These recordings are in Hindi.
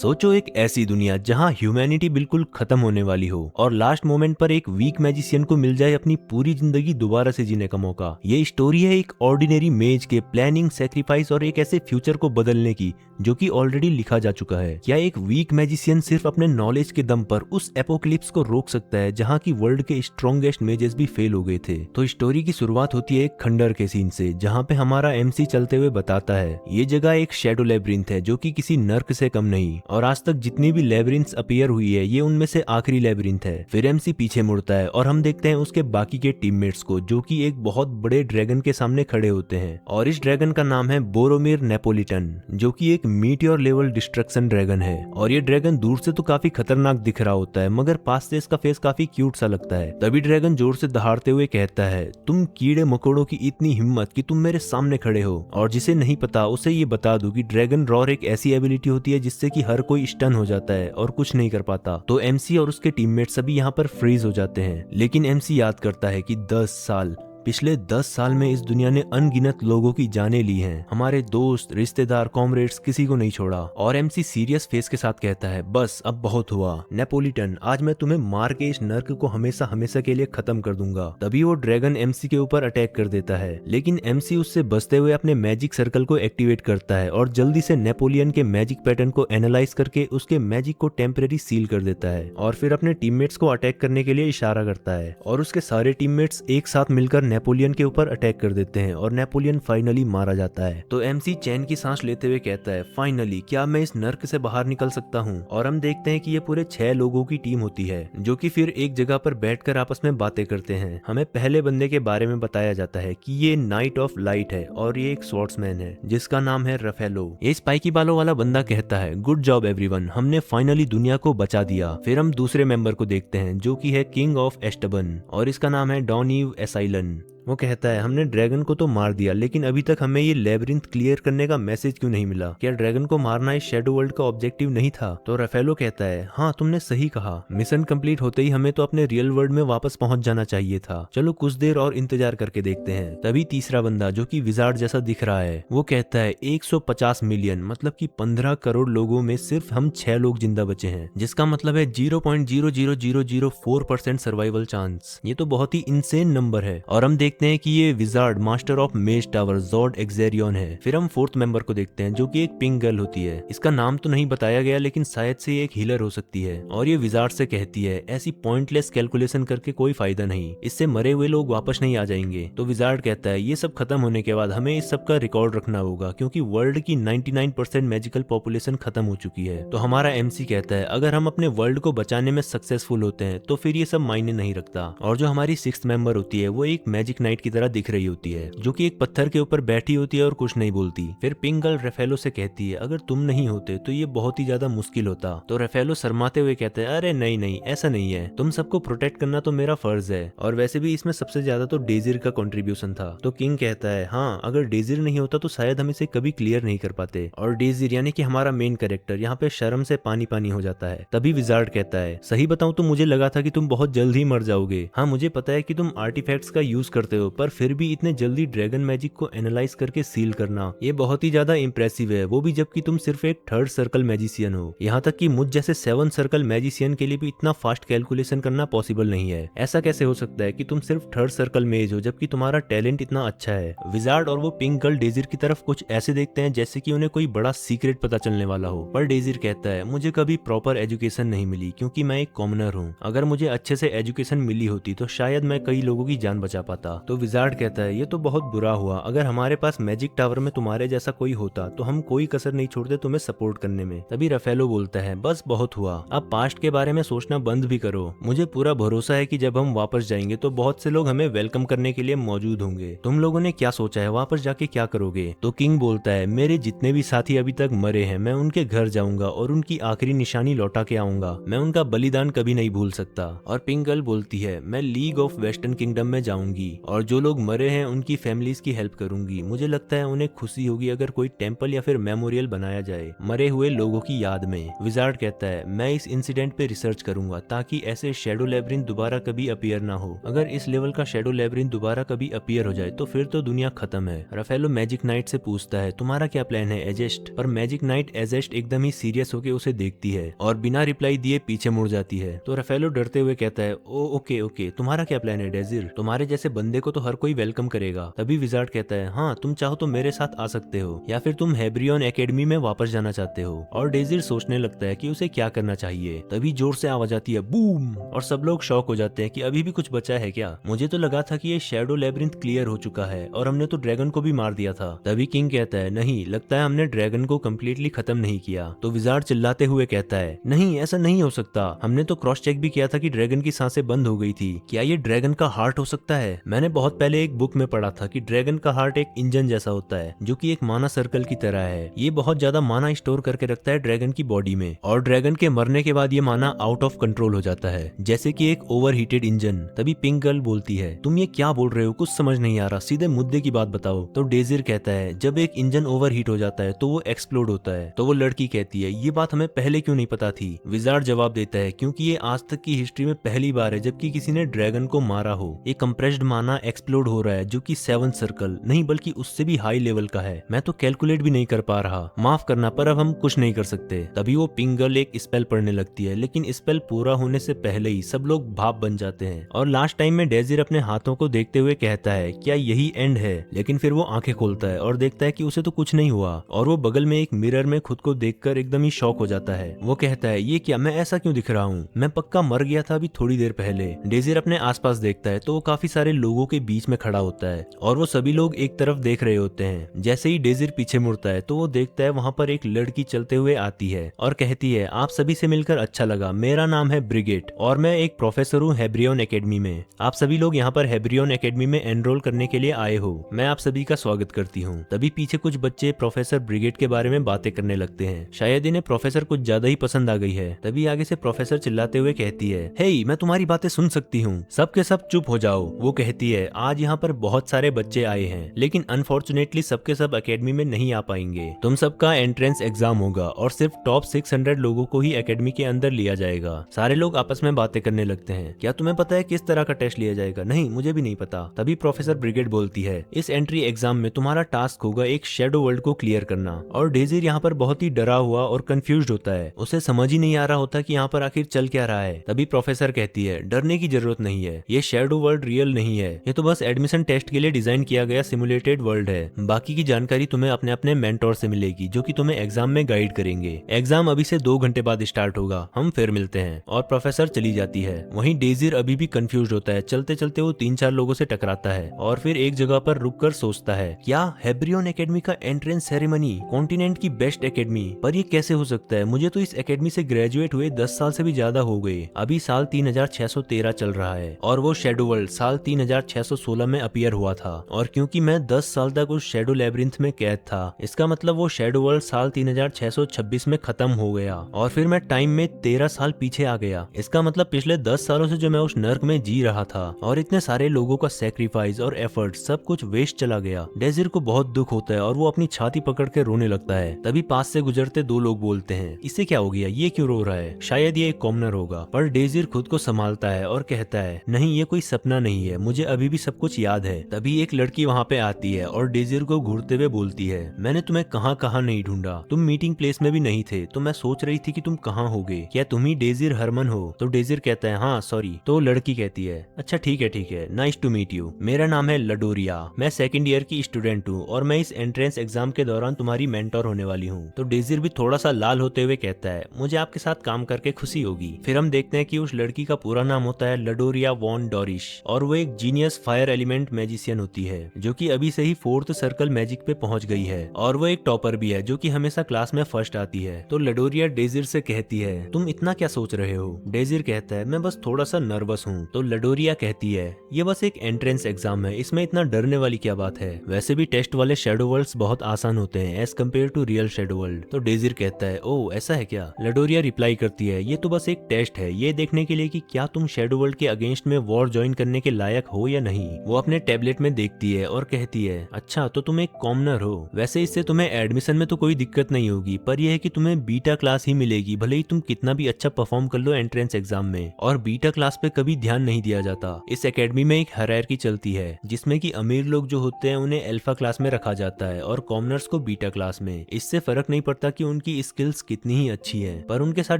सोचो एक ऐसी दुनिया जहां ह्यूमैनिटी बिल्कुल खत्म होने वाली हो और लास्ट मोमेंट पर एक वीक मैजिशियन को मिल जाए अपनी पूरी जिंदगी दोबारा से जीने का मौका। ये स्टोरी है एक ऑर्डिनरी मेज के प्लानिंग, सेक्रीफाइस और एक ऐसे फ्यूचर को बदलने की जो कि ऑलरेडी लिखा जा चुका है। क्या एक वीक मैजिशियन सिर्फ अपने नॉलेज के दम पर उस एपोक्लिप्स को रोक सकता है जहां की वर्ल्ड के स्ट्रॉन्गेस्ट मेजेस भी फेल हो गए थे? तो स्टोरी की शुरुआत होती है एक खंडर के सीन से जहां पे हमारा एमसी चलते हुए बताता है ये जगह एक शैडो लेब्रिंथ है जो कि किसी नर्क से कम नहीं, और आज तक जितनी भी लेब्रिंथ्स अपीयर हुई है ये उनमें से आखिरी लेब्रिंथ है। फिर एमसी पीछे मुड़ता है और हम देखते हैं उसके बाकी के टीममेट्स को जो कि एक बहुत बड़े ड्रैगन के सामने खड़े होते हैं, और इस ड्रैगन का नाम है बोरोमिर नेपोलिटन जो कि एक मीटियोर लेवल डिस्ट्रक्शन ड्रैगन है। और ये ड्रैगन दूर से तो काफी खतरनाक दिख रहा होता है मगर पास से इसका फेस काफी क्यूट सा लगता है। तभी ड्रैगन जोर से दहाड़ते हुए कहता है, तुम कीड़े मकोड़ों की इतनी हिम्मत कि तुम मेरे सामने खड़े हो। और जिसे नहीं पता उसे ये बता दूं कि ड्रैगन रॉर एक ऐसी एबिलिटी होती है जिससे कि हर कोई स्टन हो जाता है और कुछ नहीं कर पाता। तो एमसी और उसके टीममेट सभी यहाँ पर फ्रीज हो जाते हैं। लेकिन एमसी याद करता है कि 10 साल, पिछले 10 साल में इस दुनिया ने अनगिनत लोगों की जानें ली हैं। हमारे दोस्त, रिश्तेदार, कॉमरेड्स, किसी को नहीं छोड़ा। और एमसी सीरियस फेस के साथ कहता है, बस अब बहुत हुआ नेपोलिटन, आज मैं तुम्हें मार के इस नर्क को हमेशा हमेशा के लिए खत्म कर दूंगा। तभी वो ड्रैगन एमसी के ऊपर अटैक कर देता है, लेकिन एमसी उससे बचते हुए अपने मैजिक सर्कल को एक्टिवेट करता है और जल्दी से नेपोलियन के मैजिक पैटर्न को एनालाइज करके उसके मैजिक को टेम्परेरी सील कर देता है और फिर अपने टीममेट्स को अटैक करने के लिए इशारा करता है। और उसके सारे टीममेट्स एक साथ मिलकर नेपोलियन के ऊपर अटैक कर देते हैं और नेपोलियन फाइनली मारा जाता है। तो एमसी चैन की सांस लेते हुए कहता है, फाइनली क्या मैं इस नर्क से बाहर निकल सकता हूँ? और हम देखते हैं कि ये पूरे 6 लोगों की टीम होती है जो कि फिर एक जगह पर बैठकर आपस में बातें करते हैं। हमें पहले बंदे के बारे में बताया जाता है कि ये नाइट ऑफ लाइट है और ये एक स्वॉर्ड्समैन है जिसका नाम है रफेलो। ये स्पाइकी बालों वाला बंदा कहता है, गुड जॉब एवरीवन, हमने फाइनली दुनिया को बचा दिया। फिर हम दूसरे मेंबर को देखते हैं जो कि है किंग ऑफ एस्टबन और इसका नाम है डॉनीव एसाइलन। वो कहता है, हमने ड्रैगन को तो मार दिया लेकिन अभी तक हमें ये लेब्रिंथ क्लियर करने का मैसेज क्यों नहीं मिला? क्या ड्रैगन को मारना इस शैडो वर्ल्ड का ऑब्जेक्टिव नहीं था? तो रफेलो कहता है, हाँ तुमने सही कहा, मिशन कंप्लीट होते ही हमें तो अपने रियल वर्ल्ड में वापस पहुंच जाना चाहिए था। चलो कुछ देर और इंतजार करके देखते हैं। तभी तीसरा बंदा जो कि विजार्ड जैसा दिख रहा है वो कहता है, 150 मिलियन मतलब कि 15 करोड़ लोगों में सिर्फ हम 6 लोग जिंदा बचे हैं, जिसका मतलब है 0.00004% सर्वाइवल चांस। ये तो बहुत ही इंसेन नंबर है। और हम देखते हैं कि ये wizard master of maze tower जॉर्ड एक्सेरियन है। फिर हम फोर्थ मेंबर को देखते हैं जो कि एक पिंक गर्ल होती है। इसका नाम तो नहीं बताया गया लेकिन शायद से ये एक हीलर हो सकती है और ये विजार्ड से कहती है, ऐसी पॉइंटलेस कैलकुलेशन करके कोई फायदा नहीं, इससे मरे हुए लोग वापस नहीं आ जाएंगे। तो विजार्ड कहता है, ये सब खत्म होने के बाद हमें इस सब का रिकॉर्ड रखना होगा क्योंकि वर्ल्ड की 99% मैजिकल पॉपुलेशन खत्म हो चुकी है। तो हमारा एमसी कहता है, अगर हम अपने वर्ल्ड को बचाने में सक्सेसफुल होते हैं तो फिर ये सब मायने नहीं रखता। और जो हमारी 6th मेंबर होती है वो एक मैजिक नाइट की तरह दिख रही होती है जो कि एक पत्थर के ऊपर बैठी होती है और कुछ नहीं बोलती। फिर पिंक गर्ल रफेलो से कहती है, अगर तुम नहीं होते तो ये बहुत ही ज्यादा मुश्किल होता। तो रफेलो शर्माते हुए कहते हैं, अरे नहीं नहीं ऐसा नहीं है, तुम सबको प्रोटेक्ट करना तो मेरा फर्ज है और वैसे भी इसमें सबसे ज्यादा तो डेजिर का कंट्रीब्यूशन था। तो किंग कहता है, हाँ अगर डेजिर नहीं होता तो शायद हम इसे कभी क्लियर नहीं कर पाते। और डेजिर यानी कि हमारा मेन कैरेक्टर यहाँ पे शर्म से पानी पानी हो जाता है। तभी विजार्ड कहता है, सही बताऊं तो मुझे लगा था कि तुम बहुत जल्द ही मर जाओगे। हाँ मुझे पता है कि तुम आर्टिफैक्ट्स का यूज करते हो पर फिर भी इतने जल्दी ड्रैगन मैजिक को एनालाइज करके सील करना ये बहुत ही ज्यादा इंप्रेसिव है, वो भी जबकि तुम सिर्फ एक 3rd सर्कल मैजिशियन हो। यहाँ तक कि मुझ जैसे 7th सर्कल मैजिशियन के लिए भी इतना फास्ट कैलकुलेशन करना पॉसिबल नहीं है। ऐसा कैसे हो सकता है कि तुम सिर्फ 3rd सर्कल मेज हो जबकि तुम्हारा टैलेंट इतना अच्छा है? विजार्ड और वो पिंक गर्ल डेजिर की तरफ कुछ ऐसे देखते हैं जैसे कि उन्हें कोई बड़ा सीक्रेट पता चलने वाला हो। पर डेजिर कहता है, मुझे कभी प्रॉपर एजुकेशन नहीं मिली क्योंकि मैं एक कॉमनर हूँ। अगर मुझे अच्छे से एजुकेशन मिली होती तो शायद मैं कई लोगों की जान बचा पाता। तो विजार्ड कहता है, ये तो बहुत बुरा हुआ, अगर हमारे पास मैजिक टावर में तुम्हारे जैसा कोई होता तो हम कोई कसर नहीं छोड़ते तुम्हें सपोर्ट करने में। तभी रफेलो बोलता है, बस बहुत हुआ, अब पास्ट के बारे में सोचना बंद भी करो। मुझे पूरा भरोसा है कि जब हम वापस जाएंगे तो बहुत से लोग हमें वेलकम करने के लिए मौजूद होंगे। तुम लोगों ने क्या सोचा है, वापस जाके क्या करोगे? तो किंग बोलता है, मेरे जितने भी साथी अभी तक मरे हैं मैं उनके घर जाऊंगा और उनकी आखिरी निशानी लौटा के आऊंगा, मैं उनका बलिदान कभी नहीं भूल सकता। और पिंक गर्ल बोलती है, मैं लीग ऑफ वेस्टर्न किंगडम में जाऊंगी और जो लोग मरे हैं उनकी फैमिलीज की हेल्प करूंगी। मुझे लगता है उन्हें खुशी होगी अगर कोई टेंपल या फिर मेमोरियल बनाया जाए मरे हुए लोगों की याद में। विजार्ड कहता है मैं इस इंसिडेंट पे रिसर्च करूंगा ताकि ऐसे शैडो लेब्रिंथ दोबारा कभी अपीयर ना हो। अगर इस लेवल का शैडो लेब्रिंथ दोबारा कभी अपीयर हो जाए तो फिर तो दुनिया खत्म है। राफेलो मैजिक नाइट से पूछता है तुम्हारा क्या प्लान है एजेस्ट, पर मैजिक नाइट एजेस्ट एकदम ही सीरियस होकर उसे देखती है और बिना रिप्लाई दिए पीछे मुड़ जाती है। तो राफेलो डरते हुए कहता है ओ ओके ओके, तुम्हारा क्या प्लान है डेजिर, तुम्हारे जैसे बंदे को तो हर कोई वेलकम करेगा। तभी विजार्ड कहता है हाँ तुम चाहो तो मेरे साथ आ सकते हो या फिर तुम हेब्रियन एकेडमी में वापस जाना चाहते हो। और डेजिर सोचने लगता है कि उसे क्या करना चाहिए। तभी जोर से आवाज आती है बूम, और सब लोग शॉक हो जाते हैं कि अभी भी कुछ बचा है क्या। मुझे तो लगा था कि ये शैडो लेब्रिंथ क्लियर हो चुका है और हमने तो ड्रैगन को भी मार दिया था। तभी किंग कहता है नहीं, लगता है हमने ड्रैगन को कम्प्लीटली खत्म नहीं किया। तो विजार्ड चिल्लाते हुए कहता है नहीं ऐसा नहीं हो सकता, हमने तो क्रॉस चेक भी किया था कि ड्रैगन की सांसें बंद हो गई थी। क्या ये ड्रैगन का हार्ट हो सकता है? मैंने बहुत पहले एक बुक में पढ़ा था कि ड्रैगन का हार्ट एक इंजन जैसा होता है जो कि एक माना सर्कल की तरह है। ये बहुत ज्यादा माना स्टोर करके रखता है ड्रैगन की बॉडी में और ड्रैगन के मरने के बाद ये माना आउट ऑफ कंट्रोल हो जाता है जैसे कि एक ओवरहीटेड इंजन। तभी पिंक गर्ल बोलती है तुम ये क्या बोल रहे हो, कुछ समझ नहीं आ रहा, सीधे मुद्दे की बात बताओ। तो डेजिर कहता है जब एक इंजन ओवरहीट हो जाता है तो वो एक्सप्लोड होता है। तो वो लड़की कहती है ये बात हमें पहले क्यों नहीं पता थी। विजार्ड जवाब देता है क्योंकि ये आज तक की हिस्ट्री में पहली बार है जबकि किसी ने ड्रैगन को मारा हो। एक कंप्रेस्ड माना एक्सप्लोड हो रहा है जो कि 7 सर्कल नहीं बल्कि उससे भी हाई लेवल का है। मैं तो कैलकुलेट भी नहीं कर पा रहा, माफ करना पर अब हम कुछ नहीं कर सकते। तभी वो पिंक गर्ल एक स्पेल पढ़ने लगती है लेकिन स्पेल पूरा होने से पहले ही सब लोग भाप बन जाते हैं। और लास्ट टाइम में डेजिर अपने हाथों को देखते हुए कहता है क्या यही एंड है, लेकिन फिर वो आंखें खोलता है और देखता है कि उसे तो कुछ नहीं हुआ और वो बगल में एक मिरर में खुद को देखकर एकदम ही शॉक हो जाता है। वो कहता है ये क्या, मैं ऐसा क्यों दिख रहा हूँ, मैं पक्का मर गया था अभी थोड़ी देर पहले। डेजिर अपने आसपास देखता है तो वो काफी सारे लोगों के बीच में खड़ा होता है और वो सभी लोग एक तरफ देख रहे होते हैं। जैसे ही डेजिर पीछे मुड़ता है तो वो देखता है वहाँ पर एक लड़की चलते हुए आती है और कहती है आप सभी से मिलकर अच्छा लगा, मेरा नाम है ब्रिगेट और मैं एक प्रोफेसर हूँ हेब्रियन एकेडमी में। आप सभी लोग यहाँ पर हेब्रियन एकेडमी में एनरोल करने के लिए आए हो, मैं आप सभी का स्वागत करती हूँ। तभी पीछे कुछ बच्चे प्रोफेसर ब्रिगेट के बारे में बातें करने लगते हैं, शायद इन्हें प्रोफेसर कुछ ज्यादा ही पसंद आ गई है। तभी आगे से प्रोफेसर चिल्लाते हुए कहती है हे मैं तुम्हारी बातें सुन सकती हूँ, सबके सब चुप हो जाओ। वो कहती है आज यहाँ पर बहुत सारे बच्चे आए हैं लेकिन अनफॉर्चुनेटली सबके सब एकेडमी में नहीं आ पाएंगे। तुम सबका एंट्रेंस एग्जाम होगा और सिर्फ टॉप 600 लोगों को ही एकेडमी के अंदर लिया जाएगा। सारे लोग आपस में बातें करने लगते हैं, क्या तुम्हें पता है किस तरह का टेस्ट लिया जाएगा? नहीं मुझे भी नहीं पता। तभी प्रोफेसर ब्रिगेड बोलती है इस एंट्री एग्जाम में तुम्हारा टास्क होगा एक शैडो वर्ल्ड को क्लियर करना। और डेजिर यहाँ पर बहुत ही डरा हुआ और कंफ्यूज्ड होता है, उसे समझ ही नहीं आ रहा होता कि यहाँ पर आखिर चल क्या रहा है। तभी प्रोफेसर कहती है डरने की जरूरत नहीं है, ये शैडो वर्ल्ड रियल नहीं है, ये तो बस एडमिशन टेस्ट के लिए डिजाइन किया गया सिमुलेटेड वर्ल्ड है। बाकी की जानकारी तुम्हें अपने अपने मेंटोर से मिलेगी जो कि तुम्हें एग्जाम में गाइड करेंगे। एग्जाम अभी से 2 घंटे बाद स्टार्ट होगा, हम फिर मिलते हैं। और प्रोफेसर चली जाती है। वहीं डेजिर अभी भी कंफ्यूज होता है, चलते चलते वो 3-4 लोगों से टकराता है और फिर एक जगह पर रुककर सोचता है क्या हेब्रियन एकेडमी का एंट्रेंस सेरेमनी कॉन्टिनेंट की बेस्ट एकेडमी, पर ये कैसे हो सकता है? मुझे तो इस एकेडमी से ग्रेजुएट हुए 10 साल से भी ज्यादा हो गए, अभी साल 3613 चल रहा है और वो शैडो वर्ल्ड साल 3616 में अपीयर हुआ था। और क्योंकि मैं 10 साल तक उस शैडो लेब्रिंथ में कैद था, इसका मतलब वो शैडो वर्ल्ड साल 3626 में खत्म हो गया और फिर मैं टाइम में 13 साल पीछे आ गया। इसका मतलब पिछले 10 सालों से जो मैं उस नर्क में जी रहा था और इतने सारे लोगों का सैक्रिफाइस और एफर्ट सब कुछ वेस्ट चला गया। डेजिर को बहुत दुख होता है और वो अपनी छाती पकड़ के रोने लगता है। तभी पास से गुजरते 2 लोग बोलते हैं इसे क्या हो गया, ये क्यों रो रहा है, शायद ये एक कॉमनर होगा। पर डेजिर खुद को संभालता है और कहता है नहीं ये कोई सपना नहीं है, मुझे अभी भी सब कुछ याद है। तभी एक लड़की वहाँ पे आती है और डेजिर को घूरते हुए बोलती है मैंने तुम्हें कहाँ कहाँ नहीं ढूंढा, तुम मीटिंग प्लेस में भी नहीं थे, तो मैं सोच रही थी कि तुम कहाँ होगे, क्या तुम ही डेजिर हरमन हो? तो डेजिर कहता है हाँ सॉरी। तो लड़की कहती है अच्छा ठीक है, नाइस टू मीट यू, मेरा नाम है लडोरिया, मैं 2nd ईयर की स्टूडेंट हूँ और मैं इस एंट्रेंस एग्जाम के दौरान तुम्हारी मेंटोर होने वाली हूँ। तो डेजिर भी थोड़ा सा लाल होते हुए कहता है मुझे आपके साथ काम करके खुशी होगी। फिर हम देखते हैं कि उस लड़की का पूरा नाम होता है लडोरिया वॉन डॉरिश और वो एक जीनियस फायर एलिमेंट मैजिशियन होती है जो कि अभी से ही 4th सर्कल मैजिक पे पहुंच गई है और वो एक टॉपर भी है जो कि हमेशा क्लास में फर्स्ट आती है। तो लडोरिया डेजिर से कहती है तुम इतना क्या सोच रहे हो? डेजिर कहता है मैं बस थोड़ा सा नर्वस हूँ। तो लडोरिया कहती है ये बस एक एंट्रेंस एग्जाम है, इसमें इतना डरने वाली क्या बात है, वैसे भी टेस्ट वाले शैडो वर्ल्ड्स बहुत आसान होते हैं as compare to real shadow world. तो डेजिर कहता है ओ ऐसा है क्या? लडोरिया रिप्लाई करती है ये तो बस एक टेस्ट है, ये देखने के लिए कि क्या तुम शैडो वर्ल्ड के अगेंस्ट में वॉर ज्वाइन करने के लायक हो या लडोरिया नहीं। वो अपने टैबलेट में देखती है और कहती है, अच्छा तो तुम एक कॉमनर हो, वैसे इससे तुम्हें एडमिशन में तो कोई दिक्कत नहीं होगी, पर यह है कि तुम्हें बीटा क्लास ही मिलेगी, भले ही तुम कितना भी अच्छा परफॉर्म कर लो एंट्रेंस एग्जाम में। और बीटा क्लास पे कभी ध्यान नहीं दिया जाता। इस एकेडमी में एक हायरार्की चलती है जिसमें कि अमीर लोग जो होते हैं उन्हें अल्फा क्लास में रखा जाता है और कॉमनर्स को बीटा क्लास में। इससे फर्क नहीं पड़ता कि उनकी स्किल्स कितनी ही अच्छी है, पर उनके साथ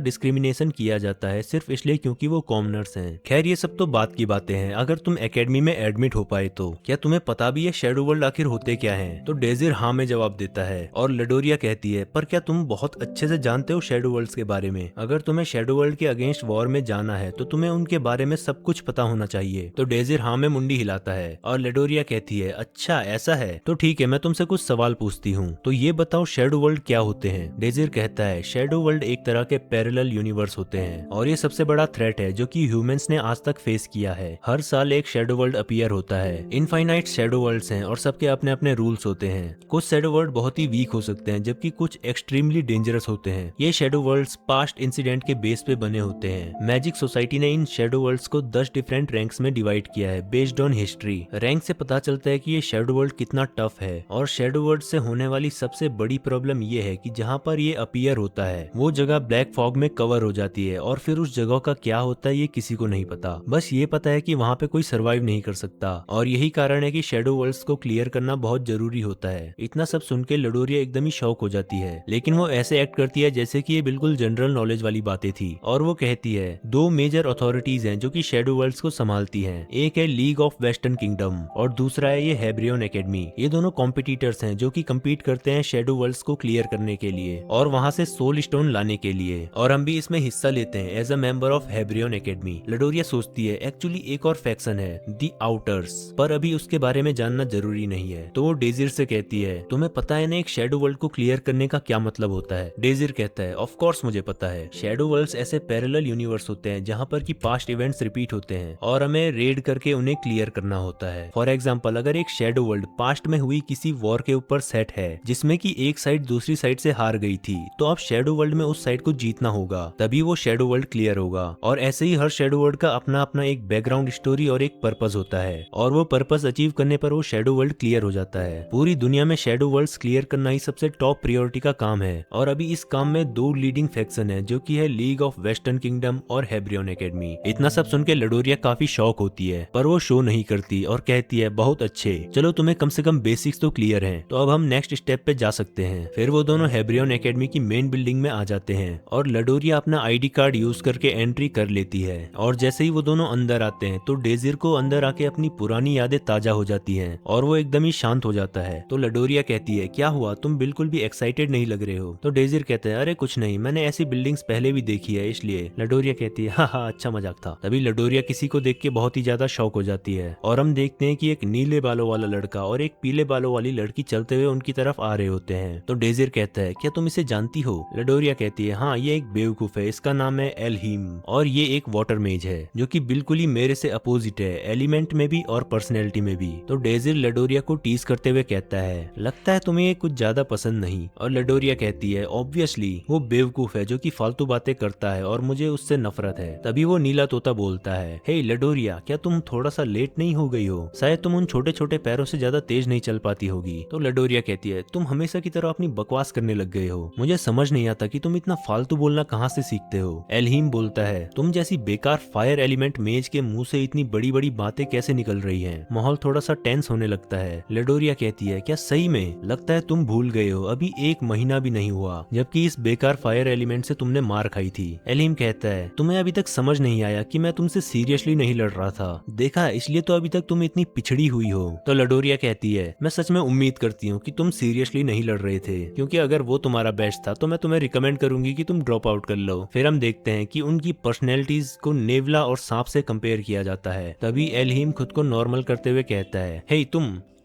डिस्क्रिमिनेशन किया जाता है सिर्फ इसलिए क्योंकि वो कॉमनर्स हैं। खैर ये सब तो बात की बातें हैं। अगर तुम एकेडमी में एडमिट हो पाए तो क्या तुम्हें पता भी है शैडो वर्ल्ड आखिर होते क्या हैं? तो डेजिर हाँ में जवाब देता है और लडोरिया कहती है, पर क्या तुम बहुत अच्छे से जानते हो शैडो वर्ल्ड्स के बारे में? अगर तुम्हें शैडो वर्ल्ड के अगेंस्ट वॉर में जाना है तो तुम्हें उनके बारे में सब कुछ पता होना चाहिए। तो डेजिर हाँ में मुंडी हिलाता है और लडोरिया कहती है, अच्छा ऐसा है तो ठीक है, मैं तुमसे कुछ सवाल पूछती हूँ, तो ये बताओ शैडो वर्ल्ड क्या होते हैं? डेजिर कहता है, शैडो वर्ल्ड एक तरह के पैरेलल यूनिवर्स होते हैं और ये सबसे बड़ा थ्रेट है जो कि ह्यूमंस ने आज तक फेस किया है। हर साल एक शैडो वर्ल्ड अपीयर होता है। इनफाइनाइट शैडो वर्ल्ड्स हैं और सबके अपने अपने रूल्स होते हैं। कुछ शैडो वर्ल्ड बहुत ही वीक हो सकते हैं जबकि कुछ एक्सट्रीमली डेंजरस होते हैं। ये शैडो वर्ल्ड्स पास्ट इंसिडेंट के बेस पे बने होते हैं। मैजिक सोसाइटी ने इन शैडो वर्ल्ड्स को 10 डिफरेंट रैंक्स में डिवाइड किया है बेस्ड ऑन हिस्ट्री। रैंक से पता चलता है कि ये शैडो वर्ल्ड कितना टफ है। और शैडो वर्ल्ड से होने वाली सबसे बड़ी प्रॉब्लम ये है कि जहाँ पर ये अपीयर होता है वो जगह ब्लैक फॉग में कवर हो जाती है और फिर उस जगह का क्या होता है ये किसी को नहीं पता। बस ये पता है कि वहाँ पे कोई सरवाइव नहीं कर सकता और यही कारण है कि शैडो वर्ल्ड्स को क्लियर करना बहुत जरूरी होता है। इतना सब सुन के लडोरिया एकदम ही शॉक हो जाती है, लेकिन वो ऐसे एक्ट करती है जैसे कि ये बिल्कुल जनरल नॉलेज वाली बातें थी। और वो कहती है, दो मेजर अथॉरिटीज हैं जो कि शैडो वर्ल्ड्स को संभालती हैं। एक है लीग ऑफ वेस्टर्न किंगडम और दूसरा है ये हेब्रियन एकेडमी। ये दोनों कॉम्पिटिटर्स हैं जो कि कम्पीट करते हैं शैडो वर्ल्ड्स को क्लियर करने के लिए और वहाँ से सोल स्टोन लाने के लिए, और हम भी इसमें हिस्सा लेते हैं as a member of Hebrian academy. लडोरिया सोचती है, एक्चुअली एक और फैक्शन है दी आउटर्स, पर अभी उसके बारे में जानना जरूरी नहीं है। तो वो डेजिर से कहती है, तुम्हें पता है ना एक शैडो वर्ल्ड को क्लियर करने का क्या मतलब होता है? डेजिर कहता है, ऑफ कोर्स मुझे पता है। शैडो वर्ल्ड्स ऐसे पैरेलल यूनिवर्स होते हैं जहाँ पर की पास्ट इवेंट्स रिपीट होते हैं और हमें रेड करके उन्हें क्लियर करना होता है। फॉर एग्जाम्पल, अगर एक शैडो वर्ल्ड पास्ट में हुई किसी वॉर के ऊपर सेट है जिसमें की एक साइड दूसरी साइड से हार गई थी, तो अब शैडो वर्ल्ड में उस साइड को जीतना होगा, तभी वो शैडो वर्ल्ड क्लियर होगा। और ऐसे ही हर शैडो वर्ल्ड का अपना अपना एक बैकग्राउंड स्टोरी और एक पर्पस होता है और वो पर्पस अचीव करने पर वो शैडो वर्ल्ड क्लियर हो जाता है। पूरी दुनिया में शैडो वर्ल्ड्स क्लियर करना ही सबसे टॉप प्रायोरिटी का काम है और अभी इस काम में दो लीडिंग फैक्शन है जो कि है लीग ऑफ वेस्टर्न किंगडम और हेब्रियन एकेडमी। इतना सब सुन के लडोरिया काफी शॉक होती है, पर वो शो नहीं करती और कहती है, बहुत अच्छे, चलो तुम्हें कम से कम बेसिक्स तो क्लियर हैं, तो अब हम नेक्स्ट स्टेप पे जा सकते हैं। फिर वो दोनों हेब्रियन एकेडमी की मेन बिल्डिंग में आ जाते हैं और लडोरिया अपना आईडी कार्ड यूज करके एंट्री कर लेती है। और जैसे ही वो दोनों अंदर आते हैं तो डेजिर को अंदर आके अपनी पुरानी यादें ताजा हो जाती हैं और वो एकदम ही शांत हो जाता है। तो लडोरिया कहती है, क्या हुआ, तुम बिल्कुल भी एक्साइटेड नहीं लग रहे हो? तो डेजिर कहते हैं, अरे कुछ नहीं, मैंने ऐसी बिल्डिंग्स पहले भी देखी है इसलिए। लडोरिया कहती है, हाँ अच्छा मजाक था। तभी लडोरिया किसी को देख के बहुत ही ज्यादा शौक हो जाती है और हम देखते हैं कि एक नीले बालों वाला लड़का और एक पीले बालों वाली लड़की चलते हुए उनकी तरफ आ रहे होते हैं। तो डेजिर कहता है, क्या तुम इसे जानती हो? लडोरिया कहती है, हाँ ये एक बेवकूफ है, इसका नाम है एलहीम और ये एक वाटर मेज है जो कि बिल्कुल ही मेरे से अपोजिट है, एलिमेंट में भी और पर्सनैलिटी में भी। तो डेजिर लडोरिया को टीज करते हुए कहता है, लगता है तुम्हें ये कुछ ज्यादा पसंद नहीं। और लडोरिया कहती है, ऑब्वियसली वो बेवकूफ है जो कि फालतू बातें करता है और मुझे उससे नफरत है। तभी वो नीला तोता बोलता है, हे लडोरिया, क्या तुम थोड़ा सा लेट नहीं हो गई हो? शायद तुम उन छोटे छोटे पैरों से ज्यादा तेज नहीं चल पाती होगी। तो लडोरिया कहती है, तुम हमेशा की तरह अपनी बकवास करने लग गए हो, मुझे समझ नहीं आता कि तुम इतना फालतू बोलना कहाँ से सीखते हो। एलहीम बोलता है, तुम जैसी बेकार फायर एलिमेंट मेज के मुंह से इतनी बड़ी बड़ी बातें कैसे निकल रही हैं? माहौल थोड़ा सा टेंस होने लगता है। लडोरिया कहती है, क्या सही में? लगता है तुम भूल गए हो, अभी 1 महीना भी नहीं हुआ जबकि इस बेकार फायर एलिमेंट से तुमने मार खाई थी। एलहीम कहता है, तुम्हें अभी तक समझ नहीं आया कि मैं तुमसे सीरियसली नहीं लड़ रहा था, देखा इसलिए तो अभी तक तुम इतनी पिछड़ी हुई हो। तो लडोरिया कहती है, मैं सच में उम्मीद करती हूँ कि तुम सीरियसली नहीं लड़ रहे थे, क्योंकि अगर वो तुम्हारा बेस्ट था तो मैं तुम्हें रिकमेंड करूंगी कि तुम ड्रॉप आउट कर लो। फिर हम देखते हैं कि उनकी पर्सनैलिटीज को नेवला और सांप से कंपेयर किया जाता है। तभी एलहीम खुद को नॉर्मल करते हुए कहता है, हे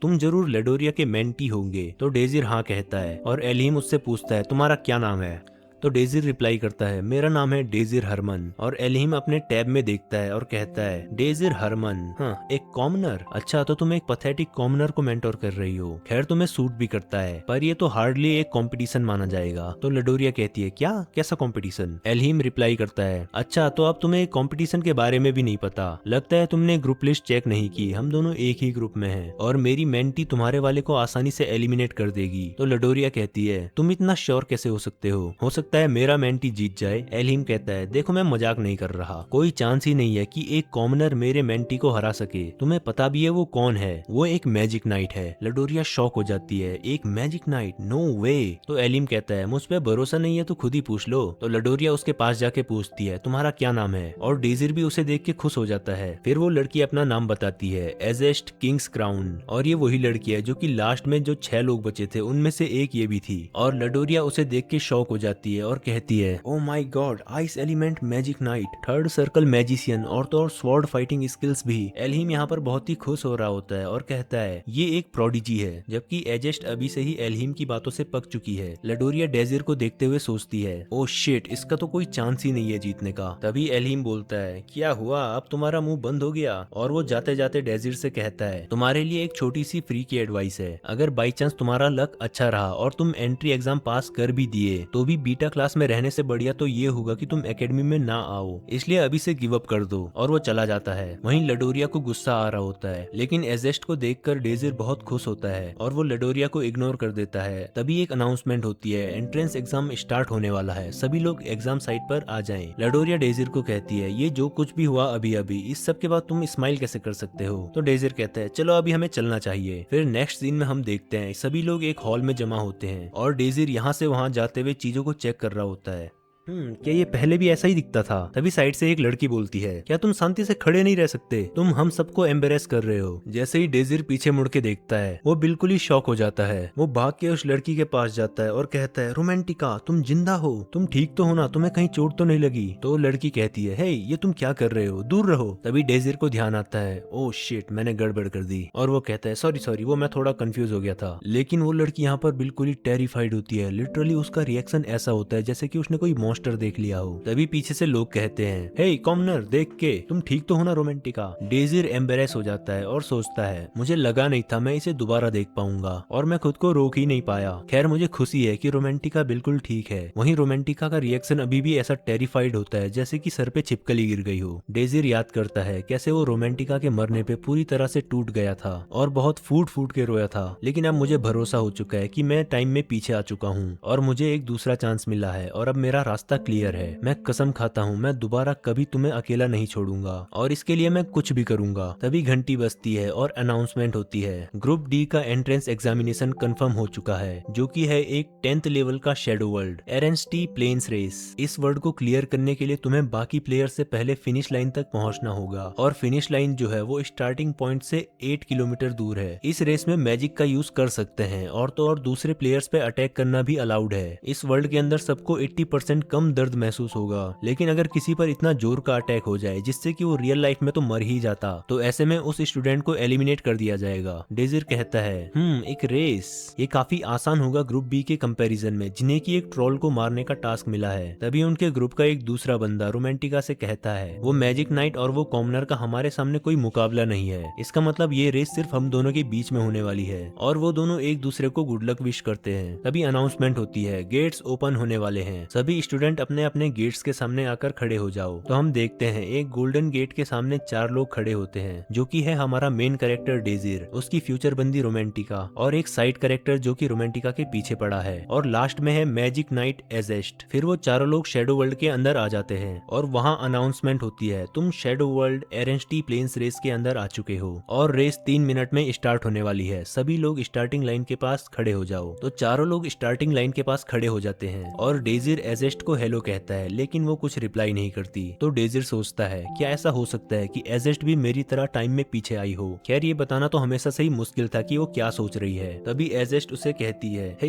तुम जरूर लडोरिया के मेंटी होंगे। तो डेजिर हाँ कहता है और एलहीम उससे पूछता है, तुम्हारा क्या नाम है? तो डेजिर रिप्लाई करता है मेरा नाम है डेजिर हरमन। और एलिहिम अपने टैब में देखता है और कहता है डेजिर हरमन, हाँ एक कॉमनर, अच्छा तो तुम एक पथेटिक कॉमनर को मेंटोर कर रही हो। खैर तुम्हें सूट भी करता है पर ये तो हार्डली एक कंपटीशन माना जाएगा। तो लडोरिया कहती है क्या, कैसा कंपटीशन? एलिहिम रिप्लाई करता है अच्छा तो अब तुम्हें कंपटीशन के बारे में भी नहीं पता, लगता है तुमने ग्रुप लिस्ट चेक नहीं की, हम दोनों एक ही ग्रुप में हैं और मेरी मेंटी तुम्हारे वाले को आसानी से एलिमिनेट कर देगी। तो लडोरिया कहती है तुम इतना श्योर कैसे हो सकते हो सकता है मेरा मेंटी जीत जाए। एलिहिम कहता है देखो मैं मजाक नहीं कर रहा, कोई चांस ही नहीं है कि एक कॉमनर मेरे मेंटी को हरा सके। तुम्हें पता भी है वो कौन है, वो एक मैजिक नाइट है। लडोरिया शॉक हो जाती है, एक मैजिक नाइट, नो वे। तो एलिहिम कहता है मुझ पे भरोसा नहीं है तो खुद ही पूछ लो। तो लडोरिया उसके पास जाके पूछती है तुम्हारा क्या नाम है, और डेजिर भी उसे देख के खुश हो जाता है। फिर वो लड़की अपना नाम बताती है एजेस्ट किंग्स क्राउन, और ये वही लड़की है जो कि लास्ट में जो 6 लोग बचे थे उनमें से एक ये भी थी। और लडोरिया उसे देख के शॉक हो जाती है और कहती है oh my God, ice element magic night, third circle magician और तो और स्वॉर्ड फाइटिंग स्किल्स भी। एलिहिम यहाँ पर बहुत ही खुश हो रहा होता है और कहता है ये एक प्रोडिजी है, जबकि एजेस्ट अभी से ही एलिहिम की बातों से पक चुकी है। लडोरिया डेजिर को देखते हुए सोचती है ओ शिट, इसका तो कोई चांस ही नहीं है जीतने का। तभी एलिहिम बोलता है क्या हुआ, अब तुम्हारा मुंह बंद हो गया? और वो जाते जाते डेजिर से कहता है तुम्हारे लिए एक छोटी सी फ्री की एडवाइस है, अगर बाई चांस तुम्हारा लक अच्छा रहा और तुम एंट्री एग्जाम पास कर भी दिए तो भी बीटा क्लास में रहने से बढ़िया तो ये होगा कि तुम एकेडमी में ना आओ, इसलिए अभी से गिव अप कर दो। और वो चला जाता है। वहीं लडोरिया को गुस्सा आ रहा होता है, लेकिन एजेस्ट को देखकर डेजिर बहुत खुश होता है और वो लडोरिया को इग्नोर कर देता है। तभी एक अनाउंसमेंट होती है एंट्रेंस एग्जाम स्टार्ट होने वाला है, सभी लोग एग्जाम साइट पर आ जाएं। लडोरिया डेजिर को कहती है ये जो कुछ भी हुआ अभी अभी, इस सब के बाद तुम स्माइल कैसे कर सकते हो? तो डेजिर कहता है चलो अभी हमें चलना चाहिए। फिर नेक्स्ट सीन में हम देखते हैं सभी लोग एक हॉल में जमा होते हैं और डेजिर यहाँ से वहाँ जाते हुए चीजों को चेक कर रहा होता है। क्या ये पहले भी ऐसा ही दिखता था? तभी साइड से एक लड़की बोलती है क्या तुम शांति से खड़े नहीं रह सकते, तुम हम सबको एम्बेरेस कर रहे हो। जैसे ही डेजिर पीछे मुड़ के देखता है वो बिल्कुल ही शॉक हो जाता है। वो भाग के उस लड़की के पास जाता है और कहता है रोमांटिका तुम जिंदा हो, तुम ठीक तो हो ना, तुम्हें कहीं चोट तो नहीं लगी? तो लड़की कहती है हे ये तुम क्या कर रहे हो, दूर रहो। तभी डेजिर को ध्यान आता है ओ शिट मैंने गड़बड़ कर दी, और वो कहता है सॉरी सॉरी वो मैं थोड़ा कंफ्यूज हो गया था। लेकिन वो लड़की यहाँ पर बिल्कुल ही टेरिफाइड होती है, लिटरली उसका रिएक्शन ऐसा होता है जैसे कि उसने कोई मॉन्स्टर देख लिया हो। तभी पीछे से लोग कहते हैं हे कॉमनर देख के तुम ठीक तो हो ना रोमांटिका? डेजिर एम्बेरेस हो जाता है और सोचता है मुझे लगा नहीं था मैं इसे दोबारा देख पाऊंगा, और मैं खुद को रोक ही नहीं पाया। खैर मुझे खुशी है कि रोमांटिका बिल्कुल ठीक है। वहीं रोमांटिका का रिएक्शन अभी भी ऐसा टेरिफाइड होता है जैसे कि सर पे छिपकली गिर गई हो। डेजिर याद करता है कैसे वो रोमांटिका के मरने पे पूरी तरह से टूट गया था और बहुत फूट फूट के रोया था, लेकिन अब मुझे भरोसा हो चुका है कि मैं टाइम में पीछे आ चुका हूँ और मुझे एक दूसरा चांस मिला है और अब मेरा रास्ता क्लियर है। मैं कसम खाता हूँ मैं दोबारा कभी तुम्हें अकेला नहीं छोड़ूंगा और इसके लिए मैं कुछ भी करूंगा। तभी घंटी बजती है और अनाउंसमेंट होती है ग्रुप डी का एंट्रेंस एग्जामिनेशन कंफर्म हो चुका है, जो कि है एक 10th लेवल का शेडो वर्ल्ड एरेंस्टी प्लेन्स रेस। इस वर्ल्ड को क्लियर करने के लिए तुम्हें बाकी प्लेयर से पहले फिनिश लाइन तक पहुंचना होगा, और फिनिश लाइन जो है वो स्टार्टिंग पॉइंट से 8 किलोमीटर दूर है। इस रेस में मैजिक का यूज कर सकते हैं और तो और दूसरे प्लेयर्स पे अटैक करना भी अलाउड है। इस वर्ल्ड के अंदर सबको 80% कम दर्द महसूस होगा, लेकिन अगर किसी पर इतना जोर का अटैक हो जाए जिससे कि वो रियल लाइफ में तो मर ही जाता, तो ऐसे में उस स्टूडेंट को एलिमिनेट कर दिया जाएगा। डेजिर कहता है एक रेस, ये काफी आसान होगा ग्रुप बी के कंपैरिजन में, जिन्हें की एक ट्रोल को मारने का टास्क मिला है। तभी उनके ग्रुप का एक दूसरा बंदा रोमांटिका से कहता है वो मैजिक नाइट और वो कॉमनर का हमारे सामने कोई मुकाबला नहीं है, इसका मतलब ये रेस सिर्फ हम दोनों के बीच में होने वाली है। और वो दोनों एक दूसरे को गुड लक विश करते हैं। तभी अनाउंसमेंट होती है गेट्स ओपन होने वाले हैं, सभी स्टूडेंट अपने अपने गेट्स के सामने आकर खड़े हो जाओ। तो हम देखते हैं एक गोल्डन गेट के सामने 4 लोग खड़े होते हैं, जो कि है हमारा मेन कैरेक्टर डेजिर, उसकी फ्यूचर बंदी रोमांटिका और एक साइड कैरेक्टर जो कि रोमांटिका के पीछे पड़ा है, और लास्ट में है मैजिक नाइट एजेस्ट। फिर वो चारों लोग शेडो वर्ल्ड के अंदर आ जाते हैं और वहाँ अनाउंसमेंट होती है तुम शेडो वर्ल्ड एरेंस्टी प्लेन्स रेस के अंदर आ चुके हो और रेस 3 मिनट में स्टार्ट होने वाली है, सभी लोग स्टार्टिंग लाइन के पास खड़े हो जाओ। तो चारों लोग स्टार्टिंग लाइन के पास खड़े हो जाते हैं और डेजिर एजेस्ट को हेलो कहता है, लेकिन वो कुछ रिप्लाई नहीं करती। तो डेजिर सोचता है क्या ऐसा हो सकता है कि एजेस्ट भी मेरी तरह टाइम में पीछे आई हो? खैर ये बताना तो हमेशा से ही मुश्किल था कि वो क्या सोच रही है। तभी एजेस्ट उसे कहती है हे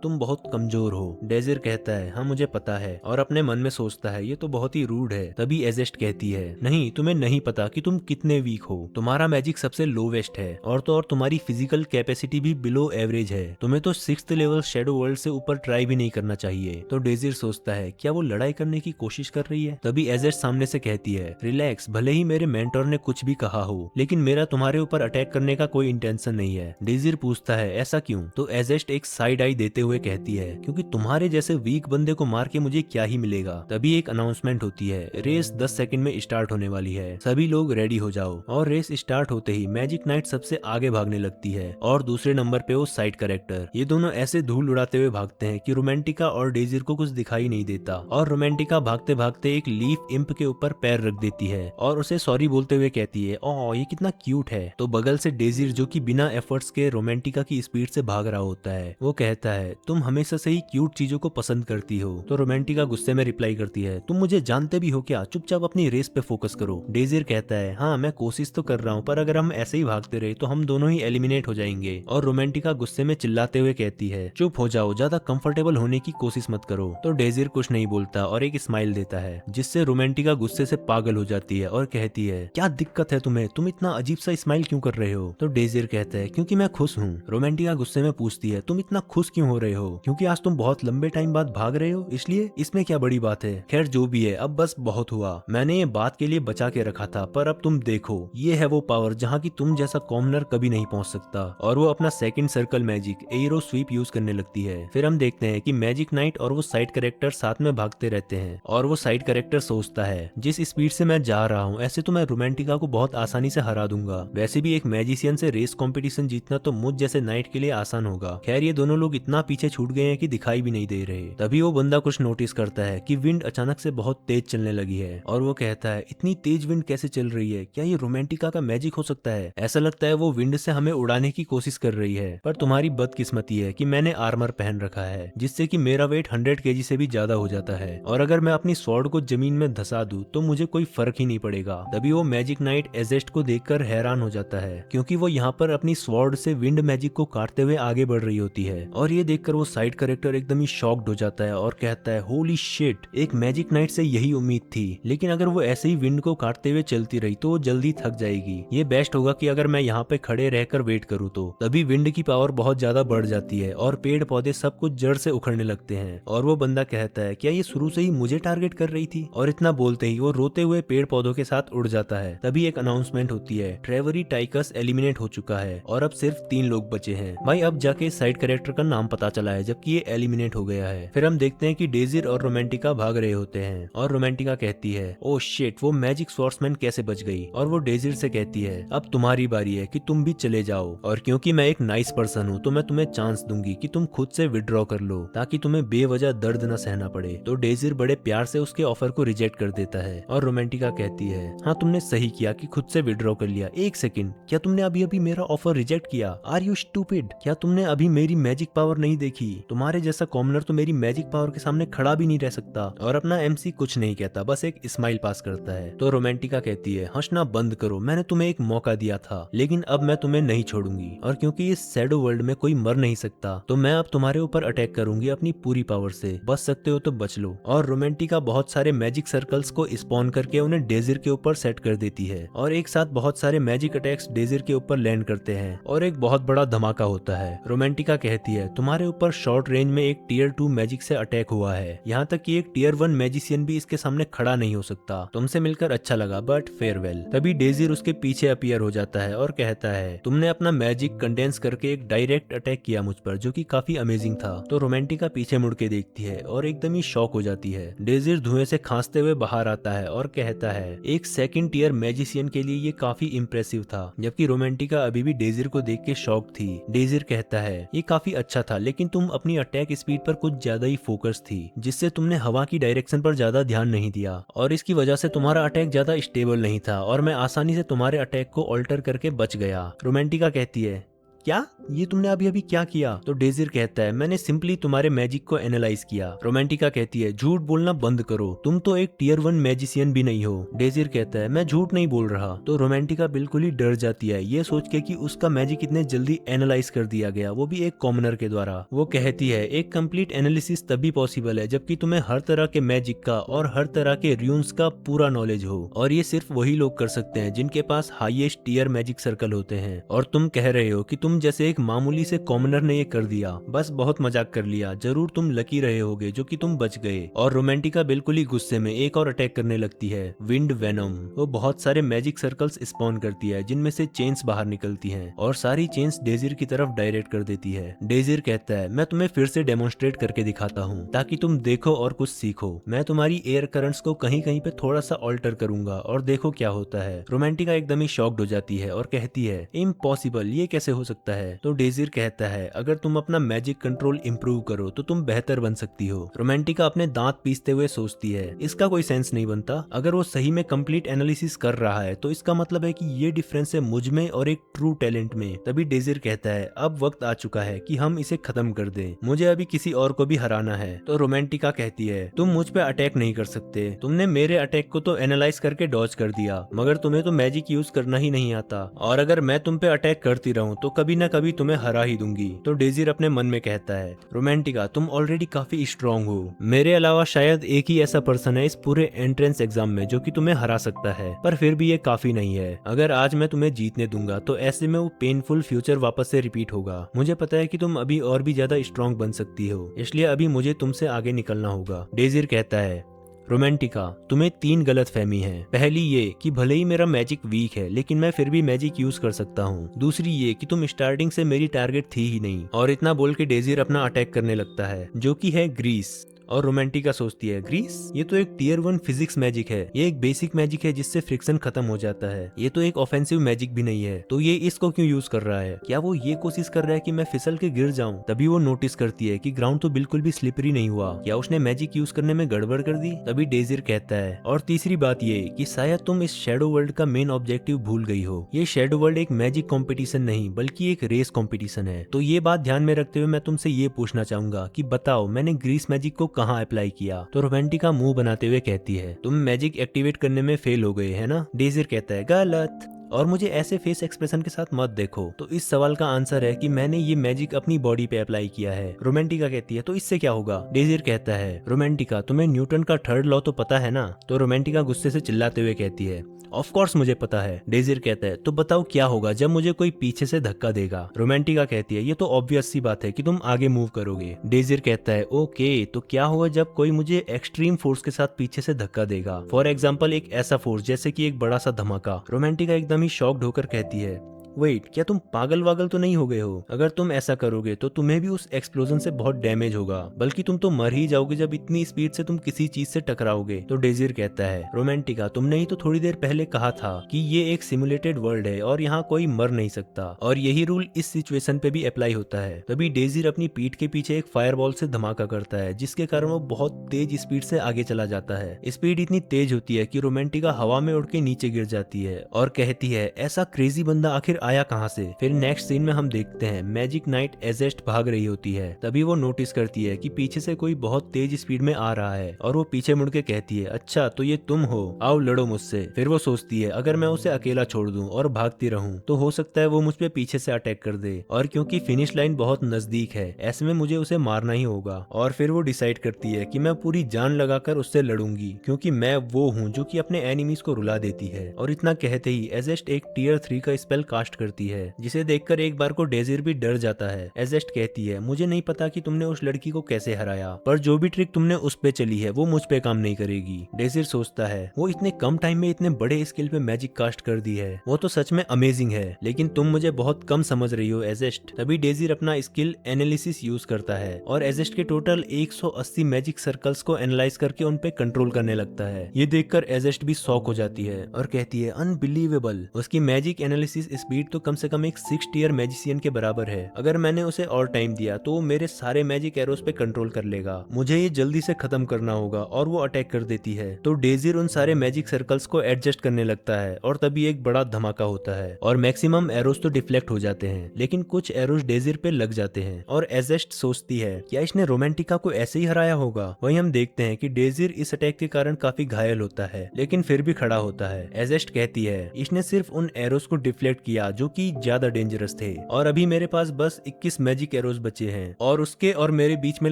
तुम बहुत कमजोर हो। डेजिर कहता है हाँ मुझे पता है, और अपने मन में सोचता है ये तो बहुत ही रूड है। तभी एजेस्ट कहती है नहीं, तुम्हें नहीं पता कि तुम कितने वीक हो, तुम्हारा मैजिक सबसे लोवेस्ट है, और तो और तुम्हारी फिजिकल कैपेसिटी भी बिलो एवरेज है, तुम्हें तो 6th लेवल शैडो वर्ल्ड से ऊपर ट्राई भी नहीं करना चाहिए। तो डेजिर सोचता है क्या वो लड़ाई करने की कोशिश कर रही है। तभी एजेस्ट सामने से कहती है रिलैक्स, भले ही मेरे मेंटोर ने कुछ भी कहा हो, लेकिन मेरा तुम्हारे ऊपर अटैक करने का कोई इंटेंशन नहीं है। डेजिर पूछता है ऐसा क्यों? तो एजेस्ट एक साइड आई देते हुए कहती है क्योंकि तुम्हारे जैसे वीक बंदे को मार के मुझे क्या ही मिलेगा। तभी एक अनाउंसमेंट होती है, रेस 10 सेकंड में स्टार्ट होने वाली है, सभी लोग रेडी हो जाओ। और रेस स्टार्ट होते ही मैजिक नाइट सबसे आगे भागने लगती है और दूसरे नंबर पे वो साइड कैरेक्टर। ये दोनों ऐसे धूल उड़ाते हुए भागते हैं कि रोमांटिका और डेजिर को कुछ दिखाई नहीं देता, और रोमांटिका भागते भागते एक लीफ इम्प के ऊपर पैर रख देती है और उसे सॉरी बोलते हुए कहती है ओह ये कितना क्यूट है। तो बगल से डेजिर जो कि बिना एफर्ट्स के रोमांटिका की स्पीड से भाग रहा होता है, वो कहता है तुम हमेशा से ही क्यूट चीजों को पसंद करती हो। तो रोमांटिका गुस्से में रिप्लाई करती है तुम मुझे जानते भी हो क्या, चुपचाप अपनी रेस पे फोकस करो। डेजिर कहता है हाँ मैं कोशिश तो कर रहा हूँ, पर अगर हम ऐसे ही भागते रहे तो हम दोनों ही एलिमिनेट हो जाएंगे। और रोमांटिका गुस्से में चिल्लाते हुए कहती है चुप हो जाओ, ज्यादा कंफर्टेबल होने की कोशिश मत करो। तो डेजिर कुछ नहीं बोलता और एक स्माइल देता है, जिससे रोमांटिका गुस्से से पागल हो जाती है और कहती है क्या दिक्कत है तुम्हें, तुम इतना अजीब सा स्माइल क्यों कर रहे हो? तो डेजिर कहता है क्योंकि मैं खुश हूँ। रोमांटिका गुस्से में पूछती है तुम इतना खुश क्यों हो रहे हो? क्योंकि आज तुम बहुत लंबे टाइम बाद भाग रहे हो इसलिए? इसमें क्या बड़ी बात है, खैर जो भी है अब बस बहुत हुआ, मैंने ये बात के लिए बचा के रखा था, पर अब तुम देखो ये है वो पावर जहाँ की तुम जैसा कॉमनर कभी नहीं पहुँच सकता। और वो अपना second circle magic arrow sweep use करने लगती है। फिर हम देखते हैं कि मैजिक नाइट और वो साइड कैरेक्टर साथ में भागते रहते हैं, और वो साइड कैरेक्टर सोचता है जिस स्पीड से मैं जा रहा हूँ ऐसे तो मैं रोमांटिका को बहुत आसानी से हरा दूंगा, वैसे भी एक मैजिशियन से रेस कंपटीशन जीतना तो मुझ जैसे नाइट के लिए आसान होगा। खैर ये दोनों लोग इतना पीछे छूट गए हैं कि दिखाई भी नहीं दे रहे। तभी वो बंदा कुछ नोटिस करता है कि विंड अचानक से बहुत तेज चलने लगी है, और वो कहता है इतनी तेज विंड कैसे चल रही है, क्या ये रोमांटिका का मैजिक हो सकता है? ऐसा लगता है वो विंड से हमें उड़ाने की कोशिश कर रही है, पर तुम्हारी बदकिस्मती है कि मैंने आर्मर पहन रखा है जिससे कि मेरा वेट 100 kg से भी ज्यादा हो जाता है, और अगर मैं अपनी स्वॉर्ड को जमीन में धसा दूं तो मुझे कोई फर्क ही नहीं पड़ेगा। तभी वो मैजिक नाइट एजेस्ट को देखकर हैरान हो जाता है क्योंकि वो यहाँ पर अपनी स्वॉर्ड से विंड मैजिक को काटते हुए आगे बढ़ रही होती है, और ये देखकर वो साइड कैरेक्टर एकदम ही शॉक्ड हो जाता है और कहता है होली शिट, एक मैजिक नाइट से यही उम्मीद थी, लेकिन अगर वो ऐसे ही विंड को काटते हुए चलती रही तो वो जल्दी थक जाएगी, ये बेस्ट होगा कि अगर मैं यहाँ पे खड़े रहकर वेट करूँ। तो तभी विंड की पावर बहुत ज्यादा बढ़ जाती है और पेड़ पौधे सब कुछ जड़ से उखड़ने लगते हैं, और वो बंदा कहता है क्या ये शुरू से ही मुझे टारगेट कर रही थी? और इतना बोलते ही वो रोते हुए पेड़ पौधों के साथ उड़ जाता है। तभी एक अनाउंसमेंट होती है, ट्रेवरी टाइकस एलिमिनेट हो चुका है और अब सिर्फ 3 लोग बचे हैं। भाई अब जाके साइड कैरेक्टर का नाम पता चला है जबकि ये एलिमिनेट हो गया है। फिर हम देखते हैं कि डेजिर और रोमांटिका भाग रहे होते हैं, और रोमांटिका कहती है ओ शिट, वो मैजिक स्वॉर्ड्समैन कैसे बच गई? और वो डेजिर से कहती है अब तुम्हारी बारी है कि तुम भी चले जाओ, और क्योंकि मैं एक नाइस पर्सन हूँ तो मैं तुम्हें चांस दूंगी कि तुम खुद से विड्रॉ कर लो ताकि तुम्हें बेवजह दर्द न सहना पड़े। तो डेजिर बड़े प्यार से उसके ऑफर को रिजेक्ट कर देता है, और रोमांटिका कहती है हाँ तुमने सही किया कि खुद से विड्रॉ कर लिया। एक सेकंड, क्या तुमने अभी अभी मेरा ऑफर रिजेक्ट किया? Are you stupid? क्या तुमने अभी मेरी मैजिक पावर नहीं देखी? तुम्हारे जैसा कॉमनर तो मेरी मैजिक पावर के सामने खड़ा भी नहीं रह सकता। और अपना एमसी कुछ नहीं कहता, बस एक स्माइल पास करता है। तो रोमांटिका कहती है हंसना बंद करो, मैंने तुम्हें एक मौका दिया था लेकिन अब मैं तुम्हें नहीं छोड़ूंगी, और क्योंकि इस शैडो वर्ल्ड में कोई मर नहीं सकता तो मैं अब तुम्हारे ऊपर अटैक करूंगी अपनी पूरी पावर से, बच सकते हो तो बच लो। और रोमांटिका बहुत सारे मैजिक सर्कल्स को स्पॉन करके उन्हें डेजिर के ऊपर सेट कर देती है, और एक साथ बहुत सारे मैजिक अटैक्स डेजिर के ऊपर लैंड करते हैं और एक बहुत बड़ा धमाका होता है। रोमांटिका कहती है तुम्हारे ऊपर शॉर्ट रेंज में एक टियर 2 मैजिक से अटैक हुआ है, यहाँ तक कि एक टियर 1 मैजिशियन भी इसके सामने खड़ा नहीं हो सकता। तुमसे मिलकर अच्छा लगा बट फेयरवेल। तभी डेजिर उसके पीछे अपीयर हो जाता है और कहता है तुमने अपना मैजिक कंडेंस करके एक डायरेक्ट अटैक किया मुझ पर जो कि काफी अमेजिंग था। तो रोमांटिका पीछे मुड़ के देखती है और एकदम ही शॉक हो जाती है। डेजिर धुएं से खांसते हुए बाहर आता है और कहता है एक सेकंड टियर मैजिशियन के लिए ये काफी इम्प्रेसिव था, जबकि रोमांटिका अभी भी डेजिर को देख के शॉक थी। डेजिर कहता है ये काफी अच्छा था लेकिन तुम अपनी अटैक स्पीड पर कुछ ज्यादा ही फोकस थी, जिससे तुमने हवा की डायरेक्शन पर ज्यादा ध्यान नहीं दिया, और इसकी वजह से तुम्हारा अटैक ज्यादा स्टेबल नहीं था और मैं आसानी से तुम्हारे अटैक को ऑल्टर करके बच गया। रोमांटिका कहती है क्या ये तुमने अभी अभी क्या किया? तो डेजिर कहता है मैंने सिंपली तुम्हारे मैजिक को एनालाइज किया। रोमांटिका कहती है झूठ बोलना बंद करो, तुम तो एक टियर 1 मैजिशियन भी नहीं हो। डेजिर कहता है मैं झूठ नहीं बोल रहा। तो रोमांटिका बिल्कुल ही डर जाती है ये सोच के कि उसका मैजिक इतने जल्दी एनालाइज कर दिया गया, वो भी एक कॉमनर के द्वारा। वो कहती है एक कंप्लीट एनालिसिस तभी पॉसिबल है जबकि तुम्हें हर तरह के मैजिक का और हर तरह के रून्स का पूरा नॉलेज हो, और ये सिर्फ वही लोग कर सकते हैं जिनके पास हाईएस्ट टियर मैजिक सर्कल होते हैं। और तुम कह रहे हो कि तुम जैसे एक मामूली से कॉमनर ने ये कर दिया, बस बहुत मजाक कर लिया, जरूर तुम लकी रहे होगे जो कि तुम बच गए। और रोमांटिका बिल्कुल ही गुस्से में एक और अटैक करने लगती है, विंड वेनम। वो बहुत सारे मैजिक सर्कल्स स्पॉन करती है जिनमें से चेन्स बाहर निकलती हैं और सारी चेन्स डेजिर की तरफ डायरेक्ट कर देती है। डेजिर कहता है मैं तुम्हें फिर से डेमोन्स्ट्रेट करके दिखाता हूँ ताकि तुम देखो और कुछ सीखो। मैं तुम्हारी एयर करंट्स को कहीं कहीं पे थोड़ा सा ऑल्टर करूंगा और देखो क्या होता है। रोमांटिका एकदम ही शॉक्ड हो जाती है और कहती है इम्पॉसिबल, ये कैसे हो सकता है? तो डेजिर कहता है अगर तुम अपना मैजिक कंट्रोल इंप्रूव करो तो तुम बेहतर बन सकती हो। रोमांटिका अपने दांत पीसते हुए सोचती है इसका कोई सेंस नहीं बनता, अगर वो सही में कंप्लीट एनालिसिस कर रहा है तो इसका मतलब है कि ये डिफरेंस है मुझ में और एक ट्रू टैलेंट में। तभी डेजिर कहता है अब वक्त आ चुका है कि हम इसे खत्म कर दें, मुझे अभी किसी और को भी हराना है। तो रोमांटिका कहती है तुम मुझ पे अटैक नहीं कर सकते, तुमने मेरे अटैक को तो एनालाइज करके डॉज कर दिया, मगर तुम्हें तो मैजिक यूज करना ही नहीं आता, और अगर मैं तुम पे अटैक करती रहूं तो कभी ना कभी तुम्हें हरा ही दूंगी। तो डेजिर अपने मन में कहता है रोमांटिका तुम ऑलरेडी काफी स्ट्रॉन्ग हो, मेरे अलावा शायद एक ही ऐसा पर्सन है इस पूरे एंट्रेंस एग्जाम में जो कि तुम्हें हरा सकता है, पर फिर भी ये काफी नहीं है। अगर आज मैं तुम्हें जीतने दूंगा तो ऐसे में वो पेनफुल फ्यूचर वापस से रिपीट होगा। मुझे पता है कि तुम अभी और भी ज्यादा स्ट्रॉन्ग बन सकती हो, इसलिए अभी मुझे तुमसे आगे निकलना होगा। डेजिर कहता है रोमांटिका तुम्हें 3 गलतफहमी है। पहली ये कि भले ही मेरा मैजिक वीक है लेकिन मैं फिर भी मैजिक यूज कर सकता हूँ। दूसरी ये कि तुम स्टार्टिंग से मेरी टारगेट थी ही नहीं। और इतना बोल के डेजिर अपना अटैक करने लगता है जो कि है ग्रीस। और रोमांटिका सोचती है ग्रीस, ये तो एक टियर 1 फिजिक्स मैजिक है, ये एक बेसिक मैजिक है जिससे फ्रिक्शन खत्म हो जाता है, ये तो एक ऑफेंसिव मैजिक भी नहीं है, तो ये इसको क्यों यूज कर रहा है? क्या वो ये कोशिश कर रहा है कि मैं फिसल के गिर जाऊं? तभी वो नोटिस करती है कि ग्राउंड तो बिल्कुल भी स्लिपरी नहीं हुआ, क्या उसने मैजिक यूज करने में गड़बड़ कर दी? तभी डेजिर कहता है और तीसरी बात ये कि शायद तुम इस शैडो वर्ल्ड का मेन ऑब्जेक्टिव भूल गई हो, ये शैडो वर्ल्ड एक मैजिक कॉम्पिटिशन नहीं बल्कि एक रेस कॉम्पिटिशन है। तो ये बात ध्यान में रखते हुए मैं तुमसे ये पूछना चाहूंगा कि बताओ मैंने ग्रीस मैजिक को कहाँ अप्लाई किया? तो रोमांटिका मुंह बनाते हुए कहती है तुम मैजिक एक्टिवेट करने में फेल हो गए है ना? डेजिर कहता है गलत, और मुझे ऐसे फेस एक्सप्रेशन के साथ मत देखो। तो इस सवाल का आंसर है कि मैंने ये मैजिक अपनी बॉडी पे अप्लाई किया है। रोमांटिका कहती है तो इससे क्या होगा? डेजिर कहता है रोमांटिका तुम्हें न्यूटन का 3rd लॉ तो पता है ना? तो रोमांटिका गुस्से से चिल्लाते हुए कहती है ऑफ कोर्स मुझे पता है। डेजिर कहता है तो बताओ क्या होगा जब मुझे कोई पीछे से धक्का देगा? रोमांटिका कहती है ये तो ऑब्वियस सी बात है कि तुम आगे मूव करोगे। डेजिर कहता है ओके, तो क्या होगा जब कोई मुझे एक्सट्रीम फोर्स के साथ पीछे से धक्का देगा? फॉर एग्जाम्पल एक ऐसा फोर्स जैसे कि एक बड़ा सा धमाका। रोमांटिका एकदम ही शॉक्ड होकर कहती है वेट, क्या तुम पागल वागल तो नहीं हो गए हो? अगर तुम ऐसा करोगे तो तुम्हें भी उस एक्सप्लोजन से बहुत डैमेज होगा, बल्कि तुम तो मर ही जाओगे जब इतनी स्पीड से तुम किसी चीज से टकराओगे। तो डेजिर कहता है रोमांटिका तुमने ही तो थोड़ी देर पहले कहा था कि ये एक सिमुलेटेड वर्ल्ड है और यहाँ कोई मर नहीं सकता, और यही रूल इस सिचुएशन पे भी अप्लाई होता है। तभी डेजिर अपनी पीठ के पीछे एक फायरबॉल से धमाका करता है जिसके कारण वो बहुत तेज स्पीड से आगे चला जाता है। स्पीड इतनी तेज होती है कि रोमांटिका हवा में उड़ के नीचे गिर जाती है और कहती है ऐसा क्रेजी बंदा आखिर आया कहां से? फिर नेक्स्ट सीन में हम देखते हैं मैजिक नाइट एजेस्ट भाग रही होती है। तभी वो नोटिस करती है कि पीछे से कोई बहुत तेज स्पीड में आ रहा है और वो पीछे मुड़ के कहती है अच्छा तो ये तुम हो, आओ लड़ो मुझसे। फिर वो सोचती है अगर मैं उसे अकेला छोड़ दूं और भागती रहूं तो हो सकता है वो मुझ पे पीछे से अटैक कर दे, और क्योंकि फिनिश लाइन बहुत नजदीक है ऐसे में मुझे उसे मारना ही होगा। और फिर वो डिसाइड करती है कि मैं पूरी जान लगाकर उससे लड़ूंगी क्योंकि मैं वो हूँ जो कि अपने एनिमीज को रुला देती है। और इतना कहते ही एजेस्ट एक टियर 3 का स्पेल कास्ट करती है जिसे देखकर एक बार को डेजिर भी डर जाता है। एजेस्ट कहती है मुझे नहीं पता कि तुमने उस लड़की को कैसे हराया, पर जो भी ट्रिक तुमने उस पे चली है वो मुझ पे काम नहीं करेगी। डेजिर सोचता है वो इतने कम टाइम में इतने बड़े स्केल पे मैजिक कास्ट कर दी है, वो तो सच में अमेजिंग है, लेकिन तुम मुझे बहुत कम समझ रही हो एजेस्ट। तभी डेजिर अपना स्किल एनालिसिस यूज करता है और एजेस्ट के टोटल 180 मैजिक सर्कल्स को एनालाइज करके उन पे कंट्रोल करने लगता है। ये देखकर एजेस्ट भी शॉक हो जाती है और कहती है अनबिलीवेबल। उसकी मैजिक एनालिसिस स्पीड स्पीड तो कम से कम एक 6 टियर मैजिशियन के बराबर है। अगर मैंने उसे और टाइम दिया तो वो मेरे सारे मैजिक एरोस पे कंट्रोल कर लेगा। मुझे ये जल्दी से खत्म करना होगा और वो अटैक कर देती है। तो डेजिर उन सारे मैजिक सर्कल्स को एडजस्ट करने लगता है और तभी एक बड़ा धमाका होता है और मैक्सिमम एरोस तो डिफ्लेक्ट हो जाते हैं, लेकिन कुछ एरोस डेजिर पे लग जाते हैं और एजेस्ट सोचती है क्या इसने रोमांटिका को ऐसे ही हराया होगा। वहीं हम देखते हैं कि डेजिर इस अटैक के कारण काफी घायल होता है, लेकिन फिर भी खड़ा होता है। एजेस्ट कहती है इसने सिर्फ उन एरोस को डिफ्लेक्ट किया जो कि ज्यादा डेंजरस थे और अभी मेरे पास बस 21 मैजिक एरोस बचे हैं और उसके और मेरे बीच में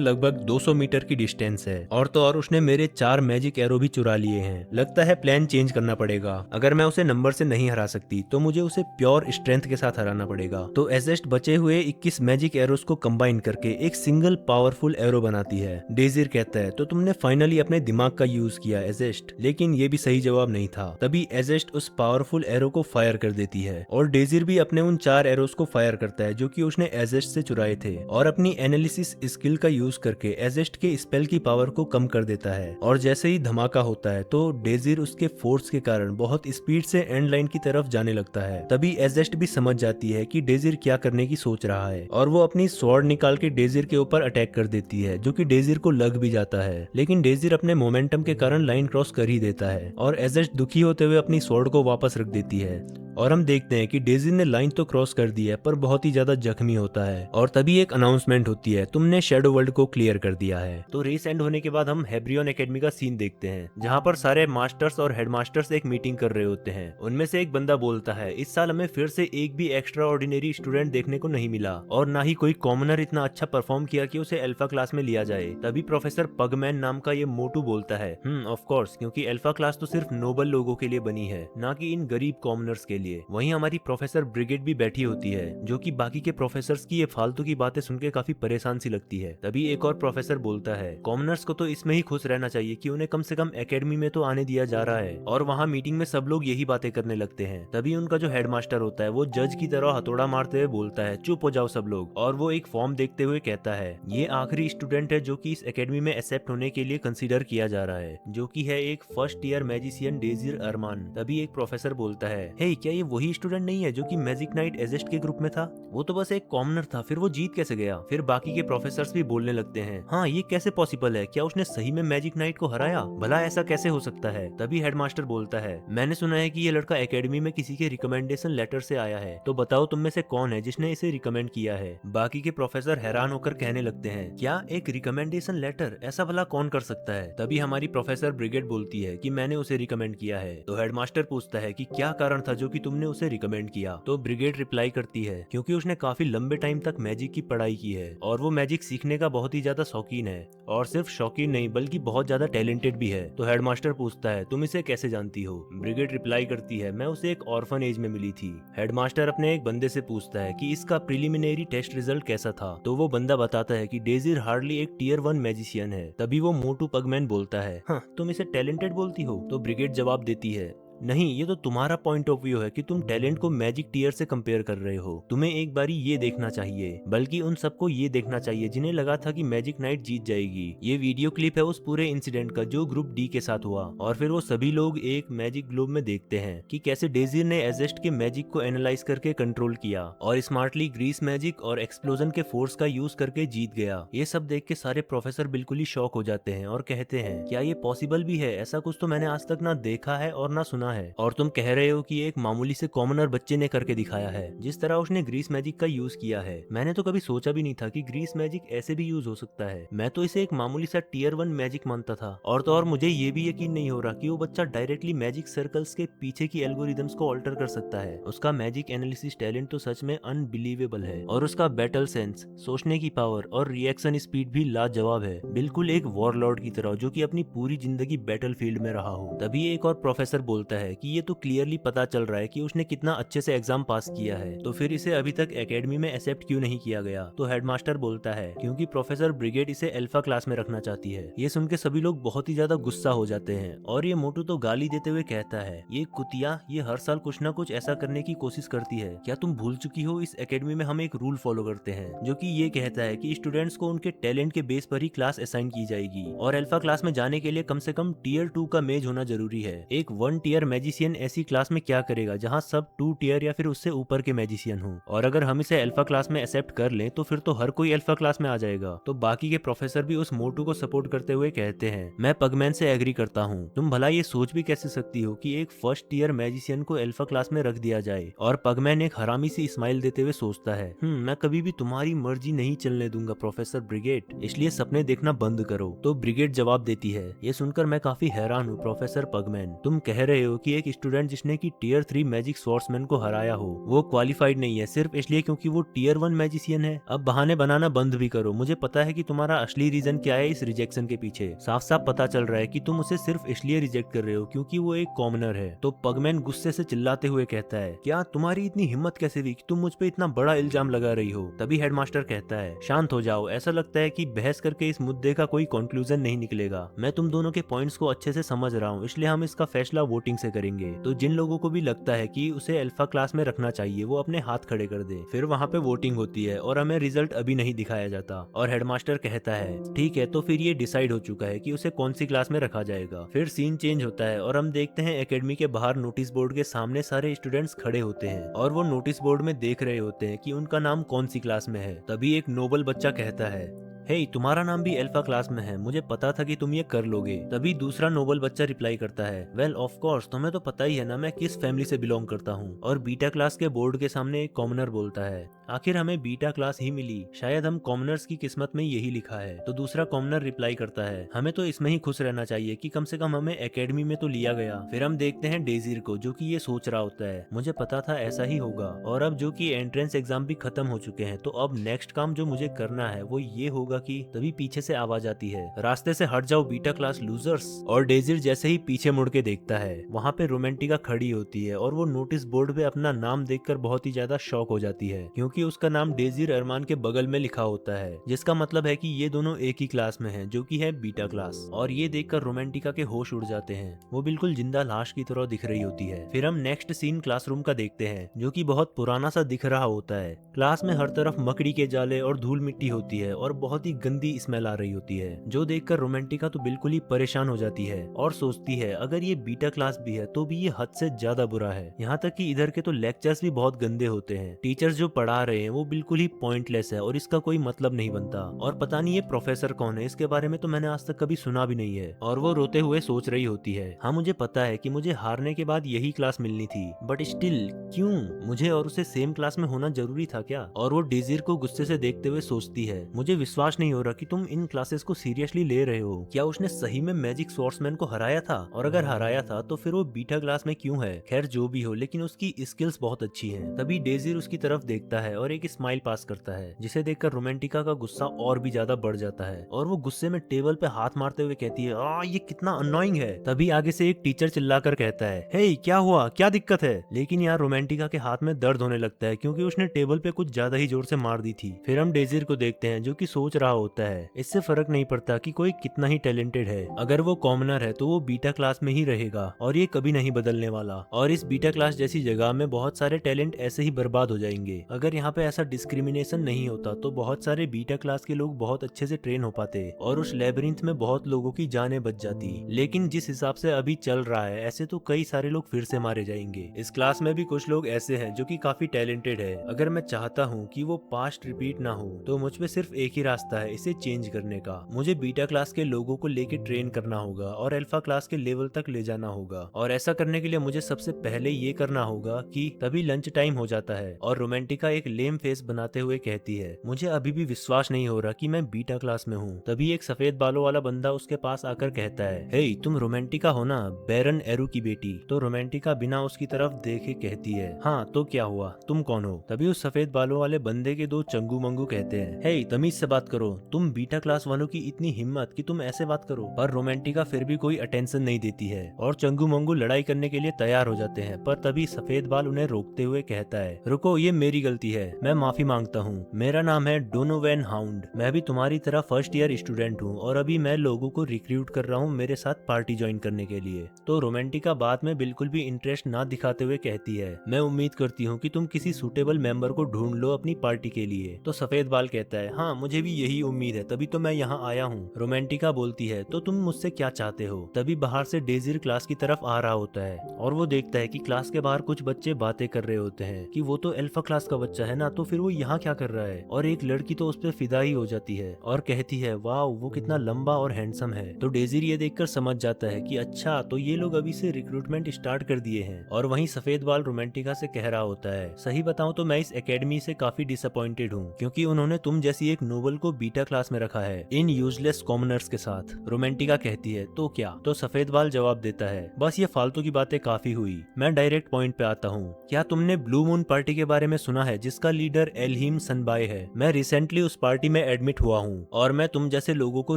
लगभग 200 मीटर की डिस्टेंस है। और तो और उसने मेरे 4 मैजिक एरो भी चुरा लिए हैं। लगता है प्लान चेंज करना पड़ेगा। अगर मैं उसे नंबर से नहीं हरा सकती तो मुझे उसे प्योर स्ट्रेंथ के साथ हराना पड़ेगा। तो एजेस्ट बचे हुए 21 मैजिक एरोस को कंबाइन करके एक सिंगल पावरफुल एरो बनाती है। डेजिर कहता है तो तुमने फाइनली अपने दिमाग का यूज किया एजेस्ट, लेकिन ये भी सही जवाब नहीं था। तभी एजेस्ट उस पावरफुल एरो को फायर कर देती है और डेजिर भी अपने उन 4 एरोस को फायर करता है जो कि उसने एजेस्ट से चुराए थे और अपनी एनालिसिस स्किल का यूज करके एजेस्ट के स्पेल की पावर को कम कर देता है। और जैसे ही धमाका होता है तो डेजिर उसके फोर्स के कारण बहुत स्पीड से एंड लाइन की तरफ जाने लगता है। तभी एजेस्ट भी समझ जाती है कि डेजिर क्या करने की सोच रहा है और वो अपनी स्वॉर्ड निकाल के डेजिर के ऊपर अटैक कर देती है, जो कि डेजिर को लग भी जाता है। लेकिन डेजिर अपने मोमेंटम के कारण लाइन क्रॉस कर ही देता है और एजेस्ट दुखी होते हुए अपनी स्वॉर्ड को वापस रख देती है। और हम देखते हैं कि डेजिर ने लाइन तो क्रॉस कर दी है पर बहुत ही ज्यादा जख्मी होता है। और तभी एक अनाउंसमेंट होती है, तुमने शैडो वर्ल्ड को क्लियर कर दिया है। तो रेस एंड होने के बाद हम हेब्रियन एकेडमी का सीन देखते हैं, जहाँ पर सारे मास्टर्स और हेडमास्टर्स एक मीटिंग कर रहे होते हैं। उनमें से एक बंदा बोलता है इस साल हमें फिर से एक भी एक्स्ट्रा ऑर्डिनरी स्टूडेंट देखने को नहीं मिला और ना ही कोई कॉमनर इतना अच्छा परफॉर्म किया कि उसे अल्फा क्लास में लिया जाए। तभी प्रोफेसर पगमैन नाम का ये मोटू बोलता है ऑफ कोर्स, क्योंकि अल्फा क्लास तो सिर्फ नोबल लोगों के लिए बनी है, ना कि इन गरीब कॉमनर्स के लिए। वहीं हमारी प्रोफेसर ब्रिगेड भी बैठी होती है, जो कि बाकी के प्रोफेसर्स की ये फालतू की बातें सुनकर काफी परेशान सी लगती है। तभी एक और प्रोफेसर बोलता है कॉमनर्स को तो इसमें ही खुश रहना चाहिए कि उन्हें कम से कम एकेडमी में तो आने दिया जा रहा है। और वहाँ मीटिंग में सब लोग यही बातें करने लगते हैं। तभी उनका जो हेडमास्टर होता है वो जज की तरह हथौड़ा मारते हुए बोलता है चुप हो जाओ सब लोग। और वो एक फॉर्म देखते हुए कहता है ये आखिरी स्टूडेंट है जो कि इस एकेडमी में एक्सेप्ट होने के लिए कंसीडर किया जा रहा है, जो कि है एक फर्स्ट ईयर मैजिशियन डेजिर अरमान। तभी एक प्रोफेसर बोलता है हे क्या ये वही स्टूडेंट नहीं है जो कि मैजिक नाइट एजेस्ट के ग्रुप में था? वो तो बस एक कॉमनर था, फिर वो जीत कैसे गया? फिर बाकी के प्रोफेसर्स भी बोलने लगते हैं हाँ ये कैसे पॉसिबल है, क्या उसने सही में मैजिक नाइट को हराया? भला ऐसा कैसे हो सकता है? तभी हेडमास्टर बोलता है मैंने सुना है कि ये लड़का एकेडमी में किसी के रिकमेंडेशन लेटर से आया है, तो बताओ तुम में से कौन है जिसने इसे रिकमेंड किया है? बाकी के प्रोफेसर हैरान होकर कहने लगते हैं क्या एक रिकमेंडेशन लेटर, ऐसा भला कौन कर सकता है? तभी हमारी प्रोफेसर ब्रिगेड बोलती है कि मैंने उसे रिकमेंड किया है। तो हेडमास्टर पूछता है कि क्या कारण था जो कि तुमने उसे रिकमेंड किया? तो ब्रिगेड रिप्लाई करती है क्योंकि उसने काफी लंबे टाइम तक मैजिक की पढ़ाई की है और वो मैजिक सीखने का बहुत ही ज्यादा शौकीन है, और सिर्फ शौकीन नहीं बल्कि बहुत ज्यादा टैलेंटेड भी है। तो हेडमास्टर पूछता है तुम इसे कैसे जानती हो? ब्रिगेड रिप्लाई करती है मैं उसे एक ऑर्फन एज में मिली थी। हेडमास्टर अपने एक बंदे से पूछता है कि इसका प्रिलिमिनरी टेस्ट रिजल्ट कैसा था? तो वो बंदा बताता है कि डेजिर हार्डली एक टियर 1 मैजिशियन है। तभी वो मोटू पगमैन बोलता है हाँ तुम इसे टैलेंटेड बोलती हो? तो ब्रिगेड जवाब देती है नहीं, ये तो तुम्हारा पॉइंट ऑफ व्यू है कि तुम टैलेंट को मैजिक टीयर से कंपेयर कर रहे हो। तुम्हें एक बारी ये देखना चाहिए, बल्कि उन सबको ये देखना चाहिए जिन्हें लगा था कि मैजिक नाइट जीत जाएगी। ये वीडियो क्लिप है उस पूरे इंसिडेंट का जो ग्रुप डी के साथ हुआ, और फिर वो सभी लोग एक मैजिक ग्लोब में देखते हैं कि कैसे डेजिर ने एजेस्ट के मैजिक को एनालाइज करके कंट्रोल किया और स्मार्टली ग्रीस मैजिक और एक्सप्लोजन के फोर्स का यूज करके जीत गया। ये सब देख के सारे प्रोफेसर बिल्कुल ही शॉक हो जाते हैं और कहते हैं क्या ये पॉसिबल भी है? ऐसा कुछ तो मैंने आज तक ना देखा है और ना सुना है। और तुम कह रहे हो कि एक मामूली से कॉमनर बच्चे ने करके दिखाया है। जिस तरह उसने ग्रीस मैजिक का यूज किया है, मैंने तो कभी सोचा भी नहीं था कि ग्रीस मैजिक ऐसे भी यूज हो सकता है। मैं तो इसे एक मामूली सा टियर 1 मैजिक मानता था। और तो और मुझे ये भी यकीन नहीं हो रहा कि वो बच्चा डायरेक्टली मैजिक सर्कल्स के पीछे की एल्गोरिदम्स को ऑल्टर कर सकता है। उसका मैजिक एनालिसिस टैलेंट तो सच में अनबिलीवेबल है, और उसका बैटल सेंस, सोचने की पावर और रिएक्शन स्पीड भी लाजवाब है, बिल्कुल एक वॉरलॉर्ड की तरह जो कि अपनी पूरी जिंदगी बैटल फील्ड में रहा हो। तभी एक और प्रोफेसर बोलता है कि ये तो क्लियरली पता चल रहा है कि उसने कितना अच्छे से एग्जाम पास किया है, तो फिर इसे अभी तक एकेडमी में एक्सेप्ट क्यों नहीं किया गया? तो हेडमास्टर बोलता है क्योंकि प्रोफेसर ब्रिगेड इसे अल्फा क्लास में रखना चाहती है। ये सुन के सभी लोग बहुत ही ज्यादा गुस्सा हो जाते हैं, और ये मोटू तो गाली देते हुए कहता है ये कुतिया, ये हर साल कुछ ना कुछ ऐसा करने की कोशिश करती है। क्या तुम भूल चुकी हो इस एकेडमी में हम एक रूल फॉलो करते हैं जो कि ये कहता है कि स्टूडेंट्स को उनके टैलेंट के बेस पर ही क्लास असाइन की जाएगी, और अल्फा क्लास में जाने के लिए कम से कम टियर 2 का मेज होना जरूरी है। एक 1 टियर टीयर मैजिशियन ऐसी क्लास में क्या करेगा जहाँ सब 2 टीयर या फिर उससे ऊपर के मैजिशियन हो, और अगर हम इसे अल्फा क्लास में एक्सेप्ट कर लें तो फिर तो हर कोई अल्फा क्लास में आ जाएगा। तो बाकी के प्रोफेसर भी उस मोटू को सपोर्ट करते हुए कहते हैं, मैं पगमैन से एग्री करता हूँ। तुम भला ये सोच भी कैसे सकती हो कि एक फर्स्ट टीयर मैजिशियन को अल्फा क्लास में रख दिया जाए। और पगमैन एक हरामी सी स्माइल देते हुए सोचता है, मैं कभी भी तुम्हारी मर्जी नहीं चलने दूंगा प्रोफेसर ब्रिगेड, इसलिए सपने देखना बंद करो। तो ब्रिगेड जवाब देती है, ये सुनकर मैं काफी हैरान हूँ प्रोफेसर पगमैन, तुम कह रहे हो कि एक स्टूडेंट जिसने की टीयर 3 मैजिक स्वॉर्ड्समैन को हराया हो वो क्वालिफाइड नहीं है सिर्फ इसलिए क्योंकि वो टीयर 1 मैजिशियन है। अब बहाने बनाना बंद भी करो, मुझे पता है कि तुम्हारा असली रीजन क्या है इस रिजेक्शन के पीछे। साफ साफ पता चल रहा है कि तुम उसे सिर्फ इसलिए रिजेक्ट कर रहे हो क्योंकि वो एक कॉमनर है। तो पगमैन गुस्से से चिल्लाते हुए कहता है, क्या तुम्हारी इतनी हिम्मत कैसे हुई कि तुम मुझ पे इतना बड़ा इल्जाम लगा रही हो। तभी हेडमास्टर कहता है, शांत हो जाओ, ऐसा लगता है कि बहस करके इस मुद्दे का कोई कंक्लूजन नहीं निकलेगा। मैं तुम दोनों के पॉइंट्स को अच्छे से समझ रहा हूँ, इसलिए हम इसका फैसला वोटिंग से करेंगे। तो जिन लोगों को भी लगता है कि उसे अल्फा क्लास में रखना चाहिए वो अपने हाथ खड़े कर दे। फिर वहाँ पे वोटिंग होती है और हमें रिजल्ट अभी नहीं दिखाया जाता और हेडमास्टर कहता है, ठीक है, तो फिर ये डिसाइड हो चुका है कि उसे कौन सी क्लास में रखा जाएगा। फिर सीन चेंज होता है और हम देखते हैं एकेडमी के बाहर नोटिस बोर्ड के सामने सारे स्टूडेंट्स खड़े होते हैं और वो नोटिस बोर्ड में देख रहे होते हैं कि उनका नाम कौन सी क्लास में है। तभी एक नोबल बच्चा कहता है, हे तुम्हारा नाम भी अल्फा क्लास में है, मुझे पता था कि तुम ये कर लोगे। तभी दूसरा नोबल बच्चा रिप्लाई करता है, वेल ऑफ कोर्स, तुम्हें तो पता ही है ना मैं किस फैमिली से बिलोंग करता हूँ। और बीटा क्लास के बोर्ड के सामने एक कॉमनर बोलता है, आखिर हमें बीटा क्लास ही मिली, शायद हम कॉमनर्स की किस्मत में यही लिखा है। तो दूसरा कॉमनर रिप्लाई करता है, हमें तो इसमें ही खुश रहना चाहिए कि कम से कम हमें एकेडमी में तो लिया गया। फिर हम देखते हैं डेजिर को जो कि ये सोच रहा होता है, मुझे पता था ऐसा ही होगा। और अब जो कि एंट्रेंस एग्जाम भी खत्म हो चुके हैं तो अब नेक्स्ट काम जो मुझे करना है वो ये होगा कि तभी पीछे से आवाज आती है, रास्ते से हट जाओ बीटा क्लास लूजर्स। और डेजिर जैसे ही पीछे मुड़ के देखता है वहाँ पे रोमांटिका खड़ी होती है और वो नोटिस बोर्ड पे अपना नाम देखकर बहुत ही ज्यादा शॉक हो जाती है क्योंकि उसका नाम डेजिर अरमान के बगल में लिखा होता है, जिसका मतलब है कि ये दोनों एक ही क्लास में हैं जो कि है बीटा क्लास। और ये देखकर रोमांटिका के होश उड़ जाते हैं, वो बिल्कुल जिंदा लाश की तरह दिख रही होती है। फिर हम नेक्स्ट सीन क्लासरूम का देखते हैं जो कि बहुत पुराना सा दिख रहा होता है। क्लास में हर तरफ मकड़ी के जाले और धूल मिट्टी होती है और बहुत ही गंदी स्मेल आ रही होती है, जो देखकर रोमांटिका तो बिल्कुल ही परेशान हो जाती है और सोचती है अगर ये बीटा क्लास भी है तो भी ये हद से ज्यादा बुरा है। यहाँ तक कि इधर के तो लेक्चर्स भी बहुत गंदे होते हैं, टीचर्स जो पढ़ा रहे हैं वो बिल्कुल ही पॉइंटलेस है और इसका कोई मतलब नहीं बनता। और पता नहीं ये प्रोफेसर कौन है, इसके बारे में तो मैंने आज तक कभी सुना भी नहीं है। और वो रोते हुए सोच रही होती है, हाँ मुझे पता है कि मुझे हारने के बाद यही क्लास मिलनी थी, बट स्टिल क्यों, मुझे और उसे सेम क्लास में होना जरूरी था क्या। और वो डेजिर को गुस्से से देखते हुए सोचती है, मुझे विश्वास नहीं हो रहा कि तुम इन क्लासेस को सीरियसली ले रहे हो। क्या उसने सही में मैजिक स्वॉर्ड्समैन को हराया था, और अगर हराया था तो फिर वो बीटा क्लास में क्यों है। खैर जो भी हो, लेकिन उसकी स्किल्स बहुत अच्छी हैं। तभी डेजिर उसकी तरफ देखता है और एक स्माइल पास करता है, जिसे देखकर रोमांटिका का गुस्सा और भी ज्यादा बढ़ जाता है और वो गुस्से में टेबल पे हाथ मारते हुए कहती है, ये कितना अननोइंग है। तभी आगे से एक टीचर चिल्लाकर कहता है, हे क्या हुआ, क्या दिक्कत है। लेकिन यार रोमांटिका के हाथ में दर्द होने लगता है क्योंकि उसने टेबल पे कुछ ज्यादा ही जोर से मार दी थी। फिर हम डेजिर को देखते हैं जो कि सोच रहा होता है, इससे फर्क नहीं पड़ता कि कोई कितना ही टैलेंटेड है, अगर वो कॉमनर है तो वो बीटा क्लास में ही रहेगा और ये कभी नहीं बदलने वाला। और इस बीटा क्लास जैसी जगह में बहुत सारे टैलेंट ऐसे ही बर्बाद हो जाएंगे। अगर यहाँ पे ऐसा डिस्क्रिमिनेशन नहीं होता तो बहुत सारे बीटा क्लास के लोग बहुत अच्छे से ट्रेन हो पाते और उस लेबरिंथ में बहुत लोगों की जानें बच जाती। लेकिन जिस हिसाब से अभी चल रहा है ऐसे तो कई सारे लोग फिर से मारे जाएंगे। इस क्लास में भी कुछ लोग ऐसे हैं जो कि काफी टैलेंटेड है। अगर मैं चाहता हूँ कि वो पास्ट रिपीट ना हो तो मुझ पे सिर्फ एक ही रास्ता है इसे चेंज करने का। मुझे बीटा क्लास के लोगों को लेके ट्रेन करना होगा और अल्फा क्लास के लेवल तक ले जाना होगा। और ऐसा करने के लिए मुझे सबसे पहले ये करना होगा कि तभी लंच टाइम हो जाता है और रोमांटिका एक लेम फेस बनाते हुए कहती है, मुझे अभी भी विश्वास नहीं हो रहा कि मैं बीटा क्लास में हूँ। तभी एक सफेद बालों वाला बंदा उसके पास आकर कहता है, हे तुम रोमांटिका हो ना, बैरन एरू की बेटी। तो रोमांटिका बिना उसकी तरफ देखे कहती है, हाँ तो क्या हुआ, तुम कौन हो। तभी उस सफेद बालों वाले बंदे के दो चंगू मंगू कहते हैं, हे तमीज से बात करो, तुम बीटा क्लास वालों की इतनी हिम्मत कि तुम ऐसे बात करो। पर रोमांटिका फिर भी कोई अटेंशन नहीं देती है और चंगू मंगू लड़ाई करने के लिए तैयार हो जाते हैं। पर तभी सफेद बाल उन्हें रोकते हुए कहता है, रुको, ये मेरी गलती है, मैं माफी मांगता हूँ। मेरा नाम है डोनोवेन हाउंड, मैं भी तुम्हारी तरह फर्स्ट ईयर स्टूडेंट हूँ और अभी मैं लोगों को रिक्रूट कर रहा हूँ मेरे साथ पार्टी ज्वाइन करने के लिए। तो रोमांटिका बात में बिल्कुल भी इंटरेस्ट ना दिखाते हुए कहती है, मैं उम्मीद करती हूँ कि तुम किसी सूटेबल मेंबर को ढूंढ लो अपनी पार्टी के लिए। तो सफेद बाल कहता है, हाँ मुझे भी यही यही उम्मीद है, तभी तो मैं यहाँ आया हूँ। रोमांटिका बोलती है तो तुम मुझसे क्या चाहते हो। तभी बाहर से डेजिर क्लास की तरफ आ रहा होता है और वो देखता है कि क्लास के बाहर कुछ बच्चे बातें कर रहे होते हैं कि वो तो अल्फा क्लास का बच्चा है ना, तो फिर वो यहाँ क्या कर रहा है। और एक लड़की तो उस पर फिदा ही हो जाती है और कहती है वाह वो कितना लंबा और हैंडसम है। तो डेजिर ये देखकर समझ जाता है कि अच्छा तो ये लोग अभी से रिक्रूटमेंट स्टार्ट कर दिए हैं। और वहीं सफेद बाल रोमांटिका से कह रहा होता है सही बताऊं तो मैं इस एकेडमी से काफी डिसअपॉइंटेड हूँ, क्योंकि उन्होंने तुम जैसी एक नोबल को बीटा क्लास में रखा है इन यूजलेस कॉमनर्स के साथ। रोमांटिका कहती है तो क्या। तो सफेद बाल जवाब देता है बस ये फालतू की बातें काफी हुई, मैं डायरेक्ट पॉइंट पे आता हूँ। क्या तुमने ब्लू मून पार्टी के बारे में सुना है जिसका लीडर एलहीम सनबाई है। मैं रिसेंटली उस पार्टी में एडमिट हुआ हूँ और मैं तुम जैसे लोगों को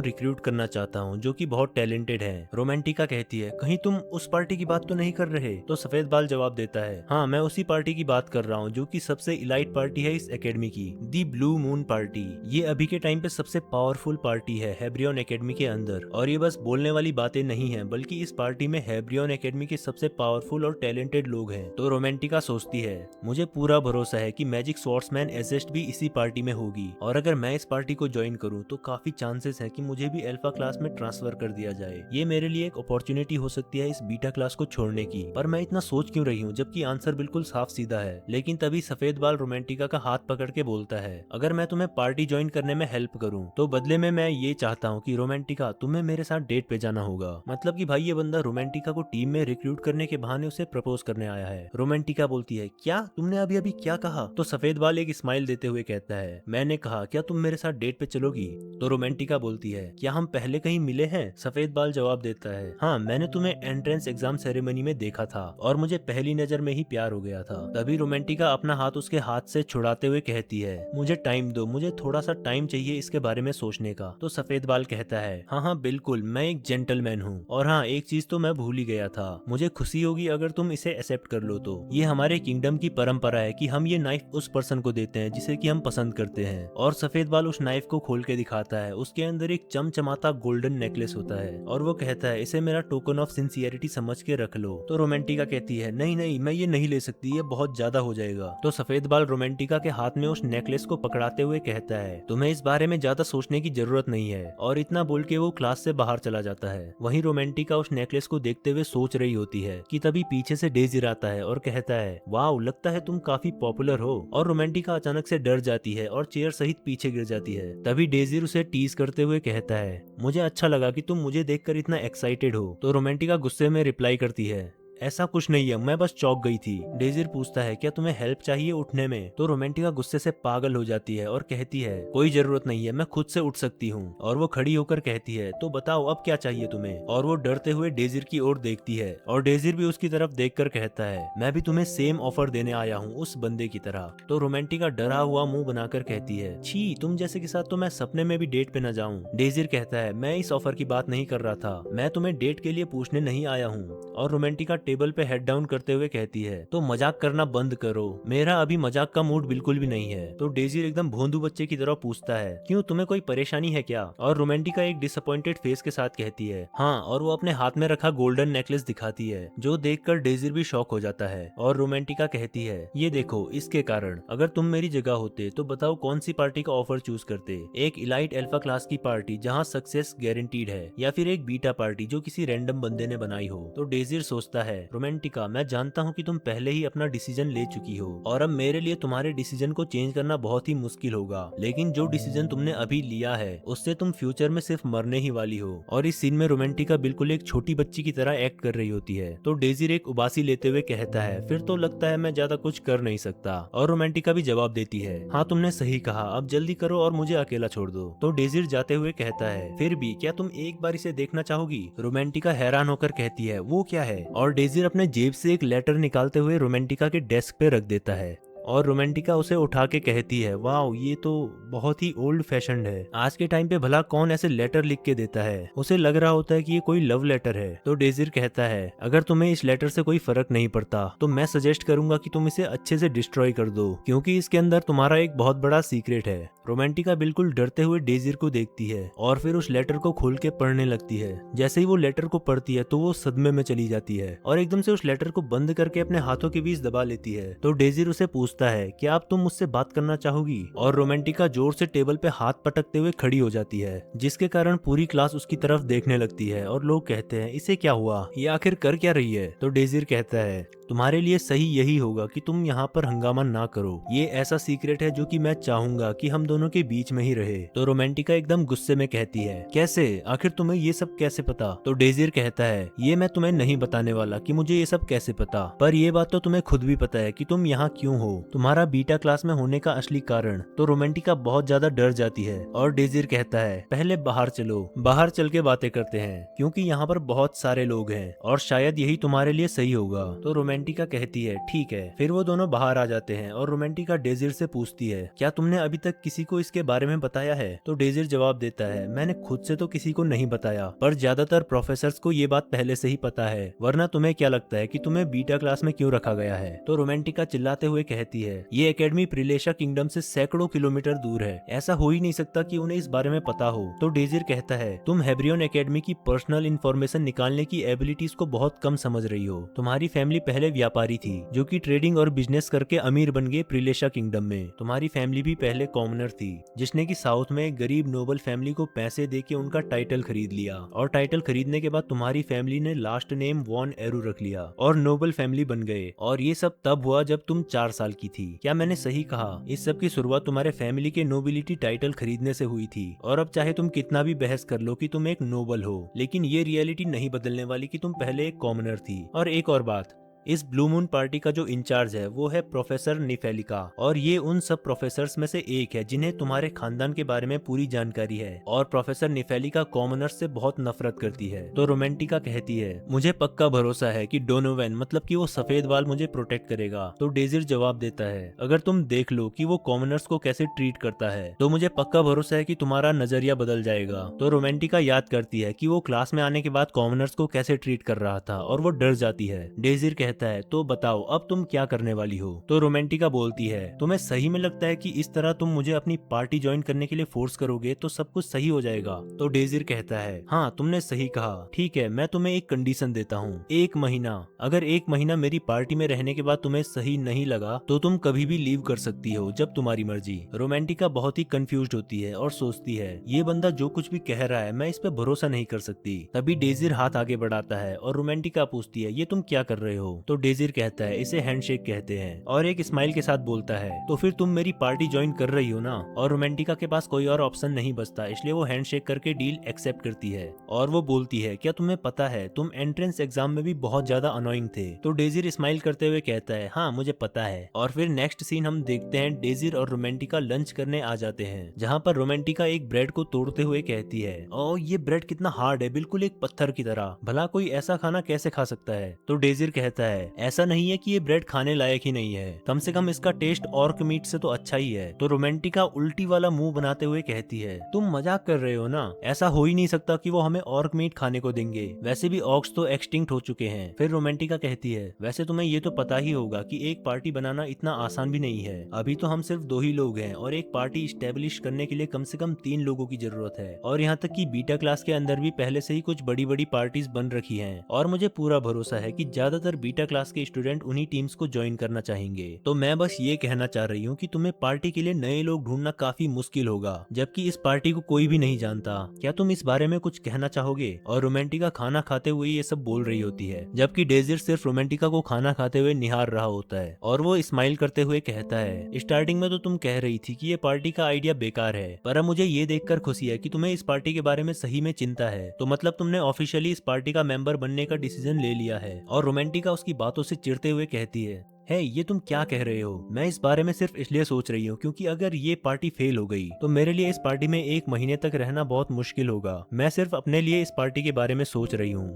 रिक्रूट करना चाहता हूँ जो कि बहुत टैलेंटेड है। रोमांटिका कहती है कहीं तुम उस पार्टी की बात तो नहीं कर रहे। तो सफेद बाल जवाब देता है हाँ मैं उसी पार्टी की बात कर रहा हूँ जो कि सबसे इलाइट पार्टी है इस एकेडमी की, दी ब्लू मून पार्टी। ये अभी के टाइम पे सबसे पावरफुल पार्टी है हेब्रियन एकेडमी के अंदर। और ये बस बोलने वाली बातें नहीं है बल्कि इस पार्टी में हेब्रियन एकेडमी के सबसे पावरफुल और टैलेंटेड लोग हैं। तो रोमांटिका सोचती है मुझे पूरा भरोसा है कि मैजिक स्वॉर्ड्समैन एजेस्ट भी इसी पार्टी में होगी और अगर मैं इस पार्टी को ज्वाइन करूं तो काफी चांसेस है कि मुझे भी अल्फा क्लास में ट्रांसफर कर दिया जाए। ये मेरे लिए एक अपॉर्चुनिटी हो सकती है इस बीटा क्लास को छोड़ने की। पर मैं इतना सोच क्यों रही हूँ जबकि आंसर बिल्कुल साफ सीधा है। लेकिन तभी सफेद बाल रोमांटिका का हाथ पकड़ के बोलता है अगर मैं तुम्हें पार्टी ज्वाइन करने में हेल्प करूँ तो बदले में मैं ये चाहता हूँ कि रोमांटिका तुम्हें मेरे साथ डेट पे जाना होगा। मतलब कि भाई ये बंदा रोमांटिका को टीम में रिक्रूट करने के बहाने उसे प्रपोज करने आया है। रोमांटिका बोलती है क्या तुमने अभी अभी क्या कहा। तो सफेद बाल एक स्माइल देते हुए कहता है मैंने कहा क्या तुम मेरे साथ डेट पे चलोगी। तो रोमांटिका बोलती है क्या हम पहले कहीं मिले हैं। सफेद बाल जवाब देता है हाँ मैंने तुम्हें एंट्रेंस एग्जाम सेरेमनी में देखा था और मुझे पहली नजर में ही प्यार हो गया था। तभी रोमांटिका अपना हाथ उसके हाथ से छुड़ाते हुए कहती है मुझे टाइम दो, मुझे थोड़ा सा टाइम चाहिए इसके बारे में सोचने का। तो सफेद बाल कहता है हाँ बिल्कुल मैं एक जेंटलमैन हूँ और हाँ एक चीज तो मैं भूल ही गया था, मुझे खुशी होगी अगर तुम इसे एक्सेप्ट कर लो। तो ये हमारे किंगडम की परंपरा है कि हम ये नाइफ उस पर्सन को देते हैं जिसे कि हम पसंद करते हैं। और सफेद बाल उस नाइफ को खोल के दिखाता है, उसके अंदर एक चमचमाता गोल्डन नेकलेस होता है और वो कहता है इसे मेरा टोकन ऑफ सिंसियरिटी समझ के रख लो। तो रोमांटिका कहती है नहीं नहीं मैं ये नहीं ले सकती, ये बहुत ज्यादा हो जाएगा। तो सफेद बाल रोमांटिका के हाथ में उस नेकलेस को पकड़ाते हुए कहता है तुम्हें इस बारे में ज्यादा सोचने की जरूरत नहीं है। और इतना बोल के वो क्लास से बाहर चला जाता है। वहीं रोमांटिका उस नेकलेस को देखते हुए सोच रही होती है कि तभी पीछे से डेजिर आता है और कहता है वाओ लगता है तुम काफी पॉपुलर हो। और रोमांटिका अचानक से डर जाती है और चेयर सहित पीछे गिर जाती है। तभी डेजिर उसे टीज करते हुए कहता है मुझे अच्छा लगा कि तुम मुझे देखकर इतना एक्साइटेड हो। तो रोमांटिका गुस्से में रिप्लाई करती है ऐसा कुछ नहीं है, मैं बस चौंक गई थी। डेजिर पूछता है क्या तुम्हें हेल्प चाहिए उठने में। तो रोमांटिका गुस्से से पागल हो जाती है और कहती है कोई जरूरत नहीं है, मैं खुद से उठ सकती हूँ। और वो खड़ी होकर कहती है तो बताओ अब क्या चाहिए तुम्हें। और वो डरते हुए डेजिर की ओर देखती है और डेजिर भी उसकी तरफ देखकर कहता है मैं भी तुम्हें सेम ऑफर देने आया हूँ उस बंदे की तरह। तो रोमांटिका डरा हुआ मुंह बनाकर कहती है छी तुम जैसे के साथ तो मैं सपने में भी डेट पे न जाऊँ। डेजिर कहता है मैं इस ऑफर की बात नहीं कर रहा था, मैं तुम्हें डेट के लिए पूछने नहीं आया हूँ। और रोमांटिका टेबल पे हेड डाउन करते हुए कहती है तो मजाक करना बंद करो, मेरा अभी मजाक का मूड बिल्कुल भी नहीं है। तो डेजिर एकदम भोंदू बच्चे की तरह पूछता है क्यों तुम्हें कोई परेशानी है क्या। और रोमांटिका एक डिसअपॉइंटेड फेस के साथ कहती है हाँ, और वो अपने हाथ में रखा गोल्डन नेकलेस दिखाती है जो देखकर डेजिर भी शॉक हो जाता है। और रोमांटिका कहती है ये देखो इसके कारण अगर तुम मेरी जगह होते तो बताओ कौन सी पार्टी का ऑफर चूज करते, एक इलाइट अल्फा क्लास की पार्टी जहाँ सक्सेस गारंटीड है या फिर एक बीटा पार्टी जो किसी रैंडम बंदे ने बनाई हो। तो डेजिर सोचता है रोमांटिका मैं जानता हूँ कि तुम पहले ही अपना डिसीजन ले चुकी हो और अब मेरे लिए तुम्हारे डिसीजन को चेंज करना बहुत ही मुश्किल होगा, लेकिन जो डिसीजन तुमने अभी लिया है उससे तुम फ्यूचर में सिर्फ मरने ही वाली हो। और इस सीन में रोमांटिका बिल्कुल एक छोटी बच्ची की तरह एक्ट कर रही होती है। तो डेजिर एक उबासी लेते हुए कहता है फिर तो लगता है मैं ज्यादा कुछ कर नहीं सकता। और रोमांटिका भी जवाब देती है हाँ तुमने सही कहा, अब जल्दी करो और मुझे अकेला छोड़ दो। तो डेजिर जाते हुए कहता है फिर भी क्या तुम एक बार इसे देखना चाहोगी। रोमांटिका हैरान होकर कहती है वो क्या है। और डेजिर अपने जेब से एक लेटर निकालते हुए रोमांटिका के डेस्क पे रख देता है और रोमांटिका उसे उठा के कहती है वाओ ये तो बहुत ही ओल्ड फैशन्ड है, आज के टाइम पे भला कौन ऐसे लेटर लिख के देता है। उसे लग रहा होता है कि ये कोई लव लेटर है। तो डेजिर कहता है अगर तुम्हें इस लेटर से कोई फर्क नहीं पड़ता तो मैं सजेस्ट करूंगा कि तुम इसे अच्छे से डिस्ट्रॉय कर दो क्योंकि इसके अंदर तुम्हारा एक बहुत बड़ा सीक्रेट है। रोमांटिका बिल्कुल डरते हुए डेजिर को देखती है और फिर उस लेटर को खोल के पढ़ने लगती है। जैसे ही वो लेटर को पढ़ती है तो वो सदमे में चली जाती है और एकदम से उस लेटर को बंद करके अपने हाथों के बीच दबा लेती है। तो डेजिर उसे पूछता है कि आप तुम मुझसे बात करना चाहोगी, और रोमांटिका जोर से टेबल पे हाथ पटकते हुए खड़ी हो जाती है, जिसके कारण पूरी क्लास उसकी तरफ देखने लगती है और लोग कहते हैं इसे क्या हुआ, ये आखिर कर क्या रही है। तो डेजिर कहता है तुम्हारे लिए सही यही होगा कि तुम यहाँ पर हंगामा ना करो, ये ऐसा सीक्रेट है जो कि मैं चाहूंगा कि हम दोनों के बीच में ही रहे। तो रोमांटिका एकदम गुस्से में कहती है कैसे, आखिर तुम्हें ये सब कैसे पता। तो डेजिर कहता है ये मैं तुम्हें नहीं बताने वाला कि मुझे ये सब कैसे पता, पर ये बात तो तुम्हें खुद भी पता है कि तुम यहाँ क्यों हो, तुम्हारा बीटा क्लास में होने का असली कारण। तो रोमांटिका बहुत ज्यादा डर जाती है और डेजिर कहता है पहले बाहर चलो, बाहर चल के बातें करते हैं क्योंकि यहाँ पर बहुत सारे लोग हैं और शायद यही तुम्हारे लिए सही होगा। तो रोमांटिका कहती है ठीक है। फिर वो दोनों बाहर आ जाते हैं और रोमांटिका डेजिर से पूछती है क्या तुमने अभी तक किसी को इसके बारे में बताया है। तो डेजिर जवाब देता है मैंने खुद से तो किसी को नहीं बताया, पर ज्यादातर प्रोफेसर्स को ये बात पहले से ही पता है, वरना तुम्हें क्या लगता है कि तुम्हें बीटा क्लास में क्यों रखा गया है। तो रोमांटिका चिल्लाते हुए कहती है ये एकेडमी प्रिलेशा किंगडम से सैकड़ों किलोमीटर दूर है, ऐसा हो ही नहीं सकता कि उन्हें इस बारे में पता हो। तो डेजिर कहता है तुम हेब्रियन एकेडमी की पर्सनल इंफॉर्मेशन निकालने की एबिलिटीज को बहुत कम समझ रही हो। तुम्हारी फैमिली पहले व्यापारी थी जो कि ट्रेडिंग और बिजनेस करके अमीर बन गए प्रिलेशा किंगडम में। तुम्हारी फैमिली भी पहले कॉमनर थी जिसने की साउथ में एक गरीब नोबल फैमिली को पैसे देके उनका टाइटल खरीद लिया, और टाइटल खरीदने के बाद तुम्हारी फैमिली ने लास्ट नेम वॉन एरू रख लिया और नोबल फैमिली बन गए, और ये सब तब हुआ जब तुम 4 साल की थी। क्या मैंने सही कहा? इस सब की शुरुआत तुम्हारे फैमिली के नोबिलिटी टाइटल खरीदने से हुई थी, और अब चाहे तुम कितना भी बहस कर लो कि तुम एक नोबल हो, लेकिन ये रियलिटी नहीं बदलने वाली कि तुम पहले एक कॉमनर थी। और एक और बात, इस ब्लू मून पार्टी का जो इंचार्ज है वो है प्रोफेसर निफेलिका, और ये उन सब प्रोफेसर्स में से एक है जिन्हें तुम्हारे खानदान के बारे में पूरी जानकारी है, और प्रोफेसर निफेलिका कॉमनर्स से बहुत नफरत करती है। तो रोमांटिका कहती है मुझे पक्का भरोसा है कि डोनोवन मतलब कि वो सफेद वाल मुझे प्रोटेक्ट करेगा। तो डेजिर जवाब देता है अगर तुम देख लो कि वो कॉमनर्स को कैसे ट्रीट करता है तो मुझे पक्का भरोसा है कि तुम्हारा नजरिया बदल जाएगा। तो रोमांटिका याद करती है कि वो क्लास में आने के बाद कॉमनर्स को कैसे ट्रीट कर रहा था और वो डर जाती है। डेजिर कहता है तो बताओ अब तुम क्या करने वाली हो। तो रोमांटिका बोलती है तुम्हें सही में लगता है कि इस तरह तुम मुझे अपनी पार्टी ज्वाइन करने के लिए फोर्स करोगे तो सब कुछ सही हो जाएगा। तो डेजिर कहता है हाँ तुमने सही कहा, ठीक है मैं तुम्हें एक कंडीशन देता हूँ, 1 महीना। अगर 1 महीना मेरी पार्टी में रहने के बाद तुम्हें सही नहीं लगा तो तुम कभी भी लीव कर सकती हो जब तुम्हारी मर्जी। रोमांटिका बहुत ही कंफ्यूज होती है और सोचती है ये बंदा जो कुछ भी कह रहा है मैं इस पे भरोसा नहीं कर सकती। तभी डेजिर हाथ आगे बढ़ाता है और रोमांटिका पूछती है ये तुम क्या कर रहे हो। तो डेजिर कहता है इसे हैंडशेक कहते हैं, और एक स्माइल के साथ बोलता है तो फिर तुम मेरी पार्टी ज्वाइन कर रही हो ना। और रोमांटिका के पास कोई और ऑप्शन नहीं बचता, इसलिए वो हैंडशेक करके डील एक्सेप्ट करती है। और वो बोलती है क्या तुम्हें पता है तुम एंट्रेंस एग्जाम में भी बहुत ज्यादा अनोइंग थे। तो डेजिर स्माइल करते हुए कहता है हाँ मुझे पता है। और फिर नेक्स्ट सीन हम देखते हैं डेजिर और रोमांटिका लंच करने आ जाते हैं, जहाँ पर रोमांटिका एक ब्रेड को तोड़ते हुए कहती है ओ ये ब्रेड कितना हार्ड है, बिल्कुल एक पत्थर की तरह, भला कोई ऐसा खाना कैसे खा सकता है। तो डेजिर कहता है ऐसा नहीं है कि ये ब्रेड खाने लायक ही नहीं है, कम से कम इसका टेस्ट ऑर्क मीट से तो अच्छा ही है। तो रोमांटिका उल्टी वाला मुंह बनाते हुए कहती है तुम मजाक कर रहे हो ना, ऐसा हो ही नहीं सकता कि वो हमें ऑर्क मीट खाने को देंगे, वैसे भी ऑक्स तो एक्सटिंक्ट हो चुके हैं। फिर रोमांटिका कहती है वैसे तुम्हें ये तो पता ही होगा कि एक पार्टी बनाना इतना आसान भी नहीं है, अभी तो हम सिर्फ 2 ही लोग हैं और एक पार्टी स्टेब्लिश करने के लिए कम से कम 3 लोगों की जरूरत है, और यहाँ तक कि बीटा क्लास के अंदर भी पहले से ही कुछ बड़ी बड़ी पार्टीज बन रखी हैं, और मुझे पूरा भरोसा है कि ज्यादातर बीटा क्लास के स्टूडेंट उन्हीं टीम्स को ज्वाइन करना चाहेंगे। तो मैं बस ये कहना चाह रही हूँ कि तुम्हें पार्टी के लिए नए लोग ढूंढना काफी मुश्किल होगा, जबकि इस पार्टी को कोई भी नहीं जानता। क्या तुम इस बारे में कुछ कहना चाहोगे। और रोमांटिका खाना खाते हुए ये सब बोल रही होती है, जबकि डेजिर सिर्फ रोमांटिका को खाना खाते हुए निहार रहा होता है, और वो स्माइल करते हुए कहता है स्टार्टिंग में तो तुम कह रही थी कि ये पार्टी का आइडिया बेकार है, पर अब मुझे ये देखकर खुशी है कि तुम्हें इस पार्टी के बारे में सही में चिंता है, तो मतलब तुमने ऑफिशियली इस पार्टी का मेंबर बनने का डिसीजन ले लिया है। और रोमांटिका उसकी बातों से चिढ़ते हुए कहती है ये तुम क्या कह रहे हो, मैं इस बारे में सिर्फ इसलिए सोच रही हूँ क्योंकि अगर ये पार्टी फेल हो गई तो मेरे लिए इस पार्टी में 1 महीने तक रहना बहुत मुश्किल होगा, मैं सिर्फ अपने लिए इस पार्टी के बारे में सोच रही हूँ।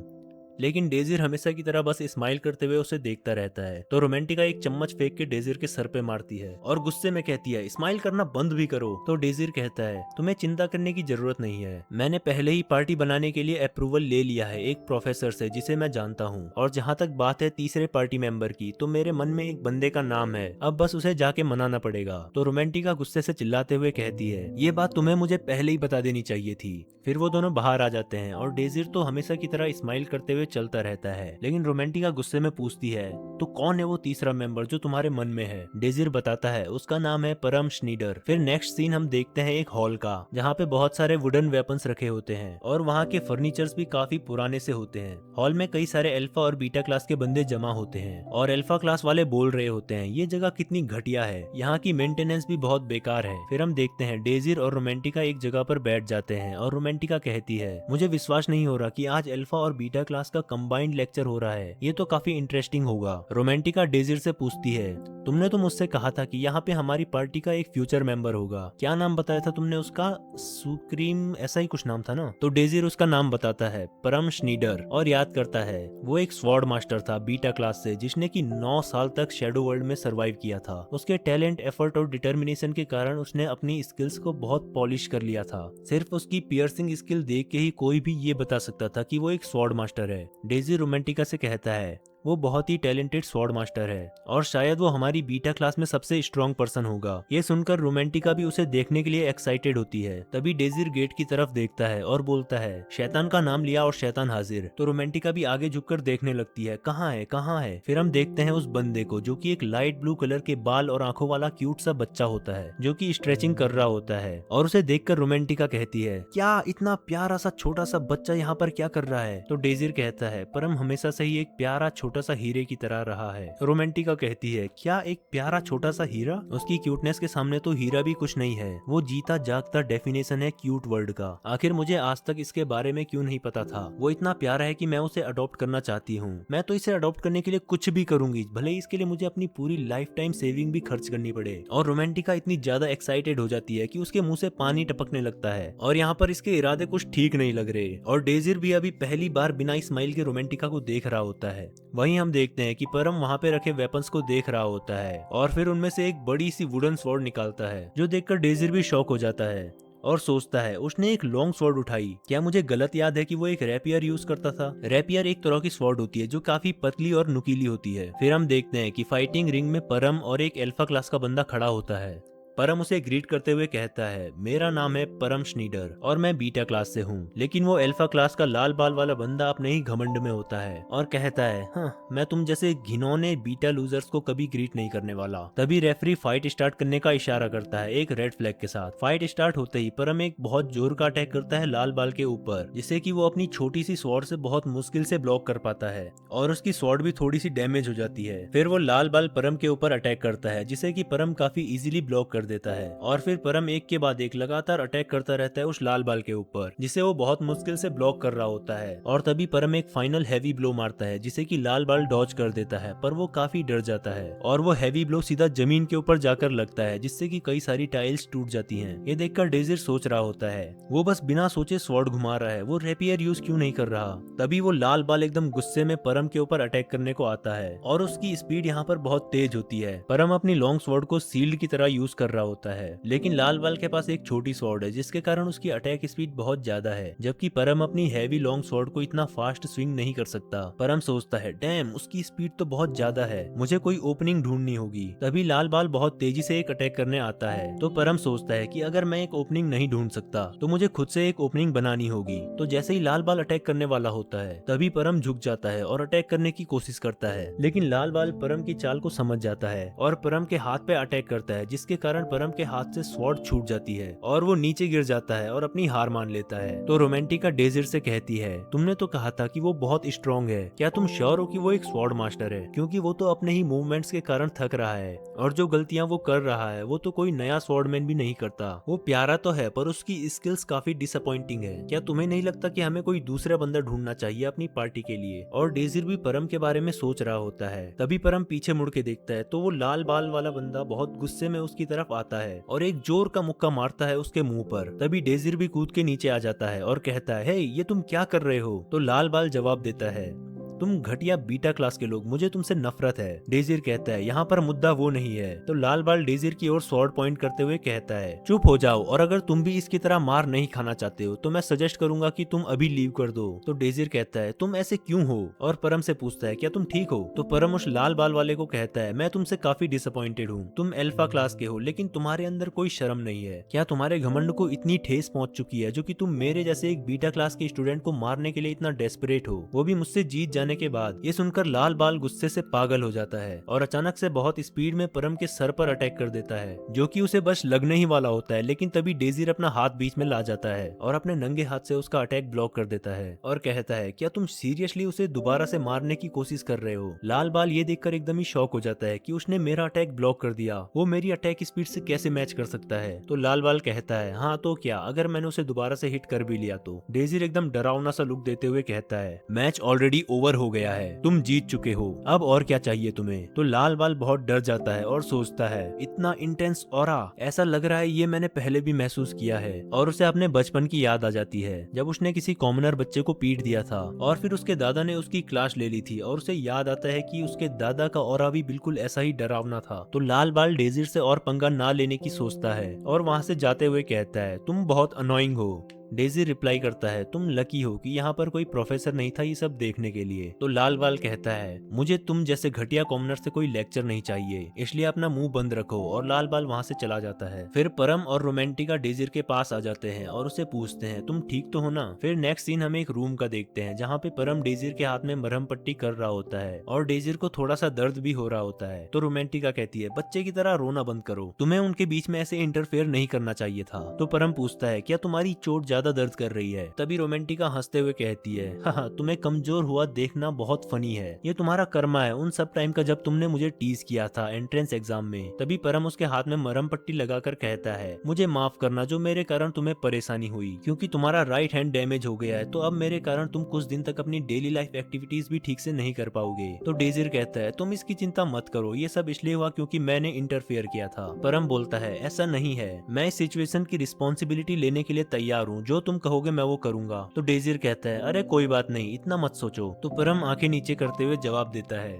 लेकिन डेजिर हमेशा की तरह बस स्माइल करते हुए उसे देखता रहता है। तो रोमांटिका एक चम्मच फेंक के डेजिर के सर पे मारती है और गुस्से में कहती है स्माइल करना बंद भी करो। तो डेजिर कहता है तुम्हें चिंता करने की जरूरत नहीं है, मैंने पहले ही पार्टी बनाने के लिए अप्रूवल ले लिया है एक प्रोफेसर से जिसे मैं जानता हूँ, और जहाँ तक बात है तीसरे पार्टी मेंबर की, तो मेरे मन में एक बंदे का नाम है, अब बस उसे जाके मनाना पड़ेगा। तो रोमांटिका गुस्से से चिल्लाते हुए कहती है ये बात तुम्हें मुझे पहले ही बता देनी चाहिए थी। फिर वो दोनों बाहर आ जाते हैं और डेजिर तो हमेशा की तरह स्माइल करते हुए चलता रहता है, लेकिन रोमांटिका गुस्से में पूछती है तो कौन है वो तीसरा मेंबर जो तुम्हारे मन में है। डेजिर बताता है उसका नाम है परम श्नीडर। फिर नेक्स्ट सीन हम देखते हैं एक हॉल का, जहाँ पे बहुत सारे वुडन वेपन्स रखे होते हैं और वहाँ के फर्नीचर्स भी काफी पुराने से होते हैं। हॉल में कई सारे अल्फा और बीटा क्लास के बंदे जमा होते हैं और अल्फा क्लास वाले बोल रहे होते हैं ये जगह कितनी घटिया है, यहाँ की मेंटेनेंस भी बहुत बेकार है। फिर हम देखते हैं डेजिर और रोमांटिका एक जगह पर बैठ जाते हैं और रोमांटिका कहती है मुझे विश्वास नहीं हो रहा कि आज अल्फा और बीटा क्लास का कंबाइंड लेक्चर हो रहा है, ये तो काफी इंटरेस्टिंग होगा। रोमांटिका डेजिर से पूछती है तुमने तो मुझसे कहा था कि यहाँ पे हमारी पार्टी का एक फ्यूचर मेंबर होगा, क्या नाम बताया था तुमने उसका? सुक्रीम ऐसा ही कुछ नाम था ना? तो डेजिर उसका नाम बताता है परम श्नीडर और याद करता है वो एक स्वॉर्ड मास्टर था बीटा क्लास से जिसने की 9 साल तक शैडो वर्ल्ड में सरवाइव किया था। उसके टैलेंट, एफर्ट और डिटर्मिनेशन के कारण उसने अपनी स्किल्स को बहुत पॉलिश कर लिया था। सिर्फ उसकी पियर्सिंग स्किल देख के ही कोई भी ये बता सकता था कि वो एक स्वॉर्ड मास्टर है। डेजिर रोमांटिका से कहता है वो बहुत ही टैलेंटेड स्वॉर्ड मास्टर है और शायद वो हमारी बीटा क्लास में सबसे स्ट्रॉन्ग पर्सन होगा। ये सुनकर रोमांटिका भी उसे देखने के लिए एक्साइटेड होती है। तभी डेजिर गेट की तरफ देखता है और बोलता है शैतान का नाम लिया और शैतान हाजिर। तो रोमांटिका भी आगे झुककर देखने लगती है कहाँ है कहाँ है। फिर हम देखते हैं उस बंदे को जो कि एक लाइट ब्लू कलर के बाल और आंखों वाला क्यूट सा बच्चा होता है जो कि स्ट्रेचिंग कर रहा होता है, और उसे देखकर रोमांटिका कहती है क्या इतना प्यारा सा छोटा सा बच्चा यहाँ पर क्या कर रहा है? तो डेजिर कहता है परम हमेशा से ही एक प्यारा छोटा सा हीरे की तरह रहा है। रोमांटिका कहती है क्या एक प्यारा छोटा सा हीरा? उसकी क्यूटनेस के सामने तो हीरा भी कुछ नहीं है, वो जीता जागता डेफिनेशन है क्यूट वर्ड का। आखिर मुझे आज तक इसके बारे में क्यों नहीं पता था? वो इतना प्यारा है कि मैं उसे अडॉप्ट करना चाहती हूँ। मैं तो इसे अडॉप्ट करने के लिए कुछ भी करूंगी, भले इसके लिए मुझे अपनी पूरी लाइफ टाइम सेविंग भी खर्च करनी पड़े। और रोमांटिका इतनी ज्यादा एक्साइटेड हो जाती है कि उसके मुंह से पानी टपकने लगता है और यहाँ पर इसके इरादे कुछ ठीक नहीं लग रहे। और डेजिर भी अभी पहली बार बिना स्माइल के रोमांटिका को देख रहा होता है। वहीं हम देखते हैं कि परम वहाँ पे रखे वेपन्स को देख रहा होता है और फिर उनमें से एक बड़ी सी वुडन स्वॉर्ड निकालता है, जो देखकर डेजिर भी शॉक हो जाता है और सोचता है उसने एक लॉन्ग स्वॉर्ड उठाई। क्या मुझे गलत याद है कि वो एक रैपियर यूज करता था? रैपियर एक तरह की स्वॉर्ड होती है जो काफी पतली और नुकीली होती है। फिर हम देखते हैं कि फाइटिंग रिंग में परम और एक अल्फा क्लास का बंदा खड़ा होता है। परम उसे ग्रीट करते हुए कहता है मेरा नाम है परम श्नीडर और मैं बीटा क्लास से हूँ। लेकिन वो अल्फा क्लास का लाल बाल वाला बंदा अपने ही घमंड में होता है और कहता है हाँ, मैं तुम जैसे घिनौने बीटा लूजर्स को कभी ग्रीट नहीं करने वाला। तभी रेफरी फाइट स्टार्ट करने का इशारा करता है एक रेड फ्लैग के साथ। फाइट स्टार्ट होते ही परम एक बहुत जोर का अटैक करता है लाल बाल के ऊपर, जिसे कि वो अपनी छोटी सी स्वॉर्ड से बहुत मुश्किल से ब्लॉक कर पाता है और उसकी स्वॉर्ड भी थोड़ी सी डैमेज हो जाती है। फिर वो लाल बाल परम के ऊपर अटैक करता है जिसे कि परम काफी इजीली ब्लॉक कर देता है और फिर परम एक के बाद एक लगातार अटैक करता रहता है उस लाल बाल के ऊपर, जिसे वो बहुत मुश्किल से ब्लॉक कर रहा होता है। और तभी परम एक फाइनल हैवी ब्लो मारता है जिसे कि लाल बाल डॉज कर देता है, पर वो काफी डर जाता है और वो हैवी ब्लो सीधा जमीन के ऊपर जाकर लगता है जिससे कि कई सारी टाइल्स टूट जाती हैं। ये देखकर डेजिर सोच रहा होता है, वो बस बिना सोचे स्वॉर्ड घुमा रहा है, वो रेपियर यूज क्यों नहीं कर रहा। तभी वो लाल बाल एकदम गुस्से में परम के ऊपर अटैक करने को आता है और उसकी स्पीड यहाँ पर बहुत तेज होती है। परम अपनी लॉन्ग स्वॉर्ड को सील्ड की तरह यूज कर रहा होता है, लेकिन लाल बाल के पास एक छोटी स्वॉर्ड है जिसके कारण उसकी अटैक स्पीड बहुत ज्यादा है, जबकि परम अपनी हैवी लॉन्ग स्वॉर्ड को इतना फास्ट स्विंग नहीं कर सकता। परम सोचता है डैम, उसकी स्पीड तो बहुत ज्यादा है, मुझे कोई ओपनिंग ढूंढनी होगी। तभी लाल बाल बहुत तेजी से एक अटैक करने आता है, तो परम सोचता है कि अगर मैं एक ओपनिंग नहीं ढूंढ सकता तो मुझे खुद से एक ओपनिंग बनानी होगी। तो जैसे ही लाल बाल अटैक करने वाला होता है तभी परम झुक जाता है और अटैक करने की कोशिश करता है, लेकिन लाल बाल परम की चाल को समझ जाता है और परम के हाथ पे अटैक करता है, जिसके कारण परम के हाथ से स्वॉर्ड छूट जाती है और वो नीचे गिर जाता है और अपनी हार मान लेता है। तो रोमांटिका डेजिर से कहती है तुमने तो कहा था कि वो बहुत स्ट्रॉन्ग है, क्या तुम श्योर हो कि वो एक स्वॉर्ड मास्टर है? क्योंकि वो तो अपने ही मूवमेंट्स के कारण थक रहा है और जो गलतियां वो कर रहा है वो तो कोई नया स्वॉर्डमैन भी नहीं करता। वो प्यारा तो है पर उसकी स्किल्स काफी डिसअपॉइंटिंग है। क्या तुम्हें नहीं लगता कि हमें कोई दूसरा बंदा ढूंढना चाहिए अपनी पार्टी के लिए? और डेजिर भी परम के बारे में सोच रहा होता है। तभी परम पीछे मुड़ के देखता है तो वो लाल बाल वाला बंदा बहुत गुस्से में उसकी तरफ तरफ आता है और एक जोर का मुक्का मारता है उसके मुंह पर। तभी डेजिर भी कूद के नीचे आ जाता है और कहता है, हे ये तुम क्या कर रहे हो? तो लाल बाल जवाब देता है, तुम घटिया बीटा क्लास के लोग, मुझे तुमसे नफरत है। डेजिर कहता है, यहाँ पर मुद्दा वो नहीं है। तो लाल बाल डेजिर की ओर स्वॉर्ड पॉइंट करते हुए कहता है, चुप हो जाओ, और अगर तुम भी इसकी तरह मार नहीं खाना चाहते हो तो मैं सजेस्ट करूंगा कि तुम अभी लीव कर दो। तो डेजिर कहता है, तुम ऐसे क्यों हो? और परम से पूछता है, क्या तुम ठीक हो? तो परम उस लाल बाल वाले को कहता है, मैं तुमसे काफी डिसअपॉइंटेड हूँ। तुम अल्फा क्लास के हो लेकिन तुम्हारे अंदर कोई शर्म नहीं है। क्या तुम्हारे घमंड को इतनी ठेस पहुंच चुकी है जो कि तुम मेरे जैसे एक बीटा क्लास के स्टूडेंट को मारने के लिए इतना डेस्परेट हो, वो भी मुझसे जीत जाने के बाद? ये सुनकर लाल बाल गुस्से से पागल हो जाता है और अचानक से बहुत स्पीड में परम के सर पर अटैक कर देता है, जो कि उसे बस लगने ही वाला होता है। लेकिन तभी डेजिर अपना हाथ बीच में ला जाता है और अपने नंगे हाथ से उसका अटैक ब्लॉक कर देता है और कहता है, क्या तुम सीरियसली उसे दोबारा से मारने की कोशिश कर रहे हो? लाल बाल ये देखकर एकदम ही शॉक हो जाता है कि उसने मेरा अटैक ब्लॉक कर दिया, वो मेरी अटैक स्पीड से कैसे मैच कर सकता है? तो लाल बाल कहता है, हाँ तो क्या, अगर मैंने उसे दोबारा से हिट कर भी लिया तो? डेजिर एकदम डरावना सा लुक देते हुए कहता है, मैच ऑलरेडी ओवर हो गया है, तुम जीत चुके हो, अब और क्या चाहिए तुम्हें? तो लाल बाल बहुत डर जाता है और सोचता है, इतना इंटेंस ऑरा, ऐसा लग रहा है ये मैंने पहले भी महसूस किया है। और उसे अपने बचपन की याद आ जाती है जब उसने किसी कॉमनर बच्चे को पीट दिया था और फिर उसके दादा ने उसकी क्लास ले ली थी, और उसे याद आता है कि उसके दादा का ऑरा भी बिल्कुल ऐसा ही डरावना था। तो लाल बाल डेजिर से और पंगा ना लेने की सोचता है और वहां से जाते हुए कहता है, तुम बहुत अनोइंग हो। डेजी रिप्लाई करता है, तुम लकी हो कि यहाँ पर कोई प्रोफेसर नहीं था ये सब देखने के लिए। तो लाल बाल कहता है, मुझे तुम जैसे घटिया कॉमनर से कोई लेक्चर नहीं चाहिए, इसलिए अपना मुंह बंद रखो। और लाल बाल वहाँ से चला जाता है। फिर परम और रोमांटिका डेजिर के पास आ जाते हैं और उसे पूछते हैं, तुम ठीक तो हो ना? फिर नेक्स्ट सीन हमें एक रूम का देखते हैं जहाँ पे परम डेजिर के हाथ में मरहम पट्टी कर रहा होता है और डेजिर को थोड़ा सा दर्द भी हो रहा होता है। तो रोमांटिका कहती है, बच्चे की तरह रोना बंद करो, तुम्हें उनके बीच में ऐसे इंटरफेयर नहीं करना चाहिए था। तो परम पूछता है, क्या तुम्हारी चोट ज्यादा दर्द कर रही है? तभी रोमांटिका हंसते हुए कहती है, हाँ तुम्हें कमजोर हुआ देखना बहुत फनी है, ये तुम्हारा कर्मा है उन सब टाइम का जब तुमने मुझे टीज किया था एंट्रेंस एग्जाम में। तभी परम उसके हाथ में मरहम पट्टी लगाकर कहता है, मुझे माफ करना जो मेरे कारण तुम्हें परेशानी हुई, क्योंकि तुम्हारा राइट हैंड डैमेज हो गया है, तो अब मेरे कारण तुम कुछ दिन तक अपनी डेली लाइफ एक्टिविटीज भी ठीक से नहीं कर पाओगे। तो डेजिर कहता है, तुम इसकी चिंता मत करो, ये सब इसलिए हुआ क्योंकि मैंने इंटरफेयर किया था। परम बोलता है, ऐसा नहीं है, मैं इस सिचुएशन की रिस्पॉन्सिबिलिटी लेने के लिए तैयार हूँ, जो तुम कहोगे मैं वो करूंगा। तो डेजिर कहता है, अरे कोई बात नहीं, इतना मत सोचो। तो परम आंखें नीचे करते हुए जवाब देता है,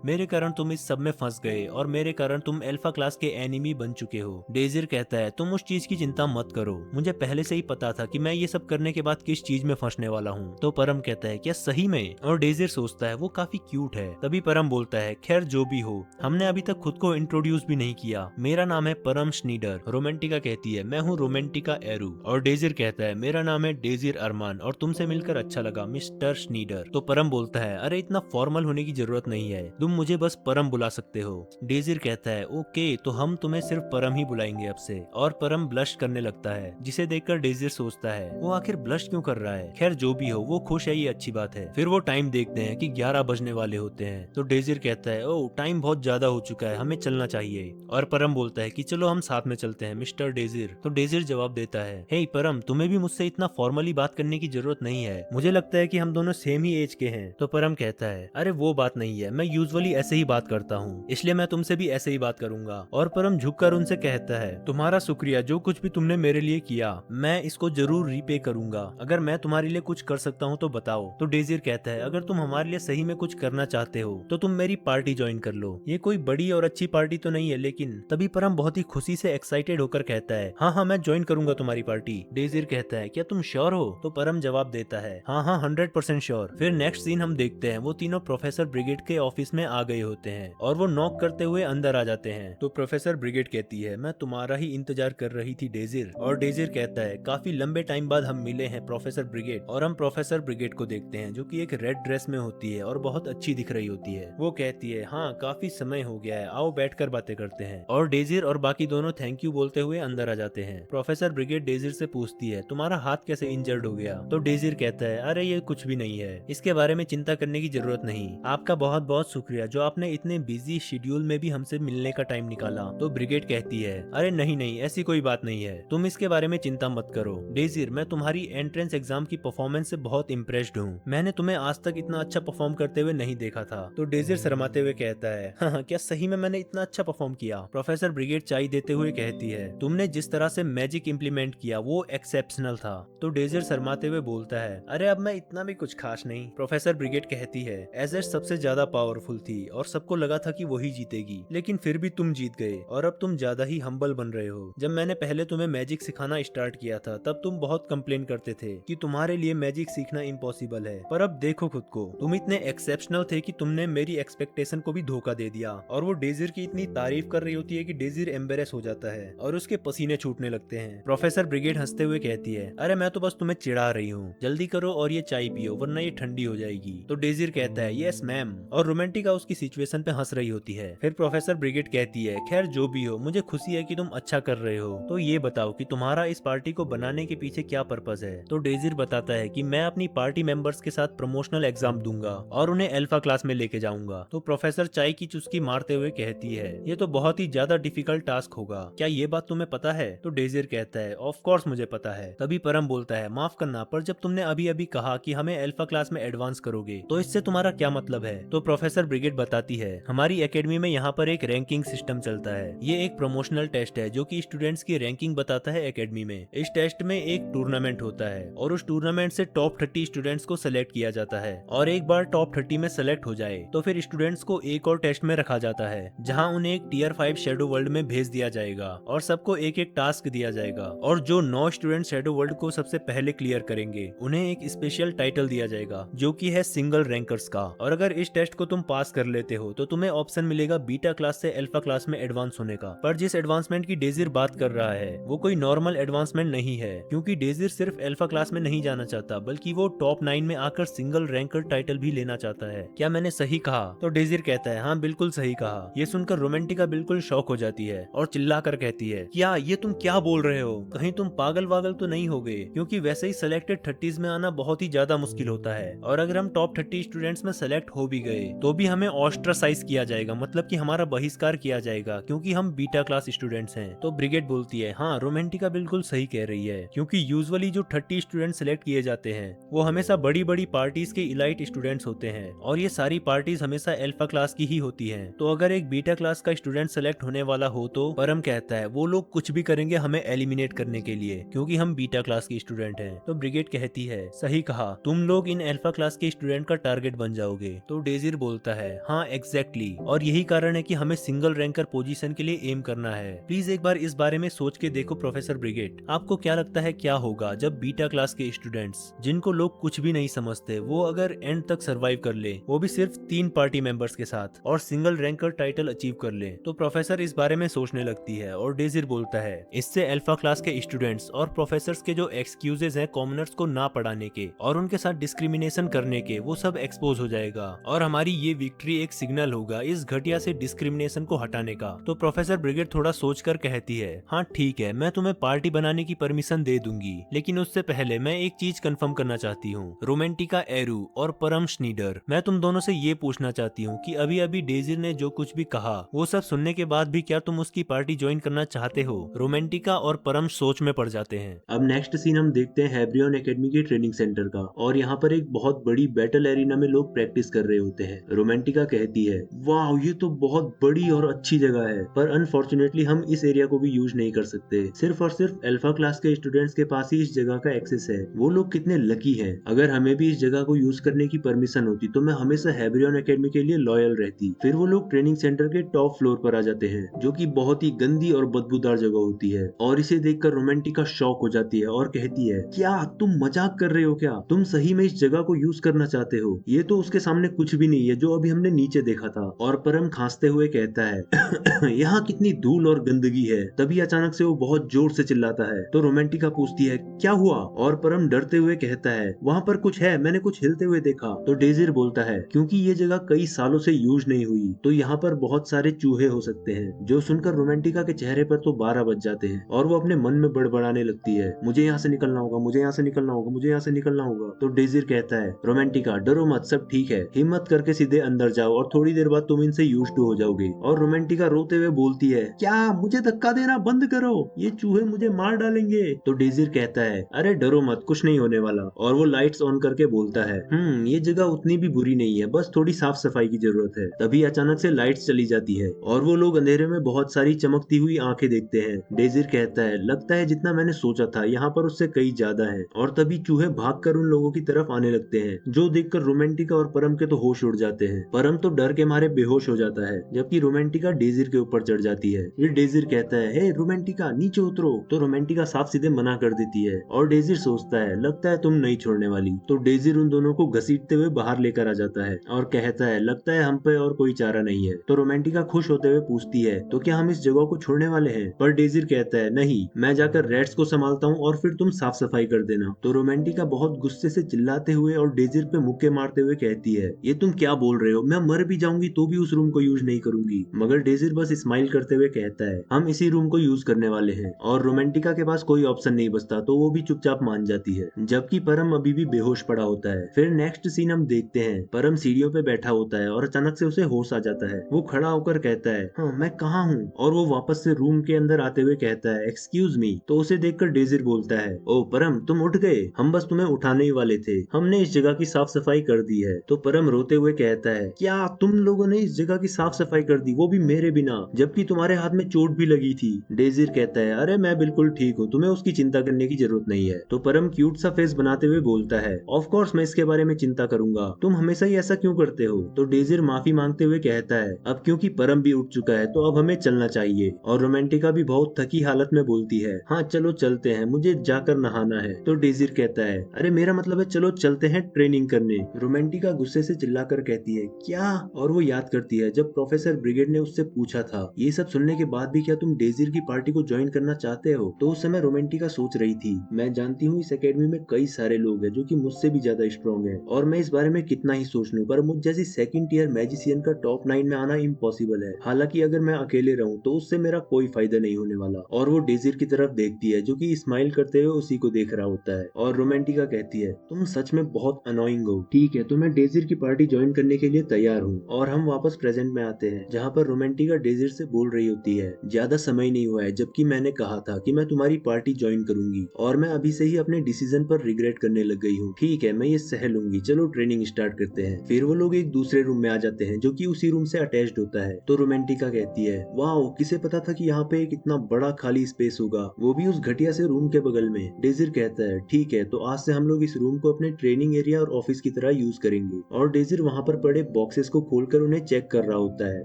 मेरे कारण तुम इस सब में फंस गए और मेरे कारण तुम अल्फा क्लास के एनिमी बन चुके हो। डेजिर कहता है, तुम उस चीज की चिंता मत करो, मुझे पहले से ही पता था कि मैं ये सब करने के बाद किस चीज में फंसने वाला हूँ। तो परम कहता है, क्या सही में? और डेजिर सोचता है वो काफी क्यूट है। तभी परम बोलता है, खैर जो भी हो, हमने अभी तक खुद को इंट्रोड्यूस भी नहीं किया, मेरा नाम है परम श्नीडर। रोमांटिका कहती है, मैं हूँ रोमांटिका एरू। और डेजिर कहता है, मेरा नाम है डेजिर अरमान और तुमसे मिलकर अच्छा लगा मिस्टर श्नीडर। तो परम बोलता है, अरे इतना फॉर्मल होने की जरूरत नहीं है, तुम मुझे बस परम बुला सकते हो। डेजिर कहता है, ओके तो हम तुम्हें सिर्फ परम ही बुलाएंगे अब से। और परम ब्लश करने लगता है, जिसे देखकर डेजिर सोचता है, वो आखिर ब्लश क्यों कर रहा है? खैर जो भी हो, वो खुश है, ये अच्छी बात है। फिर वो टाइम देखते हैं कि 11 बजने वाले होते हैं। तो डेजिर कहता है, ओ टाइम बहुत ज्यादा हो चुका है, हमें चलना चाहिए। और परम बोलता है कि चलो हम साथ में चलते हैं मिस्टर डेजिर। तो डेजिर जवाब देता है, हे परम, तुम्हें भी मुझसे इतना फॉर्मली बात करने की जरूरत नहीं है, मुझे लगता है कि हम दोनों सेम ही एज के हैं। तो परम कहता है, अरे वो बात नहीं है, मैं यूजुअली ऐसे ही बात करता हूँ, इसलिए मैं तुमसे भी ऐसे ही बात करूंगा। और परम झुककर उनसे कहता है, तुम्हारा शुक्रिया, जो कुछ भी तुमने मेरे लिए किया मैं इसको जरूर रीपे करूंगा, अगर मैं तुम्हारे लिए कुछ कर सकता हूँ तो बताओ। तो डेजिर कहता है, अगर तुम हमारे लिए सही में कुछ करना चाहते हो तो तुम मेरी पार्टी ज्वाइन कर लो, ये कोई बड़ी और अच्छी पार्टी तो नहीं है लेकिन। तभी परम बहुत ही खुशी से एक्साइटेड होकर कहता है, हाँ हाँ मैं ज्वाइन करूंगा तुम्हारी पार्टी। डेजिर कहता है, क्या तुम श्योर हो? तो परम जवाब देता है, हाँ हाँ 100% श्योर। फिर नेक्स्ट सीन हम देखते हैं, वो तीनों प्रोफेसर ब्रिगेड के ऑफिस में आ गए होते हैं और वो नॉक करते हुए अंदर आ जाते हैं। तो प्रोफेसर ब्रिगेड कहती है, मैं तुम्हारा ही इंतजार कर रही थी डेजिर। और डेजिर कहता है, काफी लंबे टाइम बाद हम मिले हैं प्रोफेसर ब्रिगेड। और हम प्रोफेसर ब्रिगेड को देखते हैं जो कि एक रेड ड्रेस में होती है और बहुत अच्छी दिख रही होती है। वो कहती है, हाँ काफी समय हो गया है, आओ बैठकर बातें करते हैं। और डेजिर और बाकी दोनों थैंक यू बोलते हुए अंदर आ जाते हैं। प्रोफेसर ब्रिगेड डेजिर से पूछती है, तुम्हारा हाथ कैसे इंजर्ड हो गया? तो डेजिर कहता है, अरे ये कुछ भी नहीं है, इसके बारे में चिंता करने की जरूरत नहीं, आपका बहुत बहुत शुक्रिया शुक्रिया जो आपने इतने बिजी शेड्यूल में भी हमसे मिलने का टाइम निकाला। तो ब्रिगेड कहती है, अरे नहीं नहीं, ऐसी कोई बात नहीं है, तुम इसके बारे में चिंता मत करो। डेजिर, मैं तुम्हारी एंट्रेंस एग्जाम की परफॉर्मेंस से बहुत इम्प्रेस्ड हूँ। मैंने तुम्हें आज तक इतना अच्छा परफॉर्म करते हुए नहीं देखा था। तो डेजिर शर्माते हुए कहता है, हाँ, क्या सही में मैंने इतना अच्छा परफॉर्म किया? प्रोफेसर ब्रिगेड चाय देते हुए कहती है, तुमने जिस तरह से मैजिक इम्प्लीमेंट किया वो एक्सेप्शनल था। तो डेजिर शर्माते हुए बोलता है, अरे अब मैं इतना भी कुछ खास नहीं। प्रोफेसर ब्रिगेड कहती है, एजेट सबसे ज्यादा पावरफुल थी और सबको लगा था कि वही जीतेगी, लेकिन फिर भी तुम जीत गए और अब तुम ज्यादा ही हम्बल बन रहे हो। जब मैंने पहले तुम्हें मैजिक सिखाना स्टार्ट किया था तब तुम बहुत कंप्लेन करते थे कि तुम्हारे लिए मैजिक सीखना इम्पॉसिबल है, पर अब देखो खुद को, तुम इतने एक्सेप्शनल थे कि तुमने मेरी एक्सपेक्टेशन को भी धोखा दे दिया। और वो डेजिर की इतनी तारीफ कर रही होती है कि डेजिर एम्बेरेस हो जाता है और उसके पसीने छूटने लगते हैं। प्रोफेसर ब्रिगेड हंसते हुए कहती है, अरे मैं तो बस तुम्हें चिढ़ा रही हूँ, जल्दी करो और ये चाय पियो वरना ये ठंडी हो जाएगी। तो डेजिर कहता है, यस मैम, और रोमांटिका उसकी सिचुएशन पे हंस रही होती है। फिर प्रोफेसर ब्रिगेड कहती है, खैर जो भी हो, मुझे खुशी है कि तुम अच्छा कर रहे हो। तो ये बताओ कि तुम्हारा इस पार्टी को बनाने के पीछे क्या पर्पस है? तो डेजिर बताता है कि मैं अपनी पार्टी मेंबर्स के साथ प्रमोशनल एग्जाम दूंगा और उन्हें अल्फा क्लास में लेके जाऊंगा। तो प्रोफेसर चाय की चुस्की मारते हुए कहती है, ये तो बहुत ही ज्यादा डिफिकल्ट टास्क होगा, क्या ये बात तुम्हें पता है? तो डेजिर कहता है, ऑफ कोर्स मुझे पता है। तभी परम बोलता है, माफ करना, पर जब तुमने अभी अभी कहा कि हमें अल्फा क्लास में एडवांस करोगे तो इससे तुम्हारा क्या मतलब है? तो प्रोफेसर ब्रिगेड बताती है, हमारी एकेडमी में यहाँ पर एक रैंकिंग सिस्टम चलता है। ये एक प्रमोशनल टेस्ट है जो कि स्टूडेंट्स की रैंकिंग बताता है एकेडमी में। इस टेस्ट में एक टूर्नामेंट होता है और उस टूर्नामेंट से टॉप 30 स्टूडेंट्स को सिलेक्ट किया जाता है और एक बार टॉप 30 में सेलेक्ट हो जाए तो फिर स्टूडेंट्स को एक और टेस्ट में रखा जाता है जहाँ उन्हें एक टियर 5 शेडो वर्ल्ड में भेज दिया जाएगा और सबको एक एक टास्क दिया जाएगा और जो 9 स्टूडेंट शेडो वर्ल्ड को सबसे पहले क्लियर करेंगे उन्हें एक स्पेशल टाइटल दिया जाएगा जो कि है सिंगल रैंकर्स का। और अगर इस टेस्ट को तुम पास कर लेते हो तो तुम्हें ऑप्शन मिलेगा बीटा क्लास से अल्फा क्लास में एडवांस होने का। पर जिस एडवांसमेंट की डेजिर बात कर रहा है वो कोई नॉर्मल एडवांसमेंट नहीं है, क्योंकि डेजिर सिर्फ अल्फा क्लास में नहीं जाना चाहता बल्कि वो टॉप 9 में आकर सिंगल रैंकर टाइटल भी लेना चाहता है। क्या मैंने सही कहा? तो डेजिर कहता है, हाँ बिल्कुल सही कहा। ये सुनकर रोमांटिका बिल्कुल शॉक हो जाती है और चिल्लाकर कहती है, क्या ये तुम क्या बोल रहे हो? कहीं तुम पागल वागल तो नहीं हो गए? क्योंकि वैसे ही सिलेक्टेड 30s में आना बहुत ही ज्यादा मुश्किल होता है और अगर हम टॉप 30 स्टूडेंट्स में सेलेक्ट हो भी गए तो भी हमें ऑस्ट्रासाइज किया जाएगा, मतलब कि हमारा बहिष्कार किया जाएगा क्योंकि हम बीटा क्लास स्टूडेंट्स हैं। तो ब्रिगेड बोलती है, हाँ रोमांटिका बिल्कुल सही कह रही है, क्योंकि यूजुअली जो 30 स्टूडेंट सिलेक्ट किए जाते हैं वो हमेशा बड़ी बड़ी पार्टीज के इलाइट स्टूडेंट्स होते हैं और ये सारी पार्टीज हमेशा अल्फा क्लास की ही होती हैं। तो अगर एक बीटा क्लास का स्टूडेंट सेलेक्ट होने वाला हो तो परम कहता है, वो लोग कुछ भी करेंगे हमें एलिमिनेट करने के लिए क्योंकि हम बीटा क्लास के स्टूडेंट हैं। तो ब्रिगेड कहती है, सही कहा, तुम लोग इन अल्फा क्लास के स्टूडेंट का टारगेट बन जाओगे। तो डेजिर बोलता है, हाँ एग्जैक्टली, और यही कारण है कि हमें सिंगल रैंकर पोजीशन के लिए एम करना है। प्लीज एक बार इस बारे में सोच के देखो प्रोफेसर ब्रिगेड, आपको क्या लगता है क्या होगा जब बीटा क्लास के स्टूडेंट्स जिनको लोग कुछ भी नहीं समझते वो अगर एंड तक सरवाइव कर ले, वो भी सिर्फ 3 पार्टी मेंबर्स के साथ, और सिंगल रैंकर टाइटल अचीव कर ले? तो प्रोफेसर इस बारे में सोचने लगती है और डेजिर बोलता है, इससे अल्फा क्लास के स्टूडेंट्स और प्रोफेसर्स के जो एक्सक्यूजेस हैं कॉमनर्स को ना पढ़ाने के और उनके साथ डिस्क्रिमिनेशन करने के, वो सब एक्सपोज हो जाएगा और हमारी ये विक्ट्री एक सिग्नल होगा इस घटिया से डिस्क्रिमिनेशन को हटाने का। तो प्रोफेसर ब्रिगेड थोड़ा सोचकर कहती है, हाँ ठीक है, मैं तुम्हें पार्टी बनाने की परमिशन दे दूंगी, लेकिन उससे पहले मैं एक चीज कंफर्म करना चाहती हूँ। रोमांटिका एरू और परम श्नीडर, मैं तुम दोनों से ये पूछना चाहती हूँ कि अभी अभी डेजिर ने जो कुछ भी कहा वो सब सुनने के बाद भी क्या तुम उसकी पार्टी ज्वाइन करना चाहते हो? रोमांटिका और परम सोच में पड़ जाते हैं। अब नेक्स्ट सीन हम देखते हैं हैब्रियन एकेडमी के ट्रेनिंग सेंटर का और यहाँ पर एक बहुत बड़ी बैटल एरिना में लोग प्रैक्टिस कर रहे होते हैं। रोमांटिका कहती है, वाह ये तो बहुत बड़ी और अच्छी जगह है, पर अनफॉर्चुनेटली हम इस एरिया को भी यूज नहीं कर सकते। सिर्फ और सिर्फ अल्फा क्लास के स्टूडेंट्स के पास ही इस जगह का एक्सेस है। वो लोग कितने लकी हैं। अगर हमें भी इस जगह को यूज करने की परमिशन होती तो मैं हमेशा हैब्रियन एकेडमी के लिए लॉयल रहती। फिर वो लोग ट्रेनिंग सेंटर के टॉप फ्लोर पर आ जाते हैं जो की बहुत ही गंदी और बदबूदार जगह होती है और इसे देखकर रोमांटिका शॉक हो जाती है और कहती है, क्या तुम मजाक कर रहे हो? क्या तुम सही में इस जगह को यूज करना चाहते हो? ये तो उसके सामने कुछ भी नहीं है जो अभी हमने नीचे देखा था। और परम खांसते हुए कहता है, यहाँ कितनी धूल और गंदगी है। तभी अचानक से वो बहुत जोर से चिल्लाता है। तो रोमांटिका पूछती है, क्या हुआ? और परम डरते हुए कहता है, वहाँ पर कुछ है, मैंने कुछ हिलते हुए देखा। तो डेजिर बोलता है, क्योंकि ये जगह कई सालों से यूज नहीं हुई तो यहाँ पर बहुत सारे चूहे हो सकते हैं। जो सुनकर रोमांटिका के चेहरे पर तो 12 बज जाते हैं और वो अपने मन में बड़बड़ाने लगती है, मुझे यहाँ से निकलना होगा, मुझे यहाँ से निकलना होगा, मुझे यहाँ से निकलना होगा। तो डेजिर कहता है, रोमांटिका डरो मत, सब ठीक है, हिम्मत करके सीधे अंदर कर जाओ और थोड़ी देर बाद तुम इनसे यूज्ड टू हो जाओगे। और रोमांटिका रोते हुए बोलती है, क्या मुझे धक्का देना बंद करो, ये चूहे मुझे मार डालेंगे। तो डेजिर कहता है, अरे डरो मत, कुछ नहीं होने वाला। और वो लाइट्स ऑन करके बोलता है, ये जगह उतनी भी बुरी नहीं है, बस थोड़ी साफ सफाई की जरूरत है। तभी अचानक से लाइट्स चली जाती है और वो लोग अंधेरे में बहुत सारी चमकती हुई आंखें देखते हैं। डेजिर कहता है, लगता है जितना मैंने सोचा था यहाँ पर उससे कई ज्यादा है। और तभी चूहे भागकर उन लोगों की तरफ आने लगते हैं, जो देखकर रोमांटिका और परम के तो होश उड़ जाते हैं। परम तो डर के मारे बेहोश हो जाता है, जबकि रोमांटिका डेजिर के ऊपर चढ़ जाती है। फिर डेजिर कहता है, हे रोमांटिका नीचे उतरो। तो रोमांटिका साफ सीधे मना कर देती है और डेजिर सोचता है, लगता है तुम नहीं छोड़ने वाली। तो डेजिर उन दोनों को घसीटते हुए बाहर लेकर आ जाता है और कहता है, लगता है हम पे और कोई चारा नहीं है। तो रोमांटिका खुश होते हुए पूछती है, तो क्या हम इस जगह को छोड़ने वाले हैं? पर डेजिर कहता है, नहीं, मैं जाकर रेड्स को संभालता हूँ और फिर तुम साफ सफाई कर देना। तो रोमांटिका बहुत गुस्से से चिल्लाते हुए और डेजिर पे मुक्के मारते हुए कहती है, ये तुम क्या बोल रहे हो, मैं मर भी जाऊंगी तो भी उस रूम को यूज नहीं करूंगी। मगर डेजिर बस स्माइल करते हुए कहता है, हम इसी रूम को यूज करने वाले हैं। और रोमांटिका के पास कोई ऑप्शन नहीं बचता, तो वो भी चुपचाप मान जाती है, जबकि परम अभी भी बेहोश पड़ा होता है। फिर नेक्स्ट सीन हम देखते हैं, परम सीढ़ियों पे बैठा होता है और अचानक से उसे होश आ जाता है। वो खड़ा होकर कहता है, हाँ मैं कहाँ हूँ? और वो वापस से रूम के अंदर आते हुए कहता है, एक्सक्यूज मी। तो उसे देखकर डेजिर बोलता है, ओ परम तुम उठ गए, हम बस तुम्हें उठाने ही वाले थे, हमने इस जगह की साफ सफाई कर दी है। तो परम रोते हुए कहता है, क्या तुम लोगों ने इस जगह की साफ सफाई कर दी, वो भी मेरे बिना, जबकि तुम्हारे हाथ में चोट भी लगी थी? डेजिर कहता है, अरे मैं बिल्कुल ठीक हूँ, तुम्हें उसकी चिंता करने की जरूरत नहीं है। तो परम क्यूट सा फेस बनाते हुए बोलता है, ऑफ कोर्स मैं इसके बारे में चिंता करूंगा, तुम हमेशा ही ऐसा क्यों करते हो? तो डेजिर माफी मांगते हुए कहता है, अब क्योंकि परम भी उठ चुका है तो अब हमें चलना चाहिए। और रोमांटिका भी बहुत थकी हालत में बोलती है, हाँ चलो चलते हैं, मुझे जाकर नहाना है। तो डेजिर कहता है, अरे मेरा मतलब है चलो चलते हैं ट्रेनिंग करने। रोमांटिका गुस्से से चिल्लाकर कहती है, क्या? और वो याद करती है जब प्रोफेसर ब्रिगेड ने उससे पूछा था, ये सब सुनने के बाद भी क्या तुम डेजिर की पार्टी को ज्वाइन करना चाहते हो? तो उस समय रोमांटिका सोच रही थी, मैं जानती हूँ इस एकेडमी में कई सारे लोग हैं जो कि मुझसे भी ज्यादा स्ट्रॉन्ग हैं और मैं इस बारे में कितना ही सोच लूं, पर मुझ जैसी सेकंड टीयर मैजिशियन का टॉप 9 में आना इम्पॉसिबल है। हालांकि अगर मैं अकेले रहूं तो उससे मेरा कोई फायदा नहीं होने वाला। और वो डेजिर की तरफ देखती है जो कि स्माइल करते हुए उसी को देख रहा होता है। और रोमांटिका कहती है, तुम सच में बहुत अनोइंग हो। ठीक है, तो मैं डेजिर की पार्टी ज्वाइन करने के लिए तैयार हूँ। और हम वापस प्रेजेंट में आते हैं, जहाँ पर रोमांटिका डेजिर से बोल रही होती है, ज्यादा समय नहीं हुआ है जबकि मैंने कहा था कि मैं तुम्हारी पार्टी ज्वाइन करूंगी और मैं अभी से ही अपने डिसीजन पर रिग्रेट करने लग गई हूँ। ठीक है, मैं ये सह लूंगी, चलो ट्रेनिंग स्टार्ट करते हैं। फिर वो लोग एक दूसरे रूम में आ जाते हैं जो कि उसी रूम से अटैच्ड होता है। तो रोमांटिका कहती है, वाओ, किसे पता था कि यहाँ पे एक इतना बड़ा खाली स्पेस होगा, वो भी उस घटिया से रूम के बगल में। डेजिर कहता है, ठीक है, तो आज से हम लोग इस रूम को अपने ट्रेनिंग एरिया और ऑफिस की तरह यूज करेंगे। और डेजिर वहाँ पर पड़े बॉक्सेस को खोलकर उन्हें चेक कर रहा होता है,